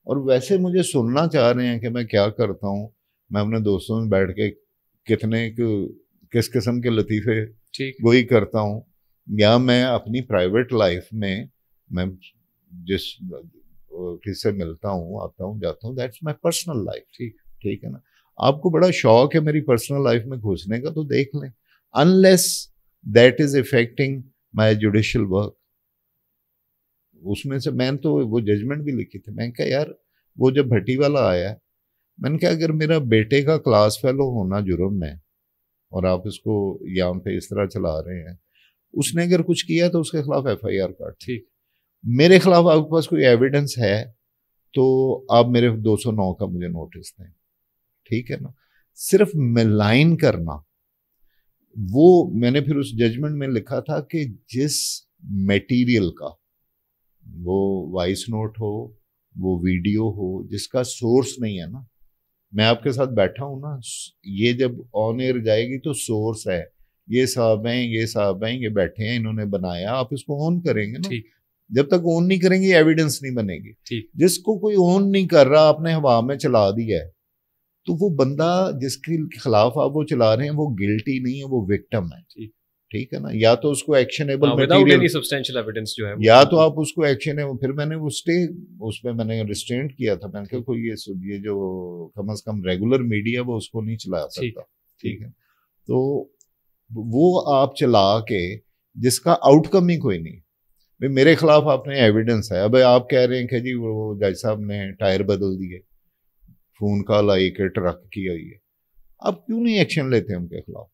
اور ویسے مجھے سننا چاہ رہے ہیں کہ میں کیا کرتا ہوں, میں اپنے دوستوں میں بیٹھ کے کتنے کس قسم کے لطیفے گوئی کرتا ہوں, یا میں اپنی پرائیویٹ لائف میں جس کس سے ملتا ہوں, آتا ہوں, جاتا ہوں, دیٹس مائی پرسنل لائف. ٹھیک ہے نا. آپ کو بڑا شوق ہے میری پرسنل لائف میں گھسنے کا, تو دیکھ لیں, unless that is affecting my judicial work. اس میں سے میں نے تو وہ ججمنٹ بھی لکھی تھی, میں نے کہا یار وہ جب بھٹی والا آیا, میں نے کہا اگر میرا بیٹے کا کلاس فیلو ہونا جرم ہے اور آپ اس کو یہاں پہ اس طرح چلا رہے ہیں, اس نے اگر کچھ کیا تو اس کے خلاف ایف آئی آر کاٹ. ٹھیک, میرے خلاف آپ کے پاس کوئی ایویڈنس ہے تو آپ میرے 209 کا مجھے نوٹس دیں. ٹھیک ہے نا. صرف ملائن کرنا, وہ میں نے پھر اس ججمنٹ میں لکھا تھا کہ جس میٹیریل کا, وہ وائس نوٹ ہو, وہ ویڈیو ہو, جس کا سورس نہیں ہے نا, میں آپ کے ساتھ بیٹھا ہوں نا, یہ جب آن ایئر جائے گی تو سورس ہے, یہ صاحب ہیں, یہ صاحب ہیں, یہ بیٹھے ہیں, انہوں نے بنایا, آپ اس کو آن کریں گے نا. جب تک آن نہیں کریں گے ایویڈنس نہیں بنے گی. جس کو کوئی آن نہیں کر رہا, آپ نے ہوا میں چلا دیا ہے, تو وہ بندہ جس کے خلاف آپ وہ چلا رہے ہیں وہ گلٹی نہیں ہے, وہ وکٹم ہے. ٹھیک ہے نا. یا تو اس کو ایکشنیبل میٹیریل, یا تو آپ اس کو ایکشنیبل, پھر میں نے اس پہ میں نے ریسٹرینٹ کیا تھا, میں نے کہا کوئی یہ جو کم از کم ریگولر میڈیا وہ اس کو نہیں چلا سکتا. ٹھیک ہے. تو وہ آپ چلا کے جس کا آؤٹ کم ہی کوئی نہیں. میرے خلاف آپ نے ایویڈنس ہے, اب آپ کہہ رہے ہیں کہ جی وہ جج صاحب نے ٹائر بدل دیے, فون کال آئی کہ ٹرک کی ہوئی ہے, آپ کیوں نہیں ایکشن لیتے ان کے خلاف؟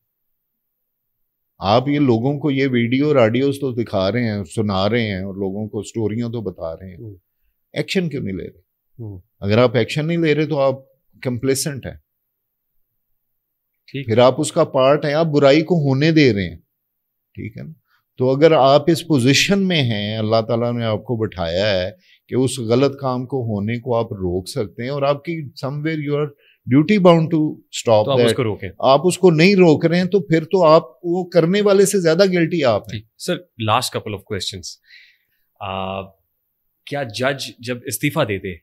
آپ یہ لوگوں کو یہ ویڈیو اور آڈیوز تو دکھا رہے ہیں, سنا رہے ہیں, اور لوگوں کو سٹوریاں تو بتا رہے ہیں, ایکشن کیوں نہیں لے رہے؟ اگر آپ ایکشن نہیں لے رہے تو آپ کمپلیسنٹ ہیں, پھر آپ اس کا پارٹ ہیں, آپ برائی کو ہونے دے رہے ہیں. ٹھیک ہے نا. تو اگر آپ اس پوزیشن میں ہیں, اللہ تعالیٰ نے آپ کو بٹھایا ہے کہ اس غلط کام کو ہونے کو آپ روک سکتے ہیں, اور آپ کی somewhere you are duty bound to stop that, آپ اس کو نہیں روک رہے ہیں, تو پھر تو آپ وہ کرنے والے سے زیادہ گلٹی آپ ہیں. Sir last couple of questions, کیا جج جب استعفیٰ دے دے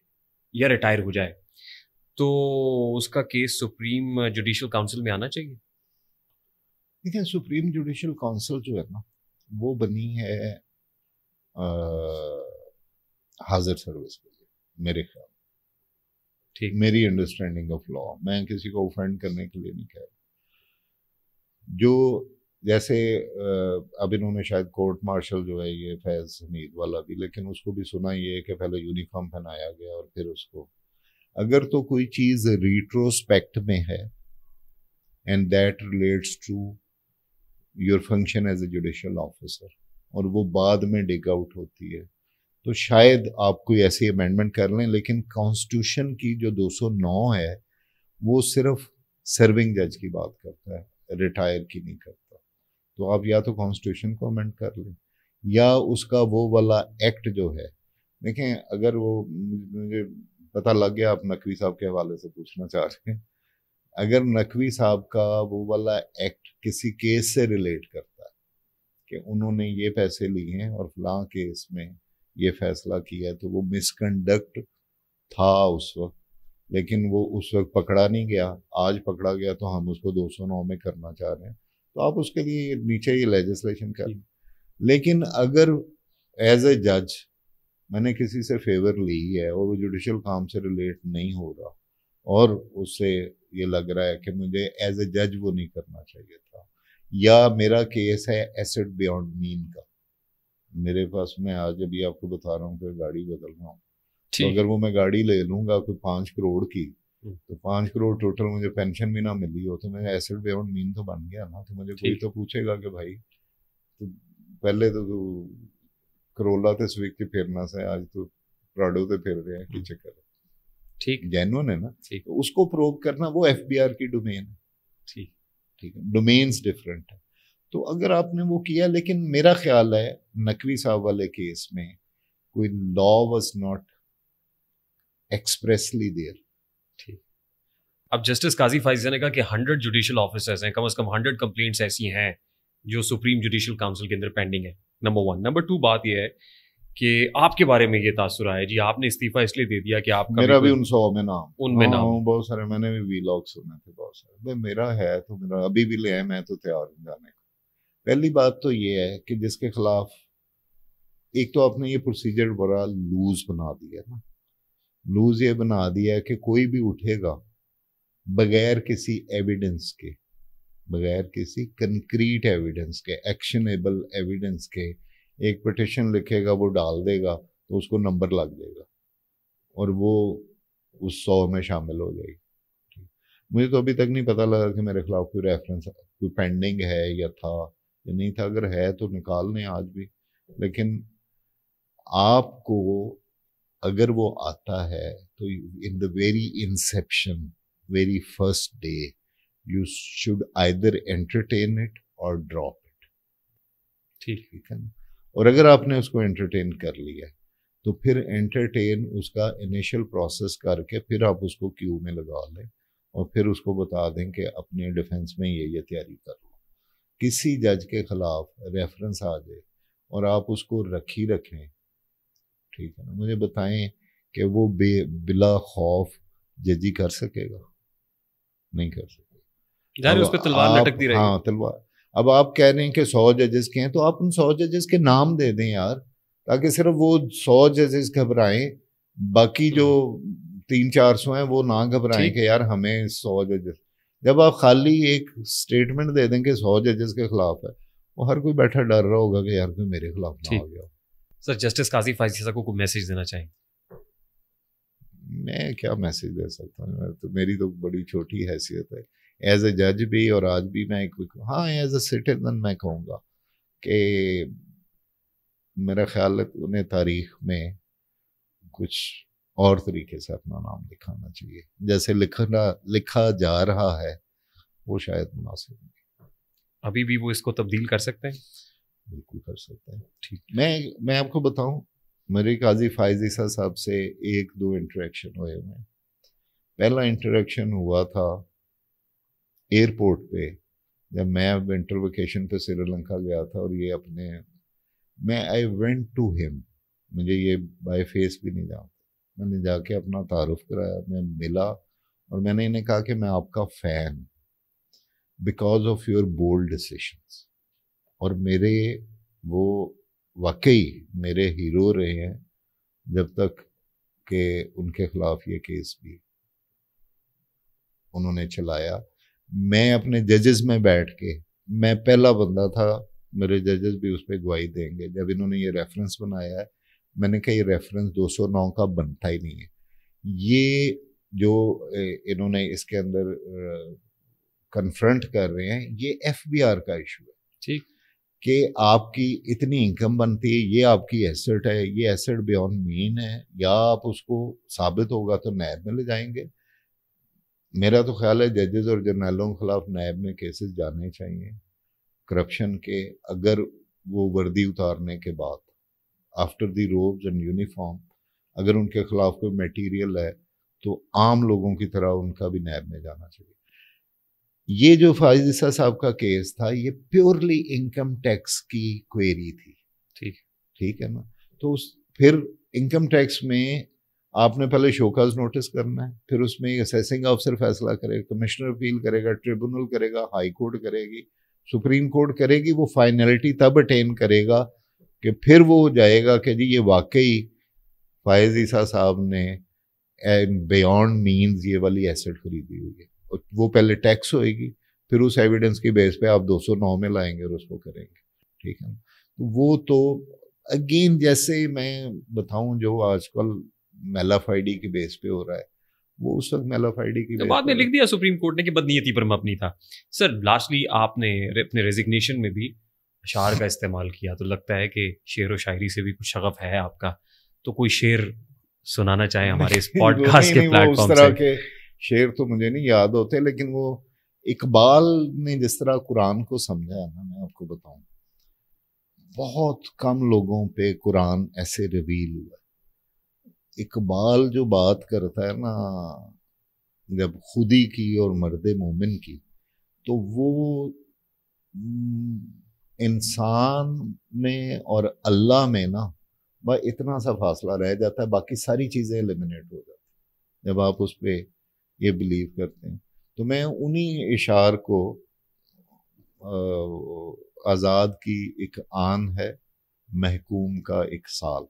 یا ریٹائر ہو جائے تو اس کا کیس سپریم جوڈیشل کاؤنسل میں آنا چاہیے؟ دیکھیں, سپریم جوڈیشل کاؤنسل جو ہے نا, وہ بنی ہے حاضر سروس کے لیے, میرے خیال. ٹھیک, میری انڈرسٹینڈنگ آف لا, میں کسی کو اوفینڈ کرنے کے لیے نہیں کہہ رہا. جو جیسے اب انہوں نے شاید کورٹ مارشل جو ہے یہ فیض حمید والا بھی، لیکن اس کو بھی سنا یہ ہے کہ پہلے یونیفارم پہنایا گیا اور پھر اس کو، اگر تو کوئی چیز ریٹروسپیکٹ میں ہے and that relates to your function as a judicial officer اور وہ بعد میں ڈگ آؤٹ ہوتی ہے تو شاید آپ کوئی ایسی امینڈمنٹ کر لیں، لیکن کانسٹیٹیوشن کی جو 209 ہے وہ صرف سرونگ جج کی بات کرتا ہے، ریٹائر کی نہیں کرتا. تو آپ یا تو کانسٹیٹیوشن کو امینڈ کر لیں یا اس کا وہ والا ایکٹ جو ہے، دیکھیں اگر وہ مجھے پتہ لگ گیا آپ نقوی صاحب کے حوالے سے پوچھنا چاہ رہے ہیں، اگر نقوی صاحب کا وہ والا ایکٹ کسی کیس سے ریلیٹ کرتا ہے کہ انہوں نے یہ پیسے لیے ہیں اور فلاں کیس میں یہ فیصلہ کیا ہے تو وہ مس کنڈکٹ تھا اس وقت، لیکن وہ اس وقت پکڑا نہیں گیا، آج پکڑا گیا تو ہم اس کو 209 میں کرنا چاہ رہے ہیں، تو آپ اس کے لیے نیچے یہ لیجسلیشن کر لیں. لیکن اگر ایز اے جج میں نے کسی سے فیور لی ہے اور وہ جوڈیشل کام سے ریلیٹ نہیں ہو رہا اور اس سے یہ لگ رہا ہے کہ مجھے ایز اے جج وہ نہیں کرنا چاہیے تھا، یا میرا کیس ہے ایسٹ بیونڈ مین کا، میرے پاس میں آج ابھی آپ کو بتا رہا ہوں کہ گاڑی بدل رہا ہوں، تو اگر وہ میں گاڑی لے لوں گا کوئی 5 کروڑ کی تو 5 کروڑ ٹوٹل مجھے پینشن بھی نہ ملی ہو تو میں ایسٹ بیونڈ مین تو بن گیا نا، تو مجھے کوئی تو پوچھے گا کہ بھائی تو پہلے تو کرولا تے سویک کے پھرنا سے آج تو پراڈو تے پھر رہے ہیں، کی چکر ہے؟ ٹھیک جینون ہے نا، تو اس کو پروو کرنا وہ ایف بی آر کی ڈومین ہے، ٹھیک ہے، ڈومینز ڈفرینٹ ہے. تو اگر آپ نے وہ کیا، لیکن میرا خیال ہے نقوی صاحب والے کیس میں کوئی law was not expressly there. اب جسٹس قاضی فائز نے کہا کہ 100 جوڈیشل آفیسرز ہیں، کم از کم 100 کمپلینٹس ایسی ہیں جو سپریم جوڈیشل کاؤنسل کے اندر پینڈنگ ہے. نمبر 1. نمبر 2 بات یہ ہے کہ آپ کے بارے میں یہ تاثر آیا جی آپ نے استعفیٰ اس لیے دے دیا کہ آپ کا میرا بھی ان 100 میں نام، ان میں نام بہت سارے، میں نے بھی وی لاگ سنے تھے بہت سارے. میرا ہے تو میرا ابھی بھی لے میں تو تیار ہوں جانے کو. پہلی بات تو یہ ہے کہ جس کے خلاف ایک تو آپ نے یہ پروسیجر بڑا لوز بنا دیا نا، لوز یہ بنا دیا ہے کہ کوئی بھی اٹھے گا بغیر کسی ایویڈنس کے، بغیر کسی کنکریٹ ایویڈنس کے، ایکشنیبل ایویڈنس کے ایک پٹیشن لکھے گا، وہ ڈال دے گا تو اس کو نمبر لگ جائے گا اور وہ اس 100 میں شامل ہو جائے گی. مجھے تو ابھی تک نہیں پتہ لگا کہ میرے خلاف کوئی ریفرنس کوئی پینڈنگ ہے یا تھا یا نہیں تھا. اگر ہے تو نکال لیں آج بھی، لیکن آپ کو اگر وہ آتا ہے تو in the very inception, very first day you should either entertain it or drop it. ٹھیک ہے نا؟ اور اگر آپ نے اس کو انٹرٹین کر لیا تو پھر انٹرٹین اس کا انیشل پروسیس کر کے پھر آپ اس کو کیو میں لگا لیں اور پھر اس کو بتا دیں کہ اپنے ڈیفنس میں یہ تیاری کر لو. کسی جج کے خلاف ریفرنس آ جائے اور آپ اس کو رکھی رکھیں، ٹھیک ہے نا، مجھے بتائیں کہ وہ بلا خوف ججی کر سکے گا؟ نہیں کر سکے. اس پہ تلوار لٹکتی رہے گی. ہاں تلوار. اب آپ کہہ رہے ہیں کہ 100 ججز کے ہیں تو آپ ان 100 ججز کے نام دے دیں یار، تاکہ صرف وہ 100 ججز گھبرائیں، باقی جو 300-400 ہیں وہ نہ گھبرائیں کہ یار ہمیں 100 ججز. جب آپ خالی ایک سٹیٹمنٹ دے دیں کہ 100 ججز کے خلاف ہے، وہ ہر کوئی بیٹھا ڈر رہا ہوگا کہ یار کوئی میرے خلاف نہ ہو گیا. سر جسٹس قاضی فائز صاحب کو کوئی میسج دینا چاہیں؟ میں کیا میسج دے سکتا ہوں، تو میری تو بڑی چھوٹی حیثیت ہے ایز اے جج بھی، اور آج بھی میں ہاں ایز اے سٹیزن میں کہوں گا کہ میرا خیال ہے انہیں تاریخ میں کچھ اور طریقے سے اپنا نام لکھانا چاہیے، جیسے لکھا جا رہا ہے وہ شاید مناسب نہیں. ابھی بھی وہ اس کو تبدیل کر سکتے ہیں؟ بالکل کر سکتے ہیں. ٹھیک، میں آپ کو بتاؤں، میرے قاضی فائز عیسیٰ صاحب سے 1-2 انٹریکشن ہوئے ہیں. پہلا انٹریکشن ہوا تھا ایئرپورٹ پہ جب میں ونٹر ویکیشن پہ سری لنکا گیا تھا، اور یہ میں آئی وینٹ ٹو ہم، مجھے یہ بائی فیس بھی نہیں جانتا. میں نے جا کے اپنا تعارف کرایا، میں ملا اور میں نے انہیں کہا کہ میں آپ کا fan because of your bold decisions, اور میرے وہ واقعی میرے ہیرو رہے ہیں جب تک کہ ان کے خلاف یہ کیس بھی انہوں نے چلایا. میں اپنے ججز میں بیٹھ کے میں پہلا بندہ تھا, میرے ججز بھی اس پہ گواہی دیں گے, جب انہوں نے یہ ریفرنس بنایا ہے میں نے کہا یہ ریفرنس 209 کا بنتا ہی نہیں ہے. یہ جو انہوں نے اس کے اندر کنفرنٹ کر رہے ہیں یہ ایف بی آر کا ایشو ہے, ٹھیک, کہ آپ کی اتنی انکم بنتی ہے, یہ آپ کی ایسٹ ہے, یہ ایسٹ بیون مین ہے, یا آپ اس کو ثابت ہوگا تو نیب میں لے جائیں گے. میرا تو خیال ہے ججز اور جرنیلوں کے خلاف نیب میں کیسز جانے چاہیے کرپشن کے, اگر وہ وردی اتارنے کے بعد آفٹر دی روبز اینڈ یونیفارم اگر ان کے خلاف کوئی میٹیریل ہے تو عام لوگوں کی طرح ان کا بھی نیب میں جانا چاہیے. یہ جو فائز عیسیٰ صاحب کا کیس تھا یہ پیورلی انکم ٹیکس کی کوئری تھی, ٹھیک ہے نا. تو پھر انکم ٹیکس میں آپ نے پہلے شوکاز نوٹس کرنا ہے, پھر اس میں اسیسنگ آفیسر فیصلہ کرے گا, کمشنر اپیل کرے گا, ٹریبونل کرے گا, ہائی کورٹ کرے گی, سپریم کورٹ کرے گی. وہ فائنلٹی تب اٹین کرے گا کہ پھر وہ جائے گا کہ جی یہ واقعی فائز عیسیٰ صاحب نے بیونڈ مینز یہ والی ایسٹ خریدی ہوئی ہے. وہ پہلے ٹیکس ہوئے گی, پھر اس ایویڈنس کی بیس پہ آپ 209 میں لائیں گے اور اس کو کریں گے, ٹھیک ہے نا. وہ تو اگین جیسے میں بتاؤں جو آج کل میلا فائیڈی کی بیس پہ ہو رہا ہے وہ اس وقت میلا فائیڈی کی بعد میں لکھ دیا سپریم کورٹ نے کہ بدنیتی پر مبنی تھا. سر لاسٹلی آپ نے اپنے ریزگنیشن میں بھی اشعار کا استعمال کیا, تو لگتا ہے کہ شعر و شاعری سے بھی کچھ شغف ہے آپ کا, تو کوئی شعر سنانا چاہیں ہمارے اس پوڈ کاسٹ کے پلیٹ فارم سے. کے شعر تو مجھے نہیں یاد ہوتے, لیکن وہ اقبال نے جس طرح قرآن کو سمجھا ہے نا, میں آپ کو بتاؤں بہت کم لوگوں پہ قرآن ایسے ریویل ہوا ہے. اقبال جو بات کرتا ہے نا جب خودی کی اور مرد مومن کی, تو وہ انسان میں اور اللہ میں نا اتنا سا فاصلہ رہ جاتا ہے, باقی ساری چیزیں ایلیمنیٹ ہو جاتی ہیں جب آپ اس پہ یہ بلیو کرتے ہیں. تو میں انہی اشعار کو آزاد کی ایک آن ہے محکوم کا ایک سال,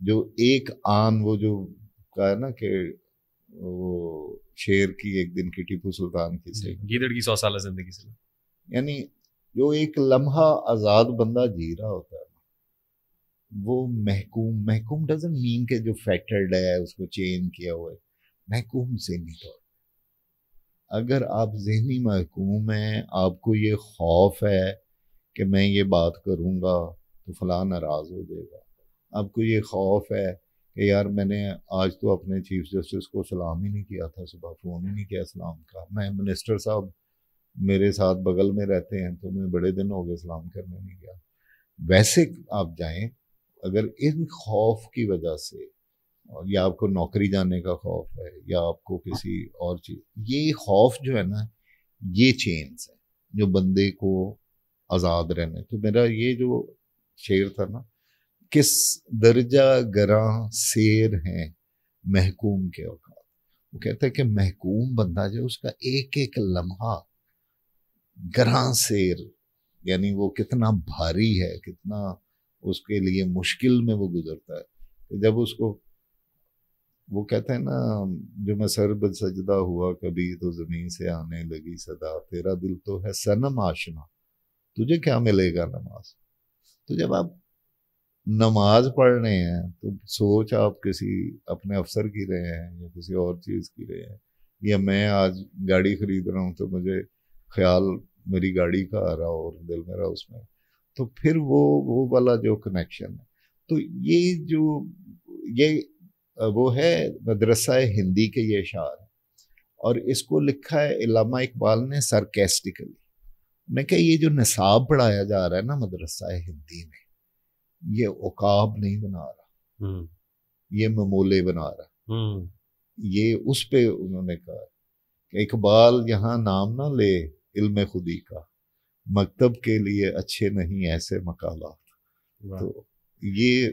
جو ایک آن وہ جو کہا ہے نا کہ وہ شیر کی ایک دن کی ٹیپو سلطان کی سے گیدڑ کی 100 سالہ زندگی سے, یعنی جو ایک لمحہ آزاد بندہ جی رہا ہوتا ہے وہ محکوم ڈزنٹ مین کہ جو فیکٹرڈ ہے اس کو چین کیا ہوا ہے, محکوم ذہنی طور. اگر آپ ذہنی محکوم ہیں, آپ کو یہ خوف ہے کہ میں یہ بات کروں گا تو فلاں ناراض ہو جائے گا, آپ کو یہ خوف ہے کہ یار میں نے آج تو اپنے چیف جسٹس کو سلام ہی نہیں کیا تھا, صبح فون ہی نہیں کیا سلام کا, میں منسٹر صاحب میرے ساتھ بغل میں رہتے ہیں تو میں بڑے دن ہو گئے سلام کرنے نہیں گیا. ویسے آپ جائیں اگر ان خوف کی وجہ سے, یا آپ کو نوکری جانے کا خوف ہے یا آپ کو کسی اور چیز, یہ خوف جو ہے نا یہ چینز ہے جو بندے کو آزاد رہنے. تو میرا یہ جو شعر تھا نا, کس درجہ گراں سیر ہیں محکوم کے اوقات, وہ کہتا ہے کہ محکوم بندہ جو اس کا ایک ایک لمحہ گراں سیر, یعنی وہ کتنا بھاری ہے, کتنا اس کے لیے مشکل میں وہ گزرتا ہے. جب اس کو وہ کہتے ہیں نا جو میں سر بد سجدہ ہوا کبھی تو زمین سے آنے لگی صدا, تیرا دل تو ہے صنم آشنا, تجھے کیا ملے گا نماز. تو جب آپ نماز پڑھ رہے ہیں تو سوچ آپ کسی اپنے افسر کی رہے ہیں یا کسی اور چیز کی رہے ہیں, یا میں آج گاڑی خرید رہا ہوں تو مجھے خیال میری گاڑی کا آ رہا اور دل میرا اس میں, تو پھر وہ والا جو کنیکشن ہے. تو یہ جو یہ وہ ہے مدرسہ ہندی کے یہ اشعار ہے, اور اس کو لکھا ہے علامہ اقبال نے سرکیسٹیکلی. میں کہ یہ جو نصاب پڑھایا جا رہا ہے نا مدرسہ ہندی میں, یہ عقاب نہیں بنا رہا, یہ ممولے بنا رہا. یہ اس پہ انہوں نے کہا کہ اقبال یہاں نام نہ لے علم خودی کا, مکتب کے لیے اچھے نہیں ایسے مقالات. تو یہ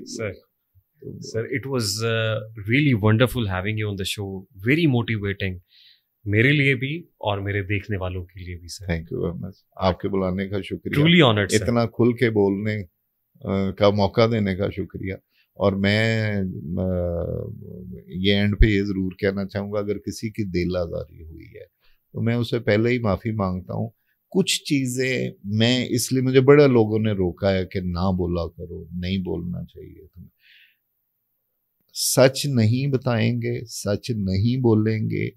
sir it was really wonderful having you on the show, very motivating میرے لیے بھی اور میرے دیکھنے والوں کے لیے بھی. سر تھینک یو ویری مچ, آپ کے بلانے کا شکریہ, ٹرولی آنرڈ, اتنا کھل کے بولنے کا موقع دینے کا شکریہ. اور میں یہ اینڈ پہ یہ ضرور کہنا چاہوں گا, اگر کسی کی دل آزاری ہوئی ہے تو میں اسے پہلے ہی معافی مانگتا ہوں. کچھ چیزیں میں اس لیے مجھے بڑے لوگوں نے روکا ہے کہ نہ بولا کرو, نہیں بولنا چاہیے تمہیں. سچ نہیں بتائیں گے, سچ نہیں بولیں گے.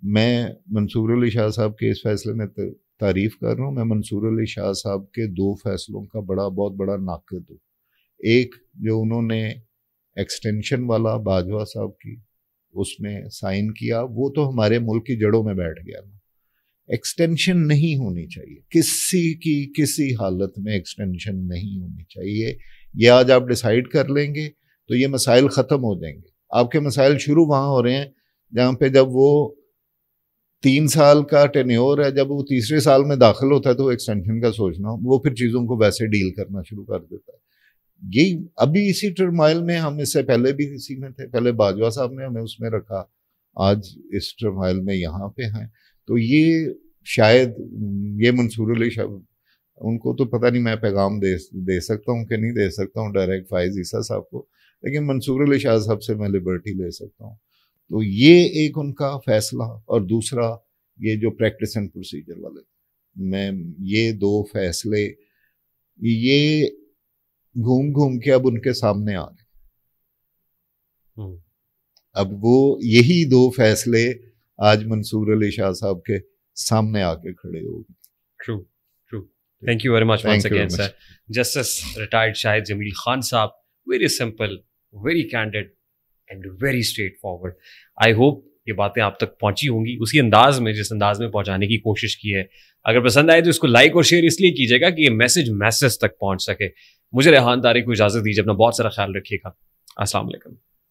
میں منصور علی شاہ صاحب کے اس فیصلے میں تعریف کر رہا ہوں. میں منصور علی شاہ صاحب کے 2 فیصلوں کا بہت بڑا ناقد ہوں. ایک جو انہوں نے ایکسٹینشن والا باجوہ صاحب کی اس میں سائن کیا, وہ تو ہمارے ملک کی جڑوں میں بیٹھ گیا نا. ایکسٹینشن نہیں ہونی چاہیے, کسی حالت میں ایکسٹینشن نہیں ہونی چاہیے. یہ آج آپ ڈیسائیڈ کر لیں گے تو یہ مسائل ختم ہو جائیں گے. آپ کے مسائل شروع وہاں ہو رہے ہیں جہاں پہ جب وہ 3 سال کا ٹینیور ہے, جب وہ تیسرے سال میں داخل ہوتا ہے تو ایکسٹینشن کا سوچنا, وہ پھر چیزوں کو ویسے ڈیل کرنا شروع کر دیتا ہے. یہی ابھی اسی ٹرمائل میں ہم, اس سے پہلے بھی اسی میں تھے. پہلے باجوہ صاحب نے ہمیں اس میں رکھا, آج اس ٹرمائل میں یہاں پہ ہیں. تو یہ شاید یہ منصور علی شاہ, ان کو تو پتہ نہیں میں پیغام دے سکتا ہوں کہ نہیں دے سکتا ہوں ڈائریکٹ فائز عیسیٰ صاحب کو, لیکن منصور علی شاہ صاحب سے میں لبرٹی لے سکتا ہوں. تو یہ ایک ان کا فیصلہ, اور دوسرا یہ جو پریکٹس اینڈ پروسیجر والے, میں یہ 2 فیصلے یہ گھوم کے اب ان کے سامنے آ رہے. اب وہ یہی 2 فیصلے آج منصور علی شاہ صاحب کے سامنے آ کے کھڑے ہو گئے. True. Thank you very much once again sir. Justice retired Shahid Jamil Khan صاحب, very simple, very candid and very straightforward. I hope یہ باتیں آپ تک پہنچی ہوں گی اسی انداز میں جس انداز میں پہنچانے کی کوشش کی ہے. اگر پسند آئے تو اس کو لائک اور شیئر اس لیے کیجیے گا کہ یہ میسج تک پہنچ سکے. مجھے ریحان طارق کو اجازت دیجیے, اپنا بہت سارا خیال رکھیے گا. السلام علیکم.